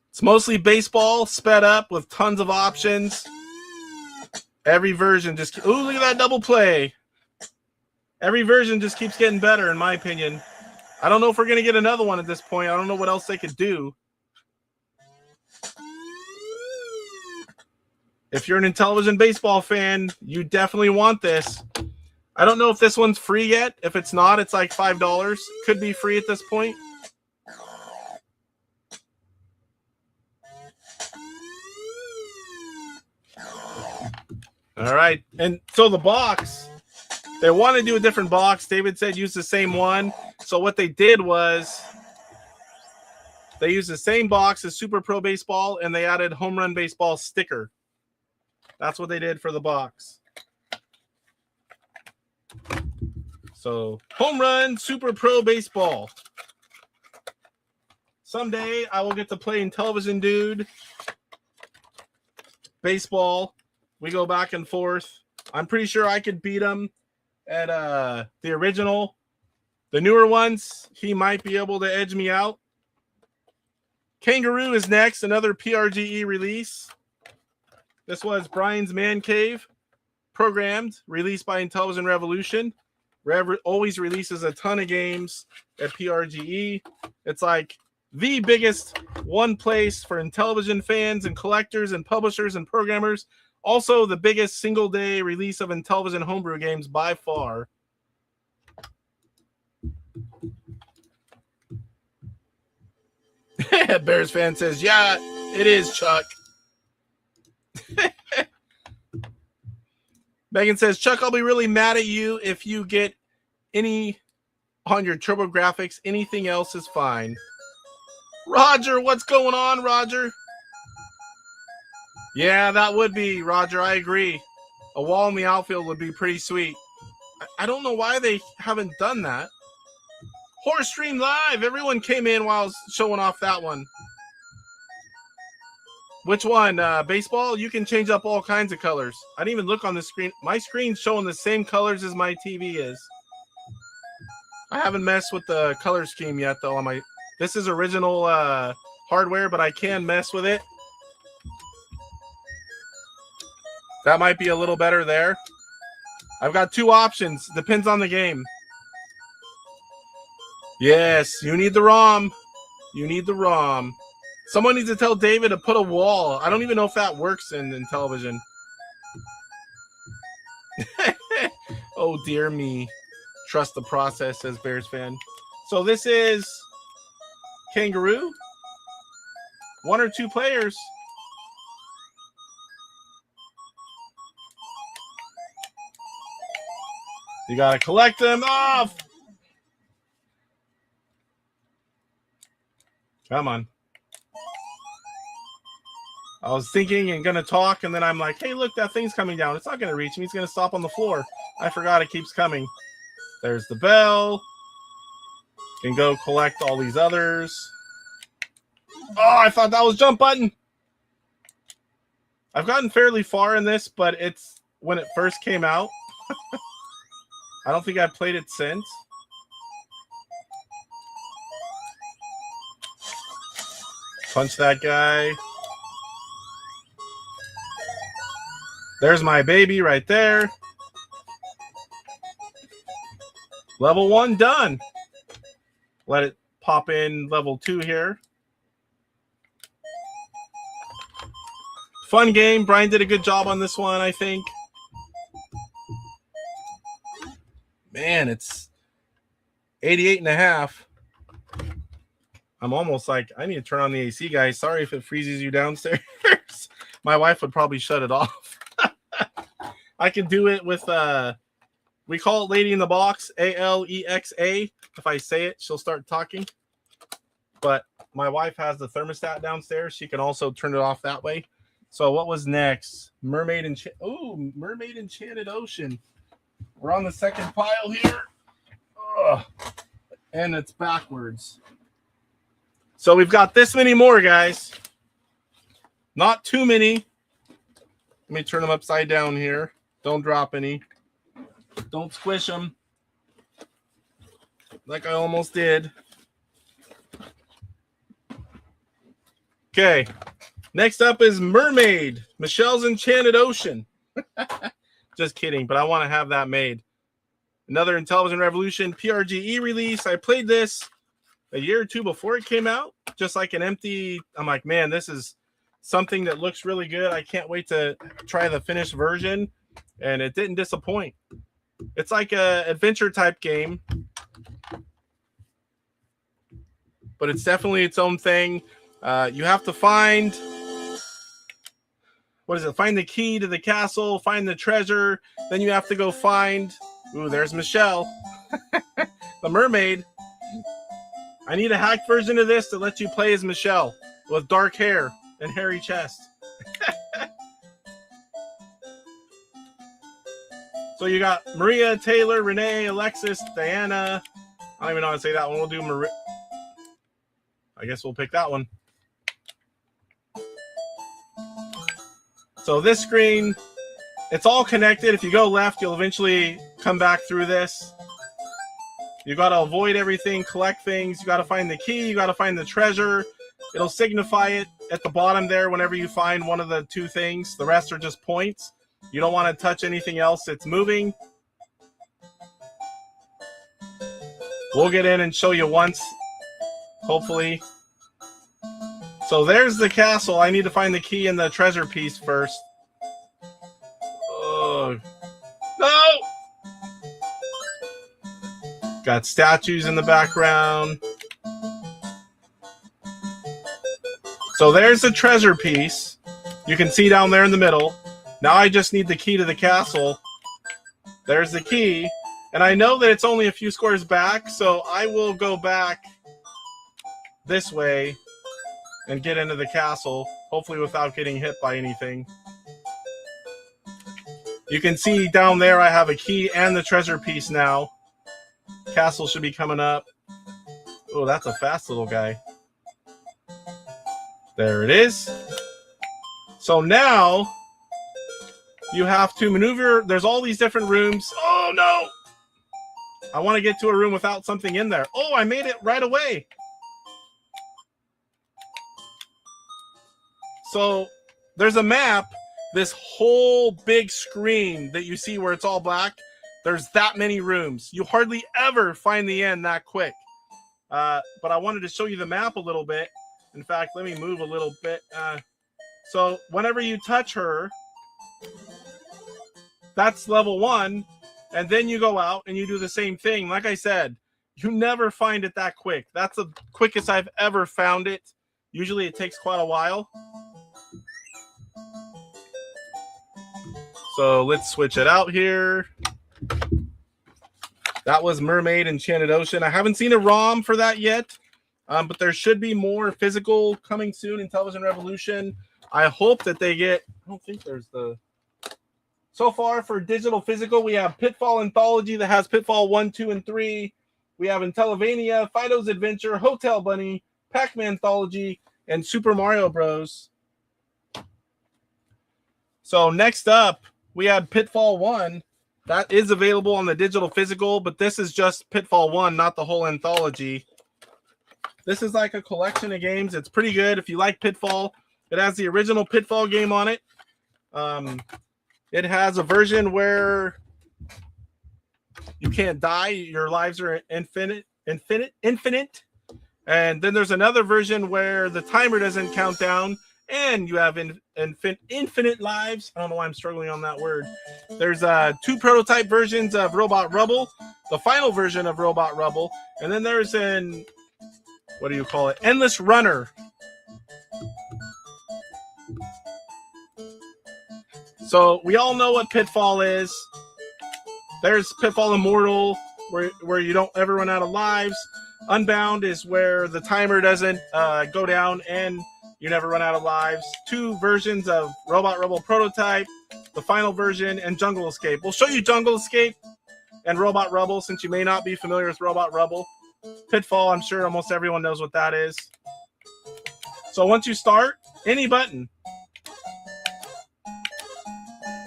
It's mostly baseball, sped up with tons of options. Every version just... Ooh, look at that double play. Every version just keeps getting better, in my opinion. I don't know if we're going to get another one at this point. I don't know what else they could do. If you're an Intellivision baseball fan, you definitely want this. I don't know if this one's free yet. If it's not, it's like $5. Could be free at this point. All right. And so the box, they want to do a different box. David said use the same one. So what they did was they used the same box as Super Pro Baseball and they added Home Run Baseball sticker. That's what they did for the box. So Home Run Super Pro Baseball. Someday I will get to play Intellivision Dude baseball. We go back and forth. I'm pretty sure I could beat him at the original. The newer ones, he might be able to edge me out. Kangaroo is next, another PRGE release. This was Brian's Man Cave, programmed, released by Intellivision Revolution. Always releases a ton of games at PRGE. It's like the biggest one place for Intellivision fans and collectors and publishers and programmers. Also, the biggest single-day release of Intellivision Homebrew Games by far. Bears fan says, yeah, it is, Chuck. Megan says, Chuck, I'll be really mad at you if you get any on your TurboGrafx. Anything else is fine. Roger, what's going on, Roger? Yeah, that would be, Roger. I agree. A wall in the outfield would be pretty sweet. I don't know why they haven't done that. Horse Stream Live. Everyone came in while I was showing off that one. Which one? Baseball? You can change up all kinds of colors. I didn't even look on the screen. My screen's showing the same colors as my TV is. I haven't messed with the color scheme yet, though. On my This is original hardware, but I can mess with it. That might be a little better there. I've got two options. Depends on the game. Yes, you need the ROM. You need the ROM. Someone needs to tell David to put a wall. I don't even know if that works in Intellivision. Oh, dear me. Trust the process, says Bears fan. So this is Kangaroo. 1 or 2 players. You gotta collect them off. Come on. I was thinking and gonna talk, and then I'm like, hey, look, that thing's coming down. It's not gonna reach me. It's gonna stop on the floor. I forgot it keeps coming. There's the bell. Can go collect all these others. Oh, I thought that was jump button. I've gotten fairly far in this, but it's when it first came out. I don't think I've played it since. Punch that guy. There's my baby right there. Level 1 done. Let it pop in level 2 here. Fun game. Brian did a good job on this one, I think. Man, it's 88.5. I'm almost like, I need to turn on the AC, guys. Sorry if it freezes you downstairs. My wife would probably shut it off. I can do it with, we call it Lady in the Box, Alexa. If I say it, she'll start talking. But my wife has the thermostat downstairs. She can also turn it off that way. So what was next? Mermaid Enchanted Ocean. We're on the second pile here. Ugh. And it's backwards. So we've got this many more, guys. Not too many. Let me turn them upside down here. Don't drop any. Don't squish them. Like I almost did. Okay. Next up is Mermaid. Michelle's Enchanted Ocean. Just kidding, but I want to have that made. Another Intellivision Revolution PRGE release. I played this a year or two before it came out. Just like an empty... I'm like, man, this is something that looks really good. I can't wait to try the finished version. And it didn't disappoint. It's like a adventure type game. But it's definitely its own thing. You have to find... What is it? Find the key to the castle, find the treasure. Then you have to go find... Ooh, there's Michelle. The mermaid. I need a hacked version of this that lets you play as Michelle with dark hair and hairy chest. So you got Maria, Taylor, Renee, Alexis, Diana. I don't even know how to say that one. We'll do Maria. I guess we'll pick that one. So this screen, it's all connected. If you go left, you'll eventually come back through this. You got to avoid everything, collect things. You got to find the key. You got to find the treasure. It'll signify it at the bottom there whenever you find one of the two things. The rest are just points. You don't want to touch anything else that's moving. We'll get in and show you once, hopefully. So there's the castle. I need to find the key and the treasure piece first. Oh, no! Got statues in the background. So there's the treasure piece. You can see down there in the middle. Now I just need the key to the castle. There's the key. And I know that it's only a few squares back, so I will go back this way and get into the castle, hopefully without getting hit by anything. You can see down there I have a key and the treasure piece now. Castle should be coming up. Oh, that's a fast little guy. There it is. So now you have to maneuver. There's all these different rooms. Oh, no! I want to get to a room without something in there. Oh, I made it right away. So there's a map, this whole big screen that you see where it's all black. There's that many rooms. You hardly ever find the end that quick. but I wanted to show you the map a little bit. In fact, let me move a little bit. So whenever you touch her, that's level 1, and then you go out and you do the same thing. Like I said, you never find it that quick. That's the quickest I've ever found it. Usually it takes quite a while. So let's switch it out here. That was Mermaid Enchanted Ocean. I haven't seen a ROM for that yet, but there should be more physical coming soon in Intellivision Revolution. I hope that they get... I don't think there's the... So far for digital physical, we have Pitfall Anthology that has Pitfall 1, 2, and 3. We have Intellivania, Fido's Adventure, Hotel Bunny, Pac-Man Anthology, and Super Mario Bros. So next up, we have Pitfall 1. That is available on the digital physical, but this is just Pitfall 1, not the whole anthology. This is like a collection of games. It's pretty good if you like Pitfall. It has the original Pitfall game on it. It has a version where you can't die. Your lives are infinite. And then there's another version where the timer doesn't count down and you have infinite lives. I don't know why I'm struggling on that word. There's 2 prototype versions of Robot Rubble, the final version of Robot Rubble, and then there's an, what do you call it? Endless Runner. So we all know what Pitfall is. There's Pitfall Immortal, where you don't ever run out of lives. Unbound is where the timer doesn't go down and you never run out of lives. 2 versions of Robot Rubble Prototype, the final version, and Jungle Escape. We'll show you Jungle Escape and Robot Rubble since you may not be familiar with Robot Rubble. Pitfall, I'm sure almost everyone knows what that is. So once you start, any button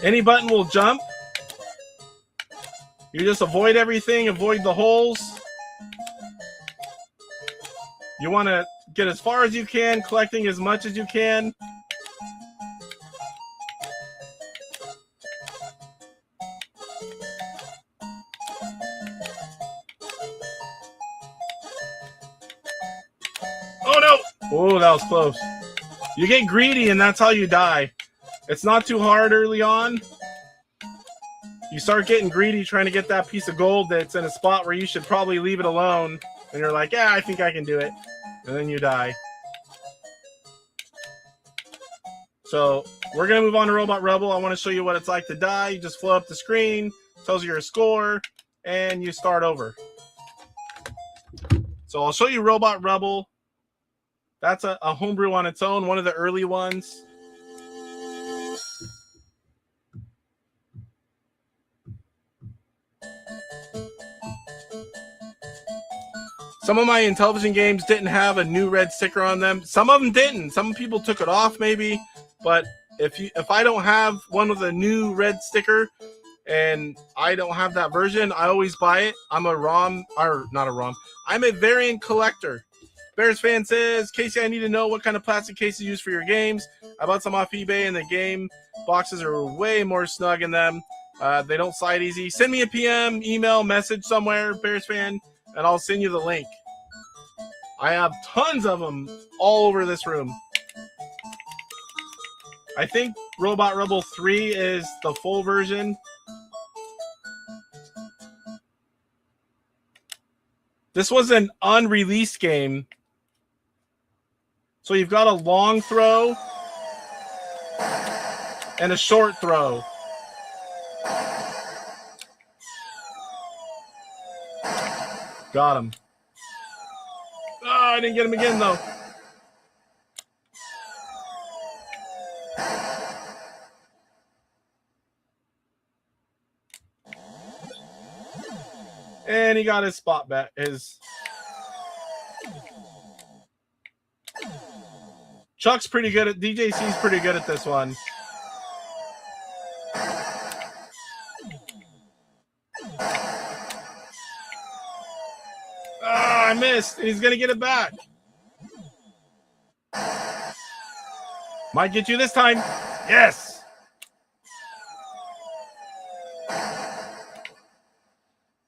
will jump. You just avoid everything, avoid the holes. You want to get as far as you can, collecting as much as you can. Oh no! Oh, that was close. You get greedy and that's how you die. It's not too hard early on. You start getting greedy trying to get that piece of gold that's in a spot where you should probably leave it alone. And you're like, yeah, I think I can do it. And then you die. So we're going to move on to Robot Rubble. I want to show you what it's like to die. You just float up the screen, tells you your score, and you start over. So I'll show you Robot Rubble. That's a homebrew on its own, one of the early ones. Some of my Intellivision games didn't have a new red sticker on them. Some of them didn't. Some people took it off maybe. But if I don't have one with a new red sticker and I don't have that version, I always buy it. I'm a ROM, or not a ROM. I'm a variant collector. Bears fan says, Casey, I need to know what kind of plastic cases you use for your games. I bought some off eBay and the game boxes are way more snug in them. They don't slide easy. Send me a PM, email, message somewhere, Bears fan, and I'll send you the link. I have tons of them all over this room. I think Robot Rubble 3 is the full version. This was an unreleased game. So you've got a long throw and a short throw. Got him. Oh, I didn't get him again, though. And he got his spot back. Chuck's pretty good at... DJC's pretty good at this one. I missed. He's going to get it back. Might get you this time. Yes.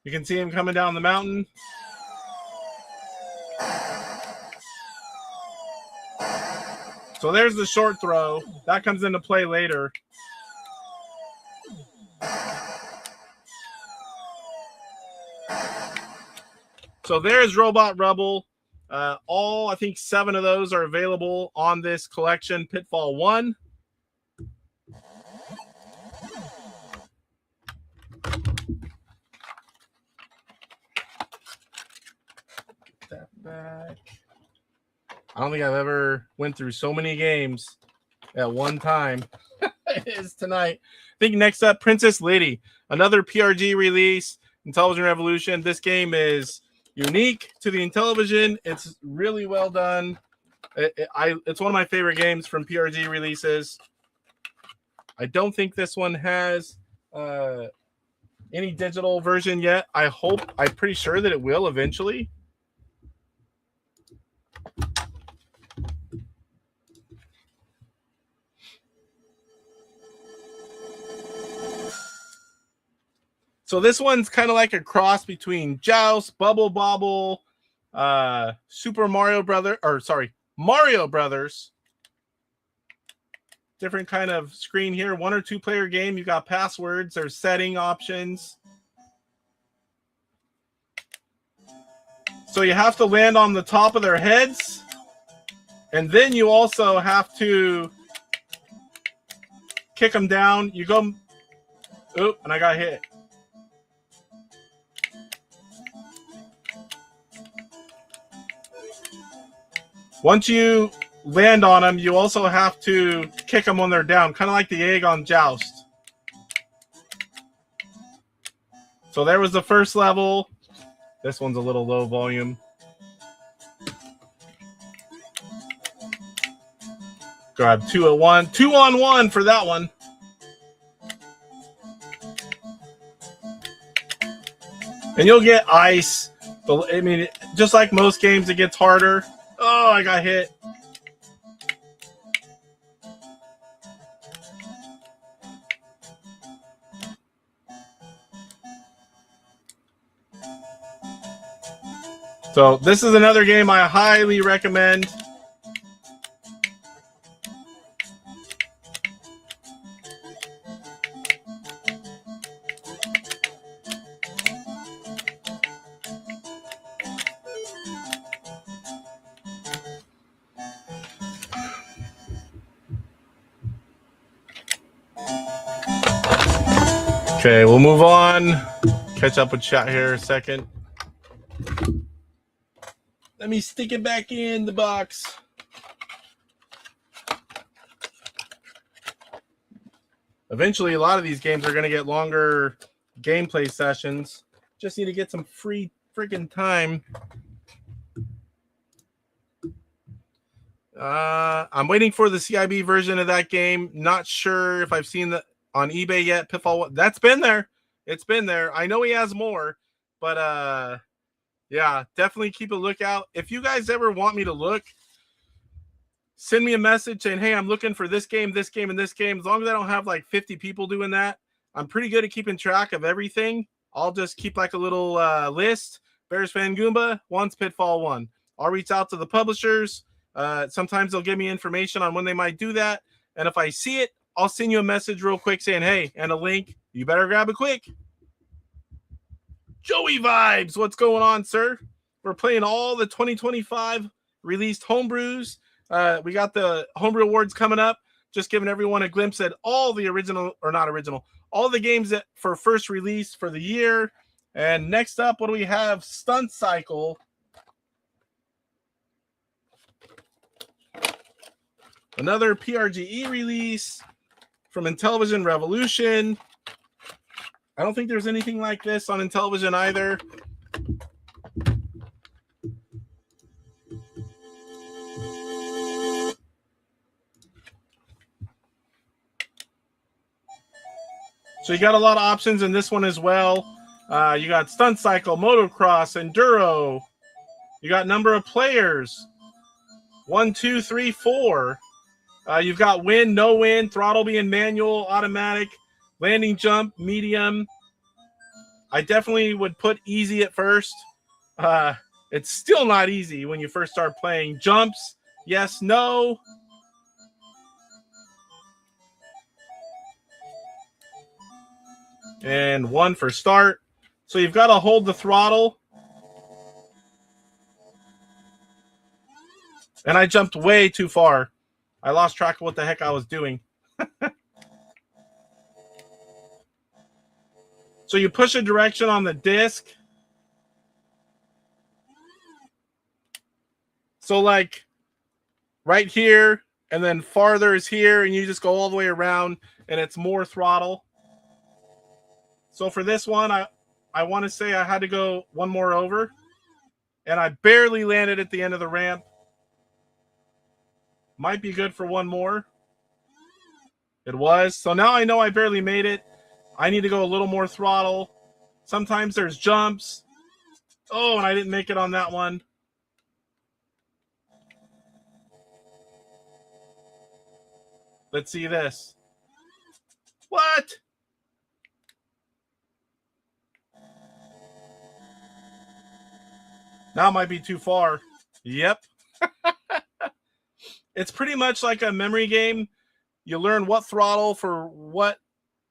You can see him coming down the mountain. So there's the short throw. That comes into play later. So there's Robot Rubble. I think 7 of those are available on this collection, Pitfall 1. Get that back. I don't think I've ever went through so many games at one time as tonight. I think next up, Princess Liddy, another PRG release, Intellivision Revolution. This game is unique to the Intellivision. It's really well done. It's one of my favorite games from PRG releases. I don't think this one has any digital version yet. I'm pretty sure that it will eventually. So this one's kind of like a cross between Joust, Bubble Bobble, Mario Brothers. Different kind of screen here. 1 or 2 player game. You got passwords. There's setting options. So you have to land on the top of their heads. And then you also have to kick them down. You go. Oop, and I got hit. Once you land on them, you also have to kick them when they're down, kind of like the egg on Joust. So there was the first level. This one's a little low volume. Grab 2 at 1. 2 on 1 for that one. And you'll get ice. I mean, just like most games, it gets harder. Oh, I got hit. So this is another game I highly recommend. Okay, we'll move on. Catch up with chat here a second. Let me stick it back in the box. Eventually, a lot of these games are going to get longer gameplay sessions. Just need to get some free freaking time. I'm waiting for the CIB version of that game. Not sure if I've seen that on eBay yet. Pitfall 1. That's been there. It's been there. I know he has more, but yeah, definitely keep a lookout. If you guys ever want me to look, send me a message saying, hey, I'm looking for this game, this game, and this game. As long as I don't have like 50 people doing that, I'm pretty good at keeping track of everything. I'll just keep like a little list. Bears Fan Goomba wants Pitfall 1. I'll reach out to the publishers. Sometimes they'll give me information on when they might do that. And if I see it, I'll send you a message real quick saying, hey, and a link. You better grab it quick. Joey Vibes, what's going on, sir? We're playing all the 2025 released homebrews. We got the Homebrew Awards coming up. Just giving everyone a glimpse at all the all the games that for first release for the year. And next up, what do we have? Stunt Cycle. Another PRGE release from Intellivision Revolution. I don't think there's anything like this on Intellivision either. So you got a lot of options in this one as well. You got Stunt Cycle, Motocross, Enduro. You got number of players. 1, 2, 3, 4. You've got win, no win, throttle being manual, automatic, landing jump, medium. I definitely would put easy at first. It's still not easy when you first start playing. Jumps, yes, no. and 1 for start. So you've got to hold the throttle. And I jumped way too far. I lost track of what the heck I was doing. So you push a direction on the disc. So like right here, and then farther is here, and you just go all the way around, and it's more throttle. So for this one, I want to say I had to go 1 more over, and I barely landed at the end of the ramp. Might be good for 1 more. It was. So now I know I barely made it. I need to go a little more throttle. Sometimes there's jumps. Oh, and I didn't make it on that one. Let's see this. What? Now it might be too far. Yep. It's pretty much like a memory game. You learn what throttle for what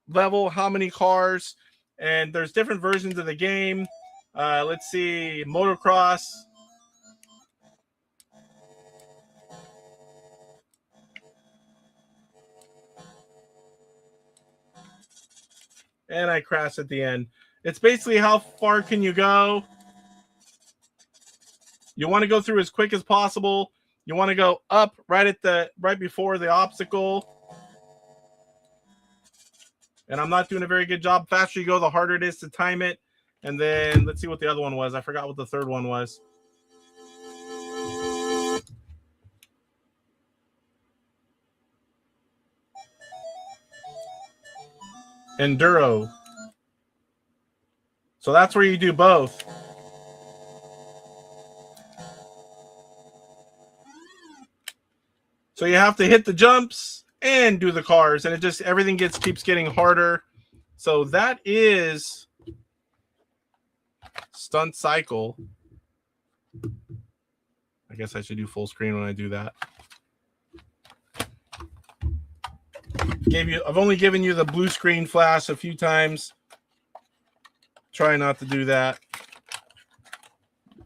level, how many cars, and there's different versions of the game. Let's see, motocross. And I crashed at the end. It's basically how far can you go. You want to go through as quick as possible. You want to go up right before the obstacle. And I'm not doing a very good job. The faster you go, the harder it is to time it. And then let's see what the other one was. I forgot what the third one was. Enduro. So that's where you do both. So you have to hit the jumps and do the cars, and it just everything keeps getting harder. So that is Stunt Cycle. I guess I should do full screen when I do that. I've only given you the blue screen flash a few times. Try not to do that.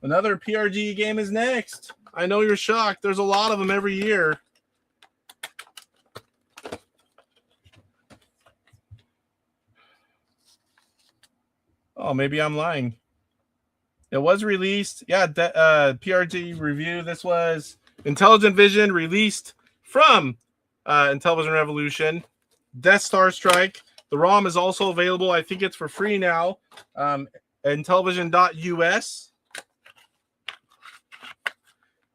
Another PRG game is next. I know you're shocked. There's a lot of them every year. Oh, maybe I'm lying. It was released. Yeah, PRG review. This was Intelligent Vision released from Intellivision Revolution. Death Star Strike. The ROM is also available. I think it's for free now. Intellivision.us.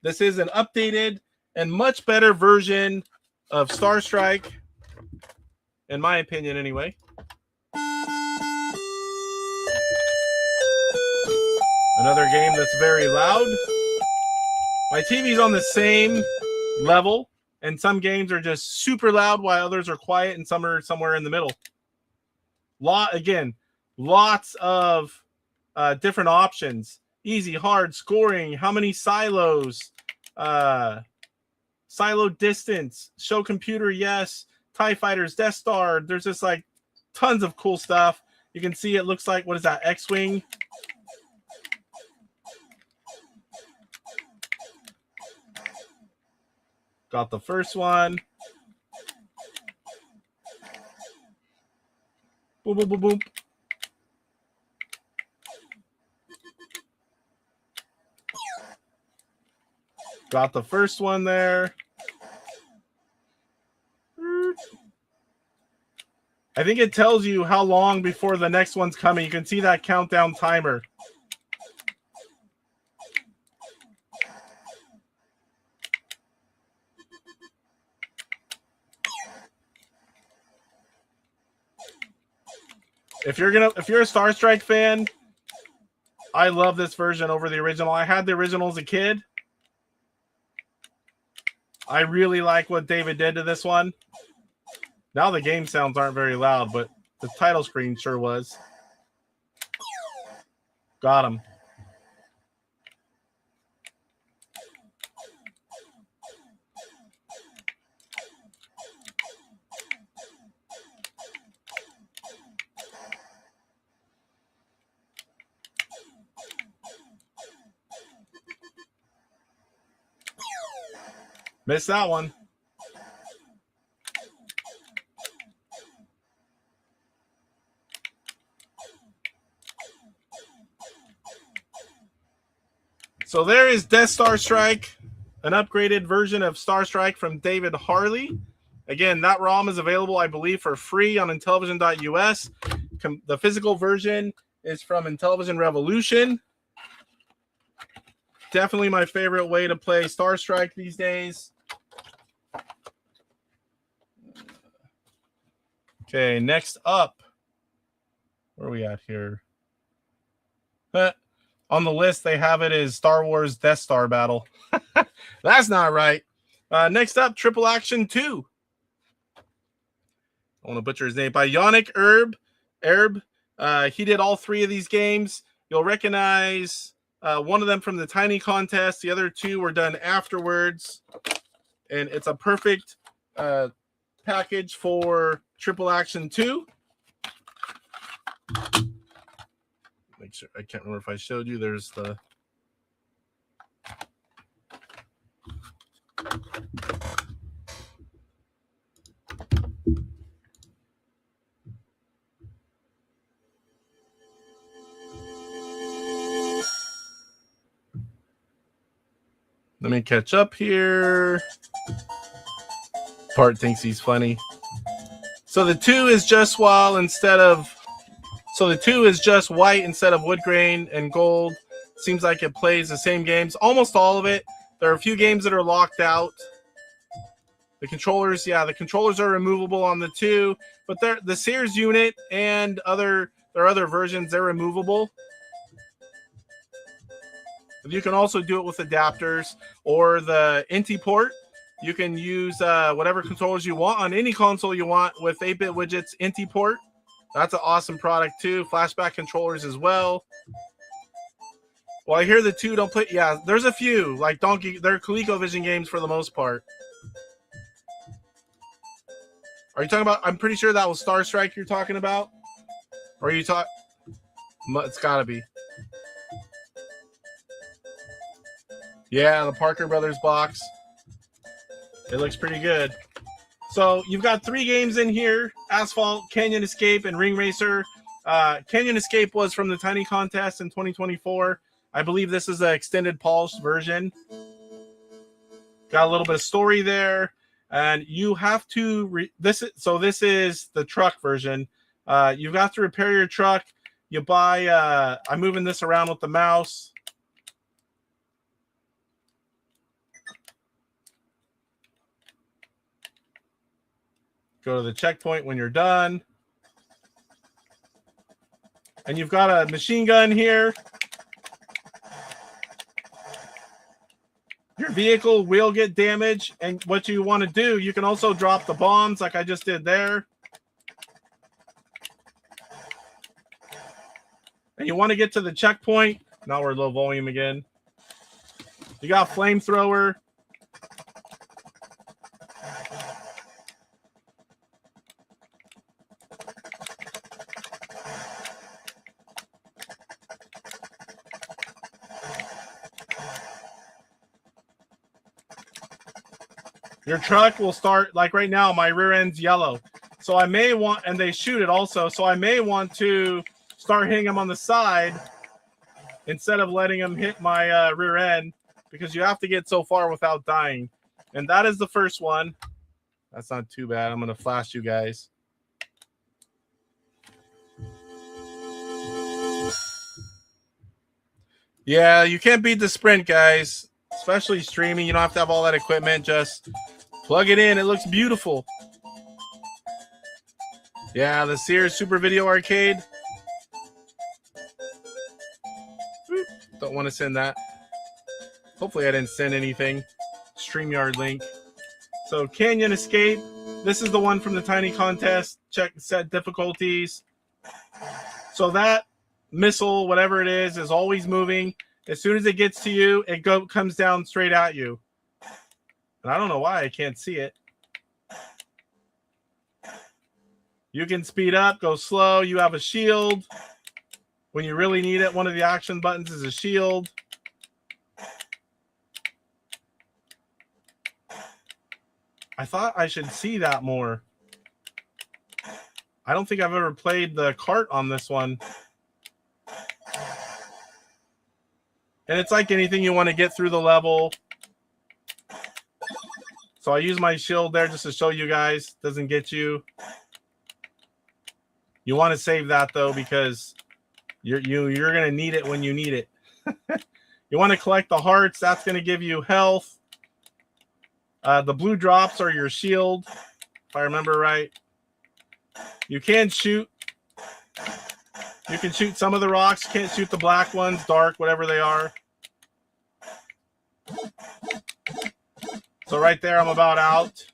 This is an updated and much better version of Star Strike, in my opinion anyway. Another game that's very loud. My TV's on the same level, and some games are just super loud while others are quiet, and some are somewhere in the middle. Lots of different options. Easy, hard, scoring, how many silos, silo distance, show computer, yes, TIE Fighters, Death Star. There's just like tons of cool stuff. You can see it looks like, what is that, X-Wing? Got the first one. Boom, boom, boom, boom. Got the first one there. I think it tells you how long before the next one's coming. You can see that countdown timer. If you're a Star Strike fan, I love this version over the original. I had the original as a kid. I really like what David did to this one. Now the game sounds aren't very loud, but the title screen sure was. Got him. Missed that one. So there is Death Star Strike, an upgraded version of Star Strike from David Harley. Again, that ROM is available, I believe, for free on Intellivision.us. The physical version is from Intellivision Revolution. Definitely my favorite way to play Star Strike these days. Okay, next up. Where are we at here? On the list, they have it as Star Wars Death Star Battle. That's not right. Next up, Triple Action 2. I want to butcher his name. By Yannick Erb. He did all three of these games. You'll recognize one of them from the Tiny Contest. The other two were done afterwards. And it's a perfect package for Triple Action 2. Make sure, I can't remember if I showed you. There's the... Let me catch up here. Part thinks he's funny. So the 2 is just So the 2 is just white instead of wood grain and gold. Seems like it plays the same games. Almost all of it. There are a few games that are locked out. The controllers, the controllers are removable on the 2. But the Sears unit and there are other versions, they're removable. You can also do it with adapters or the NT port. You can use whatever controllers you want on any console you want with 8-bit widgets NT port. That's an awesome product too. Flashback controllers as well. Well, I hear the 2 don't play. Yeah, there's a few like Donkey. They're ColecoVision games for the most part. Are you talking about? I'm pretty sure that was Star Strike you're talking about. Or are you talking? It's gotta be. Yeah, the Parker Brothers box. It looks pretty good. So you've got 3 games in here: Asphalt, Canyon Escape, and Ring Racer. Canyon Escape was from the Tiny Contest in 2024. I believe this is an extended polished version. Got a little bit of story there, and you have to this is the truck version. You've got to repair your truck. You buy. I'm moving this around with the mouse. Go to the checkpoint when you're done. And you've got a machine gun here. Your vehicle will get damaged. And what you want to do, you can also drop the bombs like I just did there. And you want to get to the checkpoint. Now we're low volume again. You got flamethrower. Your truck will start, like right now, my rear end's yellow. So I may want, and they shoot it also, so I may want to start hitting them on the side instead of letting them hit my rear end, because you have to get so far without dying. And that is the first one. That's not too bad. I'm going to flash you guys. Yeah, you can't beat the sprint, guys. Especially streaming. You don't have to have all that equipment. Just plug it in. It looks beautiful. Yeah, the Sears Super Video Arcade. Don't want to send that. Hopefully I didn't send anything. StreamYard link. So Canyon Escape. This is the one from the Tiny Contest. Check set difficulties. So that missile, whatever it is always moving. As soon as it gets to you, it comes down straight at you. And I don't know why I can't see it. You can speed up, go slow. You have a shield. When you really need it, one of the action buttons is a shield. I thought I should see that more. I don't think I've ever played the cart on this one. And it's like anything, you want to get through the level. So I use my shield there just to show you guys. Doesn't get you. You want to save that though, because you're going to need it when you need it. You want to collect the hearts. That's going to give you health. The blue drops are your shield, if I remember right. You can shoot. You can shoot some of the rocks. You can't shoot the black ones, dark, whatever they are. So right there, I'm about out.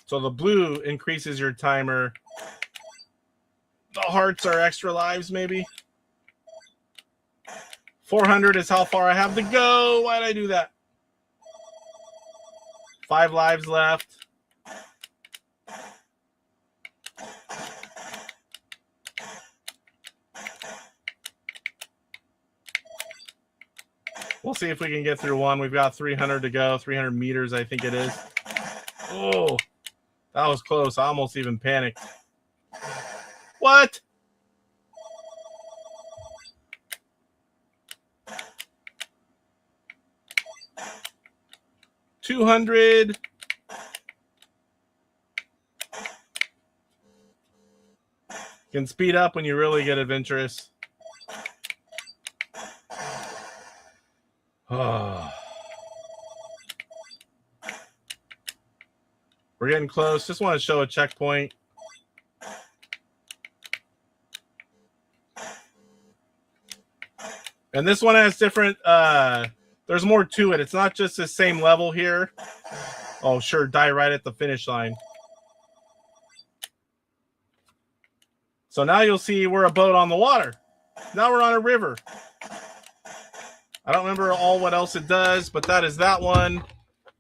So the blue increases your timer. The hearts are extra lives, maybe. 400 is how far I have to go. Why did I do that? 5 lives left. We'll see if we can get through one. We've got 300 to go. 300 meters, I think it is. Oh, that was close. I almost even panicked. What? $200. You can speed up when you really get adventurous. Oh. We're getting close. Just want to show a checkpoint. And this one has different, there's more to it. It's not just the same level here. Oh, sure, die right at the finish line. So now you'll see we're a boat on the water. Now we're on a river. I don't remember all what else it does, but that is that one.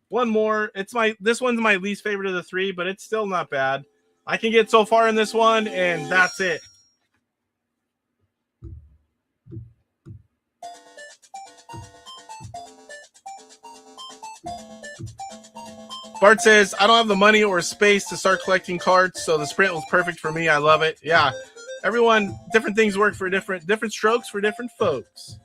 One more. This one's my least favorite of the 3, but it's still not bad. I can get so far in this one, and that's it. Bart says, I don't have the money or space to start collecting cards, so the sprint was perfect for me. I love it. Yeah. Everyone, different things work for different strokes for different folks.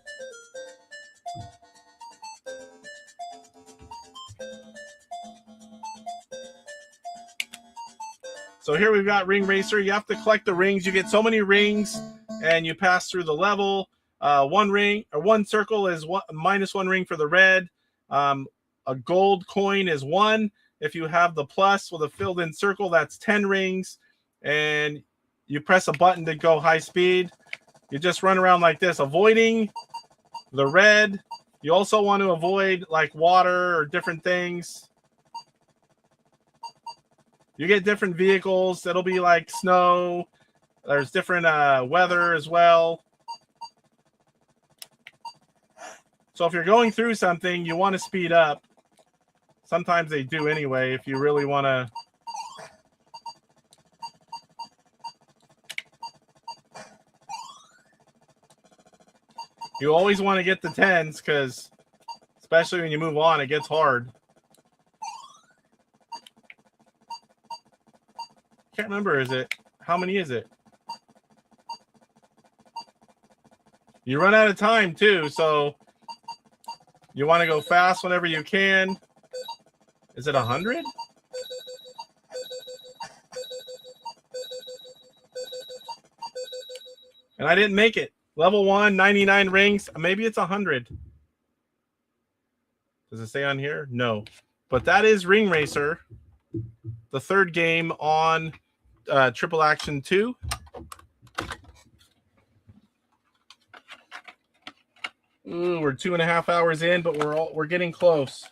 So here we've got Ring Racer. You have to collect the rings. You get so many rings, and you pass through the level. One circle is -1 ring for the red. A gold coin is 1. If you have the plus with a filled-in circle, that's 10 rings. And you press a button to go high speed. You just run around like this, avoiding the red. You also want to avoid like water or different things. You get different vehicles. It'll be like snow. There's different weather as well. So if you're going through something, you want to speed up. Sometimes they do anyway, if you really want to. You always want to get the 10s, because especially when you move on, it gets hard. Can't remember, how many is it? You run out of time too, so you want to go fast whenever you can. Is it 100? And I didn't make it. Level 1, 99 rings. Maybe it's 100. Does it say on here? No. But that is Ring Racer, the 3rd game on Triple Action 2. Ooh, we're 2.5 hours in, but we're getting close.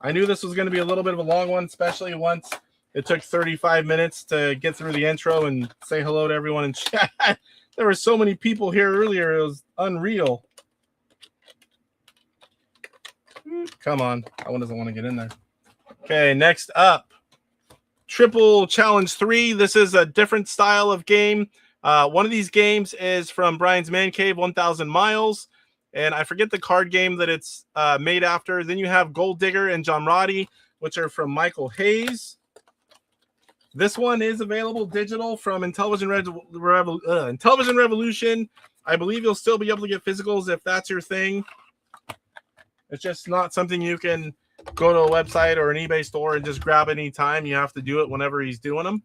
I knew this was going to be a little bit of a long one, especially once it took 35 minutes to get through the intro and say hello to everyone in chat. There were so many people here earlier. It was unreal. Come on. That one doesn't want to get in there. Okay, next up. Triple Challenge 3. This is a different style of game. One of these games is from Brian's Man Cave, 1000 Miles. And I forget the card game that it's made after. Then you have Gold Digger and John Roddy, which are from Michael Hayes. This one is available digital from Intellivision Revolution. I believe you'll still be able to get physicals if that's your thing. It's just not something you can go to a website or an eBay store and just grab any time. You have to do it whenever he's doing them.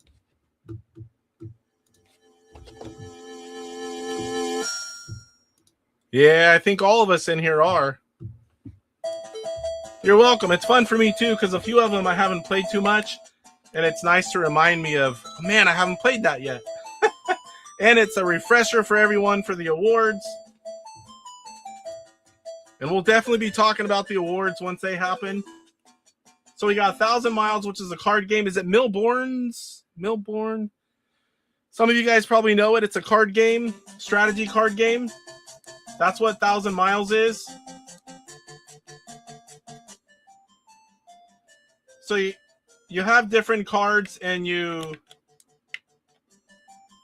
Yeah, I think all of us in here are. You're welcome. It's fun for me too, because a few of them I haven't played too much, and it's nice to remind me of, man, I haven't played that yet. And it's a refresher for everyone for the awards. And we'll definitely be talking about the awards once they happen. So we got 1000 Miles, which is a card game. Is it Milbourne's? Milbourne? Some of you guys probably know it. It's a card game, strategy card game. That's what 1000 Miles is. So you have different cards, and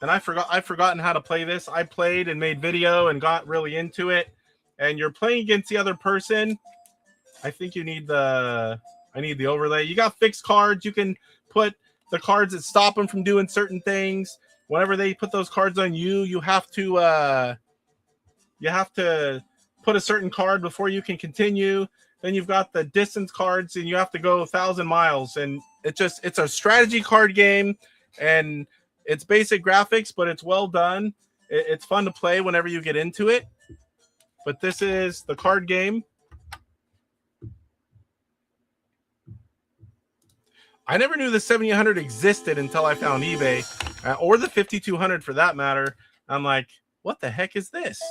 I've forgotten how to play this. I played and made video and got really into it. And you're playing against the other person. I think you need I need the overlay. You got fixed cards. You can put the cards that stop them from doing certain things. Whenever they put those cards on you, you have to put a certain card before you can continue. Then you've got the distance cards, and you have to go 1000 miles. And it's a strategy card game, and it's basic graphics, but it's well done. It's fun to play whenever you get into it. But this is the card game. I never knew the 7800 existed until I found eBay, or the 5200 for that matter. I'm like, what the heck is this?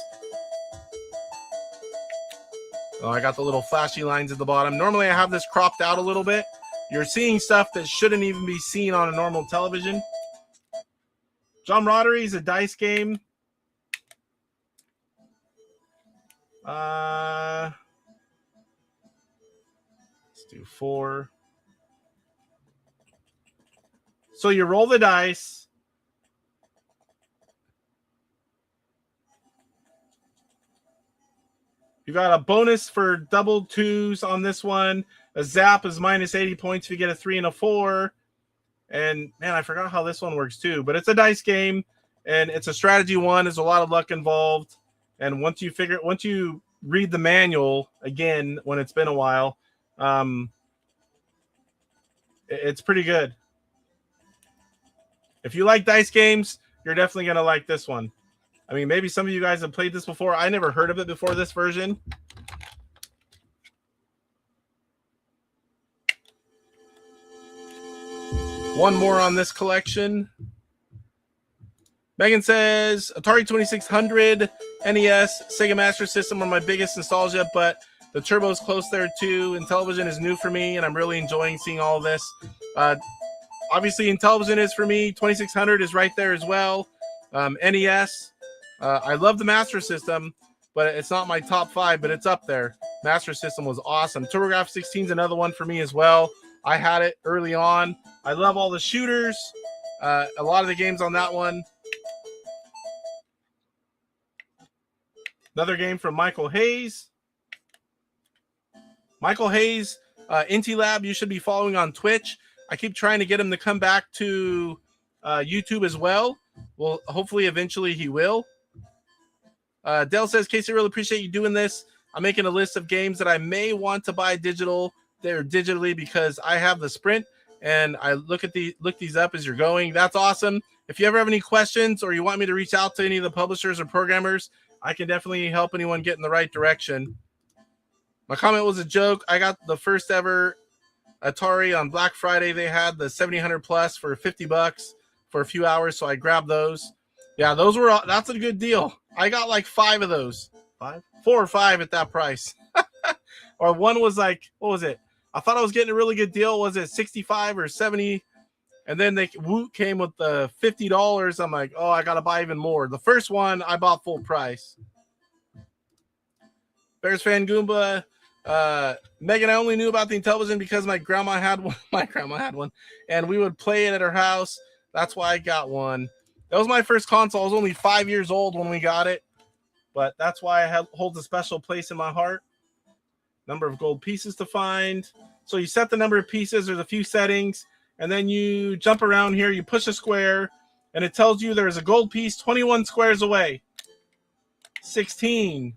Oh, I got the little flashy lines at the bottom. Normally I have this cropped out a little bit. You're seeing stuff that shouldn't even be seen on a normal television. John Roddery is a dice game. Let's do 4. So you roll the dice. You got a bonus for double 2s on this one. A zap is minus 80 points if you get a 3 and a 4. And man, I forgot how this one works too. But it's a dice game, and it's a strategy one. There's a lot of luck involved. And once you read the manual again, when it's been a while, it's pretty good. If you like dice games, you're definitely going to like this one. I mean, maybe some of you guys have played this before. I never heard of it before this version. One more on this collection. Megan says, Atari 2600, NES, Sega Master System are my biggest nostalgia, but the Turbo's close there too. Intellivision is new for me, and I'm really enjoying seeing all of this. Obviously, Intellivision is for me. 2600 is right there as well. NES. I love the Master System, but it's not my top 5, but it's up there. Master System was awesome. TurboGrafx 16 is another one for me as well. I had it early on. I love all the shooters. A lot of the games on that one. Another game from Michael Hayes. Michael Hayes, Intilab, you should be following on Twitch. I keep trying to get him to come back to YouTube as well. Well, hopefully, eventually he will. Dale says, Casey, really appreciate you doing this. I'm making a list of games that I may want to buy digitally because I have the Sprint, and I look these up as you're going. That's awesome. If you ever have any questions or you want me to reach out to any of the publishers or programmers, I can definitely help anyone get in the right direction. My comment was a joke. I got the first ever Atari on Black Friday. They had the 7000 plus for $50 for a few hours, so I grabbed those. Yeah, that's a good deal. I got like 5 of those. 4 or 5 at that price. Or one was like, what was it? I thought I was getting a really good deal. Was it 65 or 70? And then Woot came with the $50. I'm like, oh, I got to buy even more. The first one, I bought full price. Bears Fan Goomba. Megan, I only knew about the Intellivision because my grandma had one. And we would play it at her house. That's why I got one. That was my first console. I was only 5 years old when we got it, but that's why it holds a special place in my heart. Number of gold pieces to find. So you set the number of pieces. There's a few settings, and then you jump around here. You push a square, and it tells you there's a gold piece 21 squares away. 16,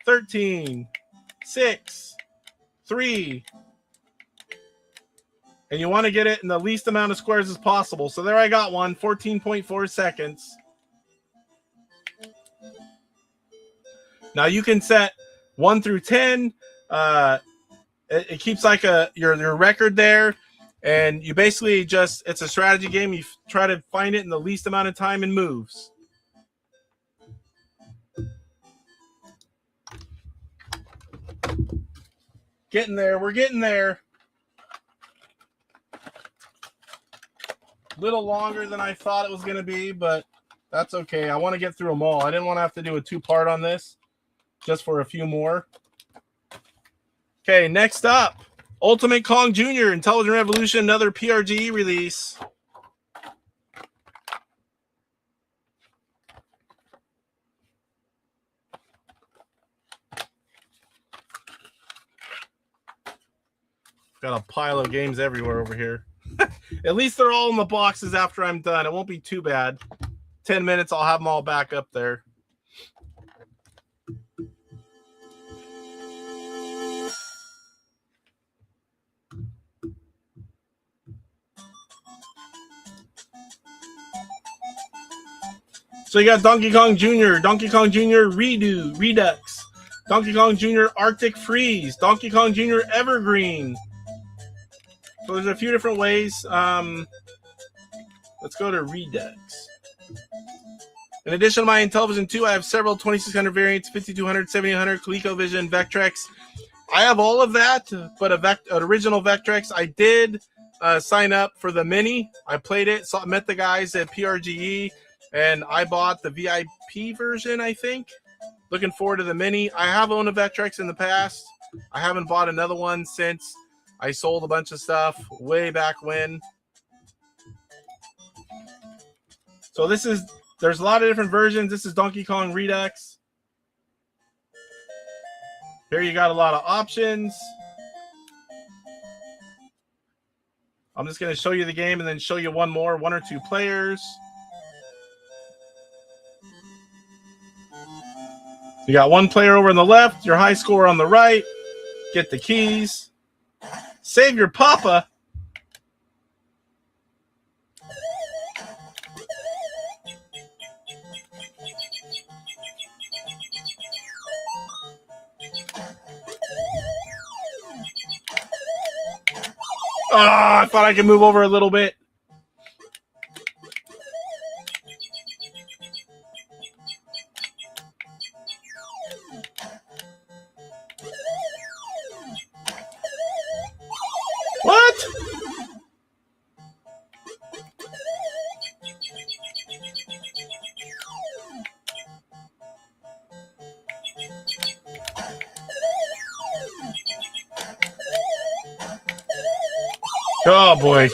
13, 6, 3. And you want to get it in the least amount of squares as possible. So there I got one, 14.4 seconds. Now you can set 1 through 10. It keeps like your record there. And you basically it's a strategy game. You try to find it in the least amount of time and moves. Getting there. We're getting there. Little longer than I thought it was going to be, but that's okay. I want to get through them all. I didn't want to have to do a 2-part on this, just for a few more. Okay, next up, Ultimate Kong Jr. Intelligent Revolution, another PRGE release. Got a pile of games everywhere over here. At least they're all in the boxes after I'm done. It won't be too bad. 10 minutes, I'll have them all back up there. So you got Donkey Kong Jr., Donkey Kong Jr. Redux, Donkey Kong Jr. Arctic Freeze, Donkey Kong Jr. Evergreen. So there's a few different ways. Let's go to Redux. In addition to my Intellivision 2, I have several 2600 variants, 5200, 7800, CollectorVision, Vectrex. I have all of that, but an original Vectrex. I did sign up for the Mini. I played it, met the guys at PRGE, and I bought the VIP version, I think. Looking forward to the Mini. I have owned a Vectrex in the past. I haven't bought another one since I sold a bunch of stuff way back when. So there's a lot of different versions. This is Donkey Kong Redux. Here you got a lot of options. I'm just going to show you the game and then show you one or two players. You got one player over on the left, your high score on the right. Get the keys. Save your papa. I thought I could move over a little bit. What? Oh boy.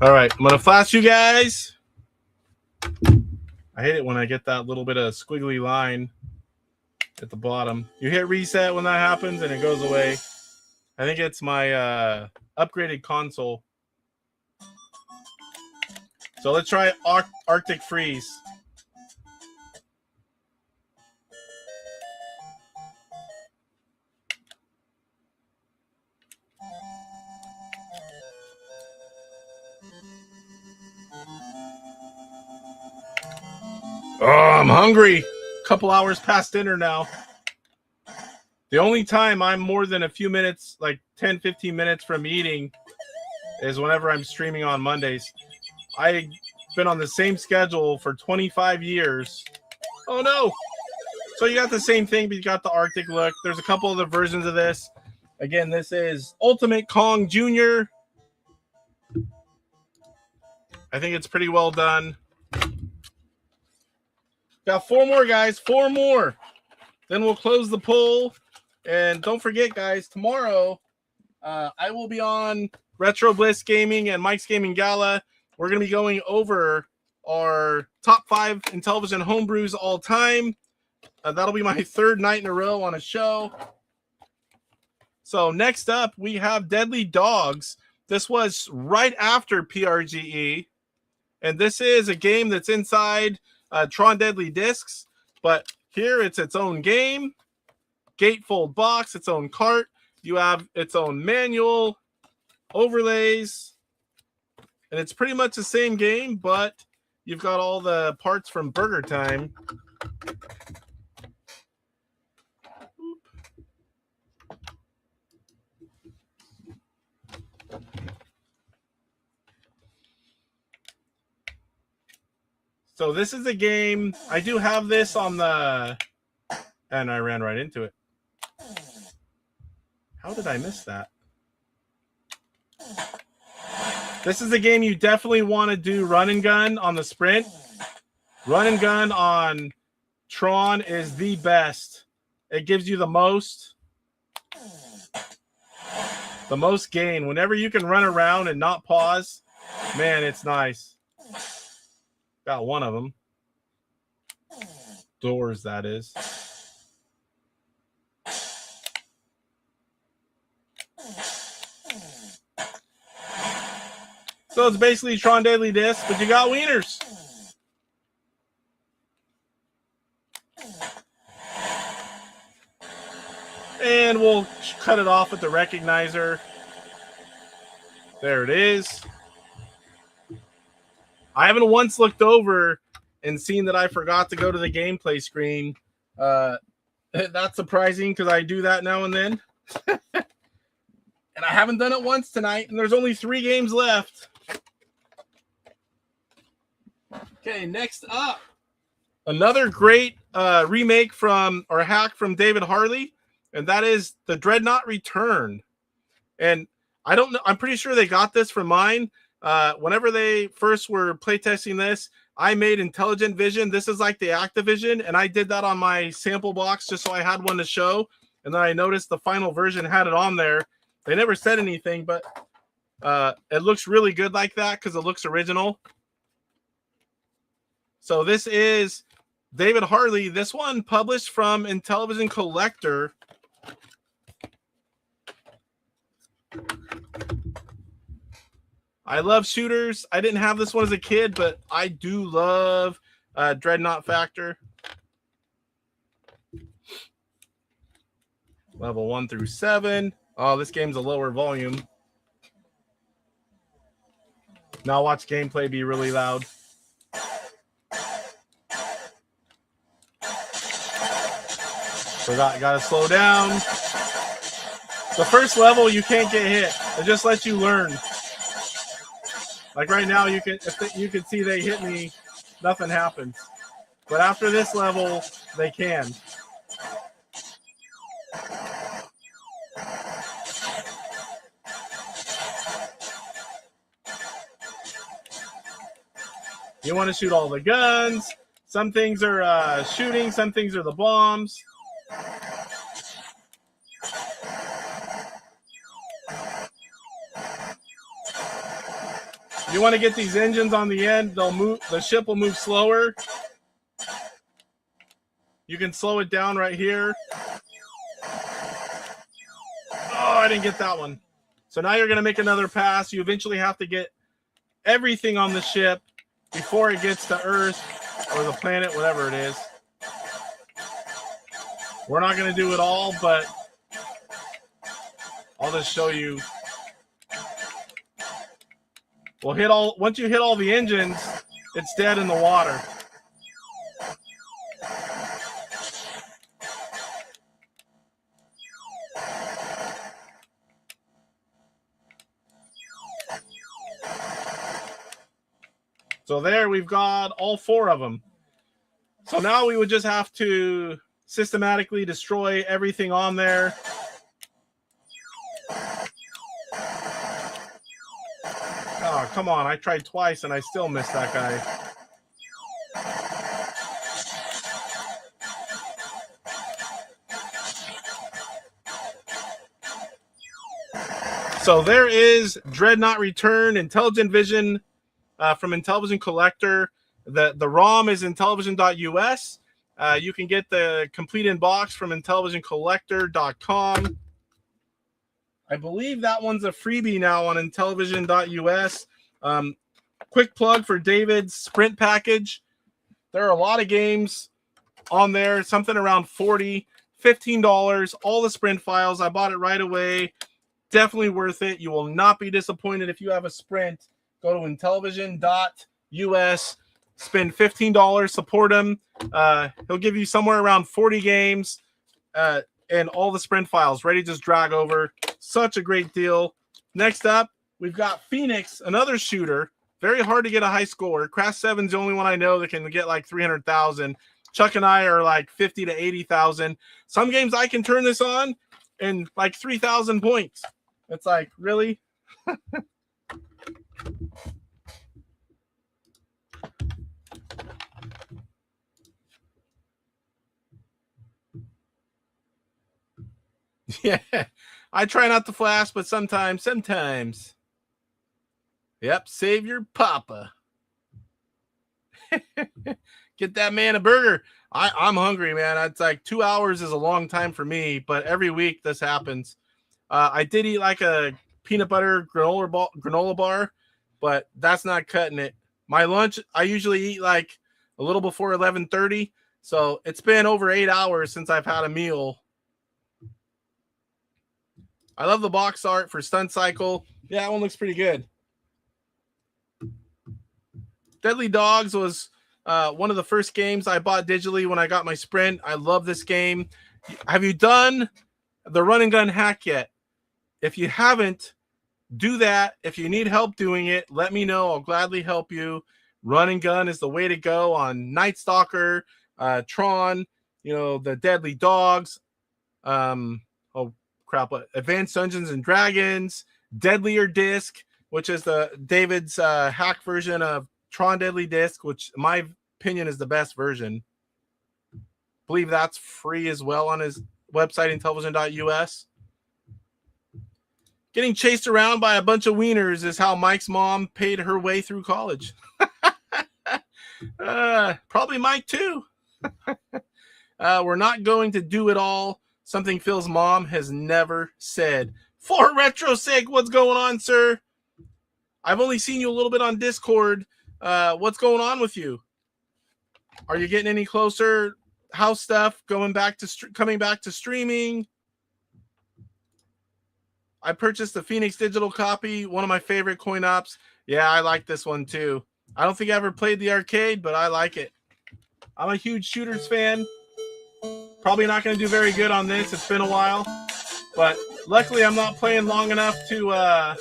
All right, I'm gonna flash you guys. I hate it when I get that little bit of squiggly line at the bottom. You hit reset when that happens and it goes away. I think it's my upgraded console. So let's try Arctic Freeze. Oh, I'm hungry. Couple hours past dinner now. The only time I'm more than a few minutes, like 10, 15 minutes from eating is whenever I'm streaming on Mondays. I've been on the same schedule for 25 years. Oh, no. So you got the same thing, but you got the Arctic look. There's a couple other versions of this. Again, this is Ultimate Kong Jr. I think it's pretty well done. Got 4 more, guys. 4 more. Then we'll close the poll. And don't forget, guys, tomorrow I will be on Retro Bliss Gaming and Mike's Gaming Gala. We're going to be going over our top 5 Intellivision homebrews all time. That'll be my 3rd night in a row on a show. So next up, we have Deadly Dogs. This was right after PRGE. And this is a game that's inside Tron Deadly Discs. But here it's its own game. Gatefold box, its own cart. You have its own manual, overlays. And it's pretty much the same game, but you've got all the parts from Burger Time. So this is a game. I do have this on the... And I ran right into it. How did I miss that? This is a game you definitely want to do run and gun on the sprint. Run and gun on Tron is the best. It gives you the most gain. Whenever you can run around and not pause, man, it's nice. Got one of them. Doors, that is. So it's basically Tron Deadly Disc, but you got wieners. And we'll cut it off with the recognizer. There it is. I haven't once looked over and seen that I forgot to go to the gameplay screen. That's surprising because I do that now and then. And I haven't done it once tonight, and there's only 3 games left. Okay, next up. Another great remake from, or hack from David Harley, and that is the Dreadnought Return. And I don't know, I'm pretty sure they got this from mine. Whenever they first were playtesting this, I made Intelligent Vision. This is like the Activision, and I did that on my sample box just so I had one to show. And then I noticed the final version had it on there. They never said anything, but it looks really good like that because it looks original. So this is David Harley. This one published from Intellivision Collector. I love shooters. I didn't have this one as a kid, but I do love Dreadnought Factor. Level 1 through 7. Oh, this game's a lower volume. Now watch gameplay be really loud. Gotta slow down. The first level, you can't get hit. It just lets you learn. Like right now, you can see they hit me, nothing happens. But after this level, they can. You want to shoot all the guns. Some things are shooting, some things are the bombs. You want to get these engines on the end, they'll move, the ship will move slower. You can slow it down right here. Oh, I didn't get that one. So now you're going to make another pass. You eventually have to get everything on the ship before it gets to Earth or the planet, whatever it is. We're not going to do it all, but I'll just show you. Once you hit all the engines, it's dead in the water. So there we've got all 4 of them. So now we would just have to systematically destroy everything on there. Oh, come on. I tried twice and I still missed that guy. So there is Dreadnought Return, Intelligent Vision from Intellivision Collector. The ROM is Intellivision.us. You can get the complete in box from IntellivisionCollector.com. I believe that one's a freebie now on Intellivision.us. Quick plug for David's Sprint package. There are a lot of games on there, something around $40, $15, all the Sprint files. I bought it right away. Definitely worth it. You will not be disappointed if you have a Sprint. Go to Intellivision.us, spend $15, support him. He'll give you somewhere around 40 games and all the Sprint files ready to just drag over. Such a great deal. Next up, we've got Phoenix, another shooter. Very hard to get a high score. Crash 7's the only one I know that can get like 300,000. Chuck and I are like 50 to 80,000. Some games I can turn this on and like 3,000 points. It's like, really? Yeah, I try not to flash, but sometimes. Yep, save your papa. Get that man a burger. I'm hungry, man. It's like 2 hours is a long time for me, but every week this happens. I did eat like a peanut butter granola bar, but that's not cutting it. My lunch, I usually eat like a little before 11:30, so it's been over 8 hours since I've had a meal. I love the box art for Stunt Cycle. Yeah, that one looks pretty good. Deadly Dogs was one of the first games I bought digitally when I got my Sprint. I love this game. Have you done the run and gun hack yet? If you haven't, do that. If you need help doing it, let me know. I'll gladly help you. Run and gun is the way to go on Night Stalker, Tron, the Deadly Dogs, Advanced Dungeons and Dragons, Deadlier Disc, which is David's hack version of Tron Deadly Disc, which in my opinion is the best version. I believe that's free as well on his website, Intellivision.us. Getting chased around by a bunch of wieners is how Mike's mom paid her way through college. Probably Mike too. We're not going to do it all. Something Phil's mom has never said. For RetroSig, what's going on, sir? I've only seen you a little bit on Discord. What's going on with you? Are you getting any closer? House stuff coming back to streaming? I purchased the Phoenix digital copy, one of my favorite coin ops. Yeah, I like this one too. I don't think I ever played the arcade, but I like it. I'm a huge shooters fan. Probably not going to do very good on this. It's been a while. But luckily, I'm not playing long enough to...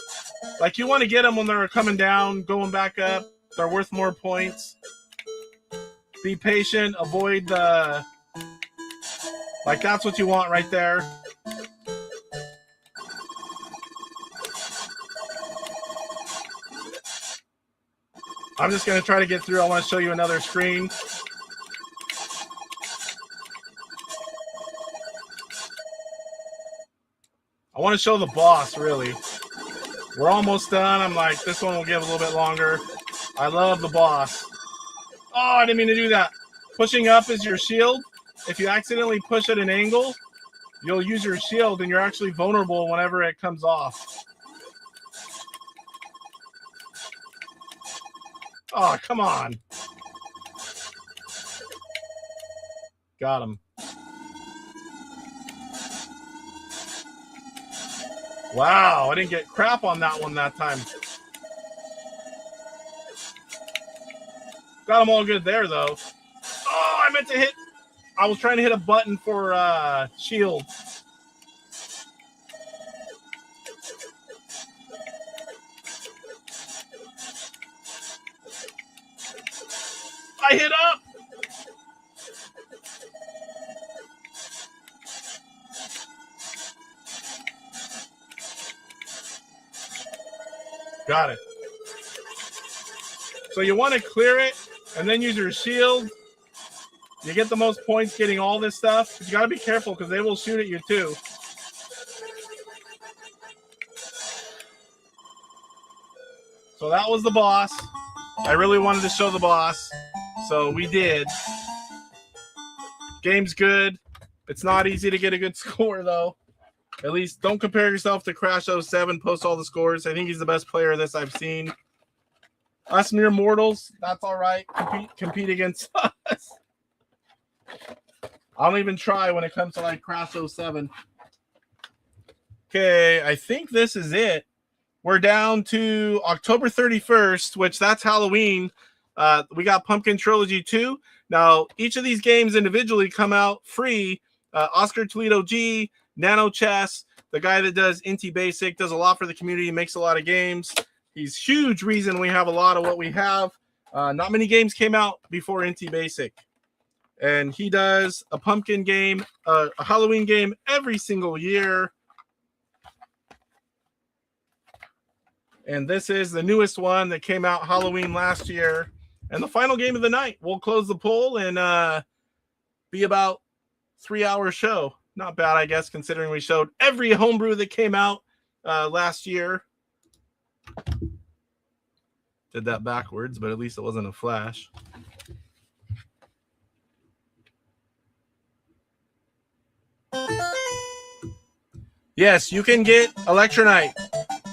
you want to get them when they're coming down, going back up. They're worth more points. Be patient. Avoid the... that's what you want right there. I'm just going to try to get through. I want to show you another screen. I want to show the boss, really. We're almost done. I'm like, this one will give a little bit longer. I love the boss. Oh, I didn't mean to do that. Pushing up is your shield. If you accidentally push at an angle, you'll use your shield, and you're actually vulnerable whenever it comes off. Oh, come on. Got him. Wow, I didn't get crap on that one that time. Got them all good there, though. Oh, I meant to hit... I was trying to hit a button for shield. I hit up! Got it. So you want to clear it and then use your shield. You get the most points getting all this stuff. But you got to be careful because they will shoot at you too. So that was the boss. I really wanted to show the boss. So we did. Game's good. It's not easy to get a good score, though. At least don't compare yourself to Crash 07. Post all the scores. I think he's the best player of this I've seen. Us mere mortals, that's all right. Compete against us. I don't even try when it comes to like Crash 07. Okay, I think this is it. We're down to October 31st, which that's Halloween. We got Pumpkin Trilogy 2. Now, each of these games individually come out free. Oscar Toledo G, Nano Chess, the guy that does Inti Basic, does a lot for the community, makes a lot of games. He's huge reason we have a lot of what we have. Not many games came out before Inti Basic. And he does a pumpkin game, a Halloween game every single year. And this is the newest one that came out Halloween last year. And the final game of the night. We'll close the poll and be about 3-hour show. Not bad, I guess, considering we showed every homebrew that came out last year. Did that backwards, but at least it wasn't a flash. Yes, you can get Electronite.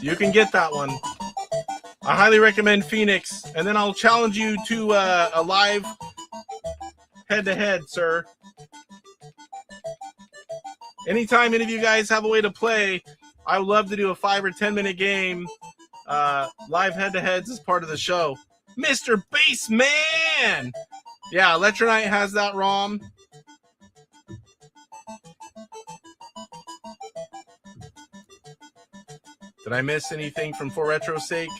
You can get that one. I highly recommend Phoenix. And then I'll challenge you to a live head-to-head, sir. Anytime any of you guys have a way to play, I would love to do a 5 or 10 minute game. Live head-to-heads is part of the show. Mr. Bassman! Yeah, Electronite has that ROM. Did I miss anything from For Retro's sake?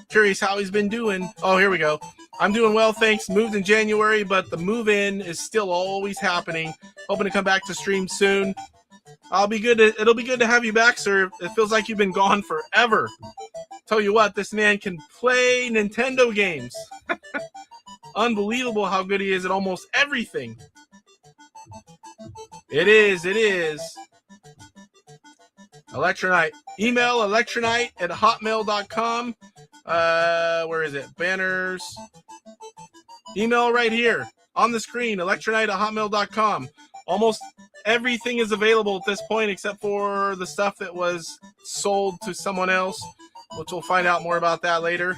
Curious how he's been doing. Oh, here we go. I'm doing well, thanks. Moved in January, but the move-in is still always happening. Hoping to come back to stream soon. It'll be good to have you back, sir. It feels like you've been gone forever. Tell you what, this man can play Nintendo games. Unbelievable how good he is at almost everything. It is. Electronite. Email electronite@hotmail.com. Where is it? Banners. Email right here on the screen, electronite@hotmail.com. Almost everything is available at this point except for the stuff that was sold to someone else, which we'll find out more about that later.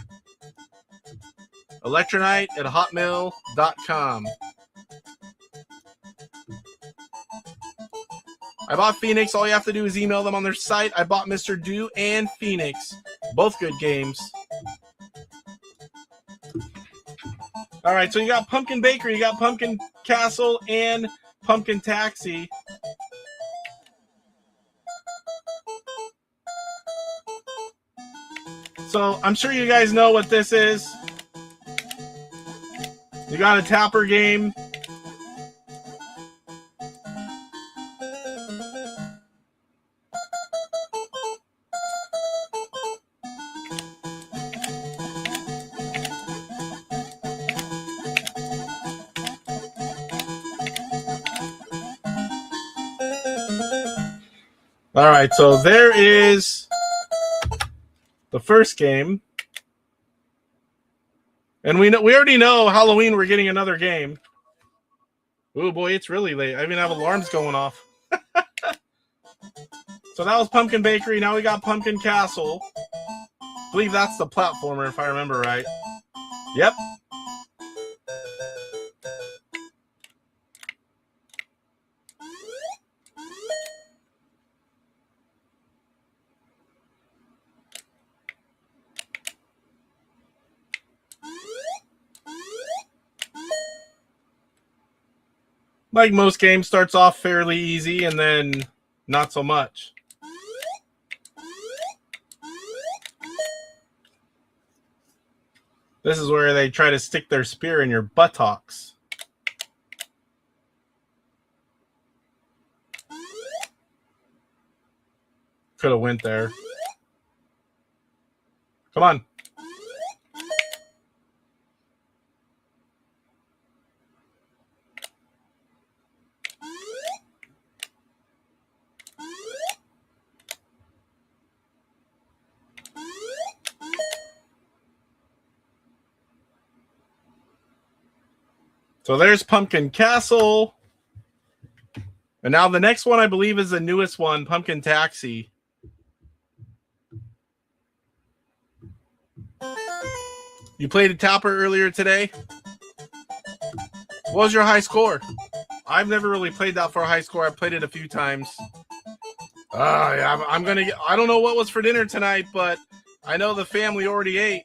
electronite@hotmail.com. I bought Phoenix. All you have to do is email them on their site. I bought Mr. Do and Phoenix. Both good games. All right, so you got Pumpkin Bakery, you got Pumpkin Castle, and Pumpkin Taxi. So I'm sure you guys know what this is. You got a Tapper game. All right, so there is the first game. And we already know Halloween we're getting another game. Oh boy, it's really late. I even have alarms going off. So that was Pumpkin Bakery. Now we got Pumpkin Castle. I believe that's the platformer if I remember right. Yep. Like most games, starts off fairly easy and then not so much. This is where they try to stick their spear in your buttocks. Could have went there. Come on. So there's Pumpkin Castle. And now the next one, I believe, is the newest one, Pumpkin Taxi. You played a Tapper earlier today? What was your high score? I've never really played that for a high score. I've played it a few times. Yeah, I don't know what was for dinner tonight, but I know the family already ate.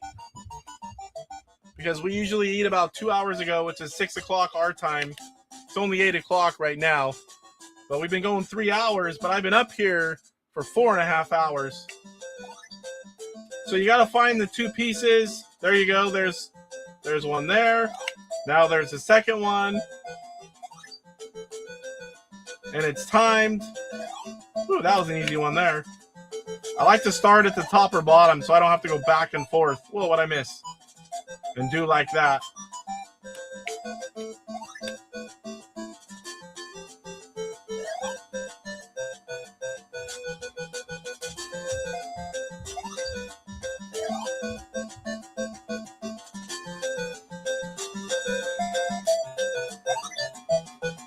Because we usually eat about 2 hours ago, which is 6 o'clock our time. It's only 8 o'clock right now. But we've been going 3 hours, but I've been up here for 4.5 hours. So you got to find the 2 pieces. There you go. There's one there. Now there's the second one. And it's timed. Ooh, that was an easy one there. I like to start at the top or bottom so I don't have to go back and forth. Whoa, what'd I miss? And do like that.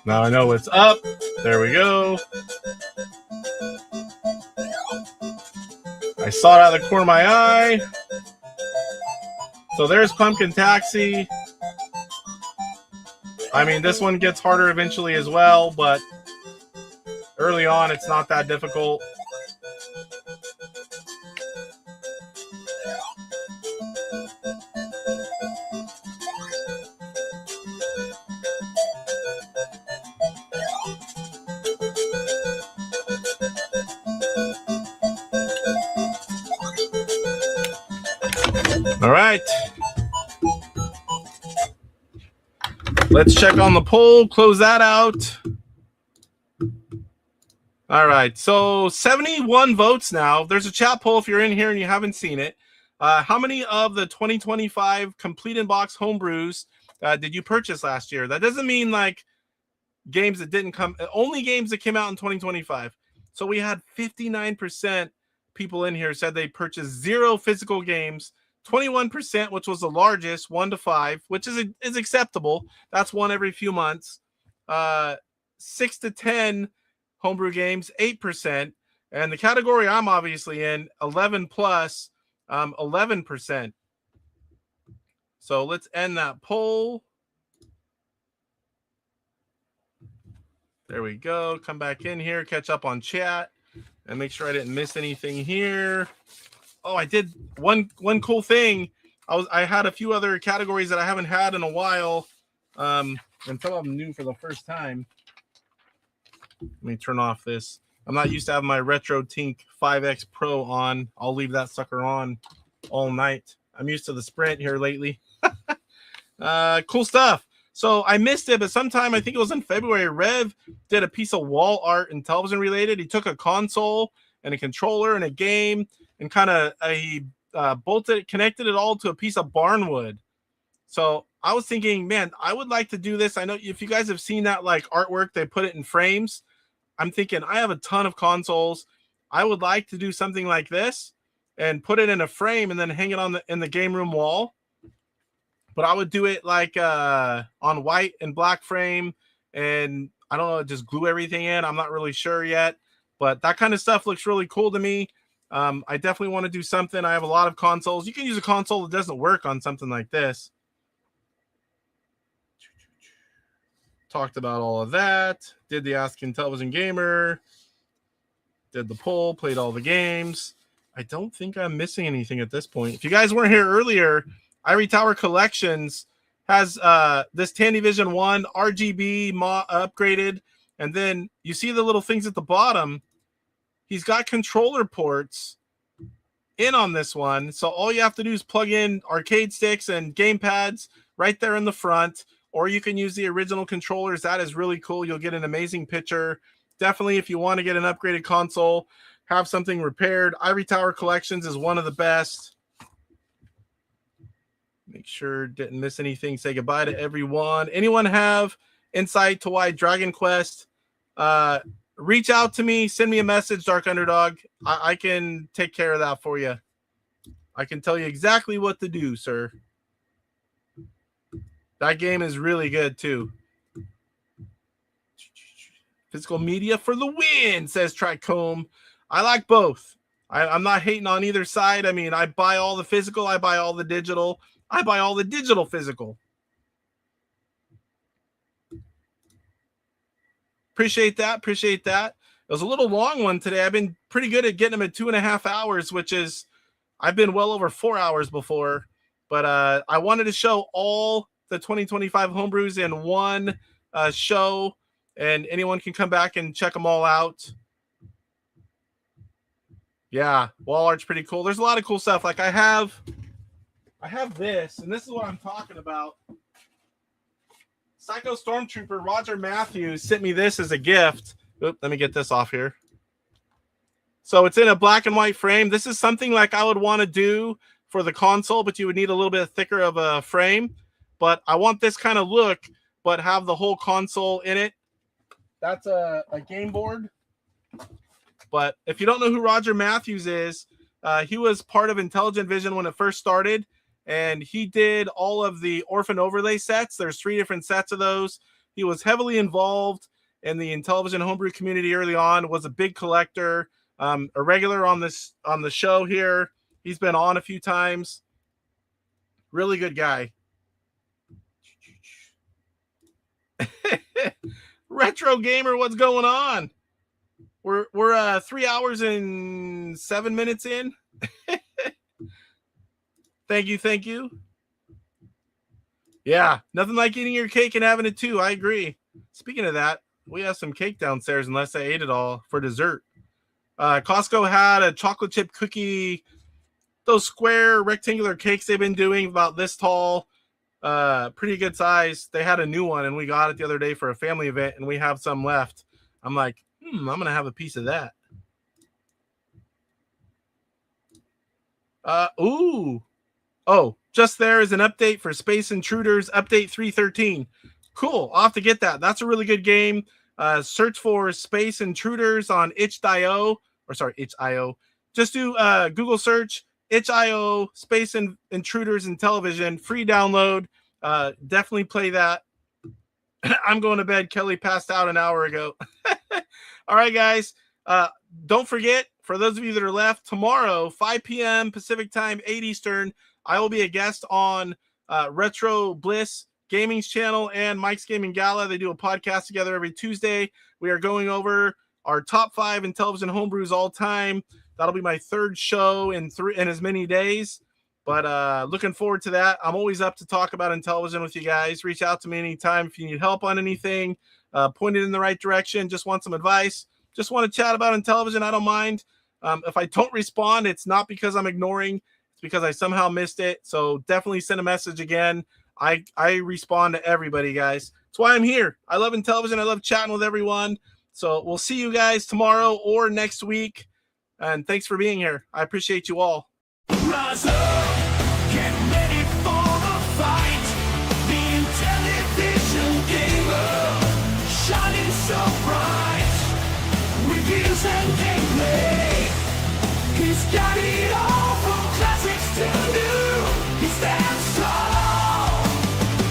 Now I know it's up. There we go. I saw it out of the corner of my eye. So there's Pumpkin Taxi. I mean, this one gets harder eventually as well, but early on, it's not that difficult. All right. Let's check on the poll. Close that out. All right. So 71 votes now. There's a chat poll if you're in here and you haven't seen it. How many of the 2025 complete in-box homebrews did you purchase last year? That doesn't mean like games that didn't come, only games that came out in 2025. So we had 59% people in here said they purchased 0 physical games. 21%, which was the largest, 1 to 5, which is acceptable. That's one every few months. 6 to 10 homebrew games, 8%. And the category I'm obviously in, 11 plus, 11%. So let's end that poll. There we go. Come back in here, catch up on chat, and make sure I didn't miss anything here. Oh, I did one cool thing. I had a few other categories that I haven't had in a while, and some of them new for the first time. Let me turn off this. I'm not used to having my Retro Tink 5X Pro on. I'll leave that sucker on all night. I'm used to the Sprint here lately. Cool stuff. So I missed it, but sometime, I think it was in February, Rev did a piece of wall art and television related. He took a console and a controller and a game, and kind of he connected it all to a piece of barnwood. So I was thinking, man, I would like to do this. I know if you guys have seen that like artwork, they put it in frames. I'm thinking I have a ton of consoles. I would like to do something like this and put it in a frame and then hang it in the game room wall. But I would do it like on white and black frame, and I don't know, just glue everything in. I'm not really sure yet, but that kind of stuff looks really cool to me. I definitely want to do something. I have a lot of consoles. You can use a console that doesn't work on something like this. Talked about all of that. Did the Ask Intellivision Gamer. Did the poll. Played all the games. I don't think I'm missing anything at this point. If you guys weren't here earlier, Ivory Tower Collections has this Tandyvision 1 RGB upgraded. And then you see the little things at the bottom. He's got controller ports in on this one. So all you have to do is plug in arcade sticks and game pads right there in the front. Or you can use the original controllers. That is really cool. You'll get an amazing picture. Definitely, if you want to get an upgraded console, have something repaired, Ivory Tower Collections is one of the best. Make sure didn't miss anything. Say goodbye to everyone. Anyone have insight to why Dragon Quest reach out to me, send me a message, Dark Underdog. I can take care of that for you. I can tell you exactly what to do, sir. That game is really good too. Physical media for the win, says Trichome. I like both. I'm not hating on either side. I mean, I buy all the physical. I buy all the digital. I buy all the digital physical. Appreciate that. Appreciate that. It was a little long one today. I've been pretty good at getting them at 2.5 hours, which is, I've been well over 4 hours before. But I wanted to show all the 2025 homebrews in one show, and anyone can come back and check them all out. Yeah, wall art's pretty cool. There's a lot of cool stuff. Like I have this, and this is what I'm talking about. Psycho Stormtrooper Roger Matthews sent me this as a gift. Oop, let me get this off here. So it's in a black and white frame. This is something like I would want to do for the console, but you would need a little bit thicker of a frame. But I want this kind of look, but have the whole console in it. That's a game board. But if you don't know who Roger Matthews is, he was part of Intelligent Vision when it first started, and he did all of the Orphan Overlay sets. There's 3 different sets of those. He was heavily involved in the Intellivision homebrew community early on, was a big collector, a regular on the show here. He's been on a few times. Really good guy. Retro Gamer, what's going on? We're 3 hours and 7 minutes in. Thank you. Yeah, nothing like eating your cake and having it too. I agree. Speaking of that, we have some cake downstairs unless I ate it all for dessert. Costco had a chocolate chip cookie, those square rectangular cakes they've been doing about this tall, pretty good size. They had a new one and we got it the other day for a family event and we have some left. I'm like, I'm going to have a piece of that. Oh, just there is an update for Space Intruders, update 3.13. Cool. I'll have to get that. That's a really good game. Search for Space Intruders on itch.io. Just do Google search itch.io, Space Intruders Intellivision, free download. Definitely play that. I'm going to bed. Kelly passed out an hour ago. All right, guys. Don't forget, for those of you that are left, tomorrow, 5 p.m. Pacific time, 8 Eastern, I will be a guest on Retro Bliss Gaming's channel and Mike's Gaming Gala. They do a podcast together every Tuesday. We are going over our top 5 Intellivision homebrews all time. That'll be my 3rd show in as many days. But looking forward to that. I'm always up to talk about Intellivision with you guys. Reach out to me anytime if you need help on anything. Point it in the right direction. Just want some advice. Just want to chat about Intellivision. I don't mind. If I don't respond, it's not because I'm ignoring. It's because I somehow missed it. So definitely send a message again. I respond to everybody, guys. That's why I'm here. I love Intellivision. I love chatting with everyone. So we'll see you guys tomorrow or next week. And thanks for being here. I appreciate you all. Rise up, get ready for the fight. The Intellivision gamer, shining so bright. Reviews and gameplay, he's got it all from classics to new. He stands tall,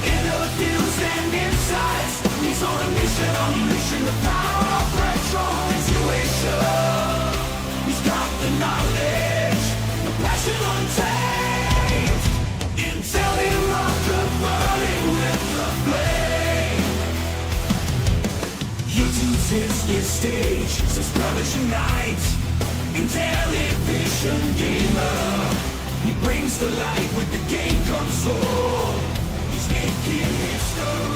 interviews and insights. He's on a mission, unleashing the power of retro intuition. He's got the knowledge, the passion untamed. Intel him rock the burning with the flame. YouTube's his stage, says brothers unite. Intellivision gamer, he brings the light with the game console. He's making history.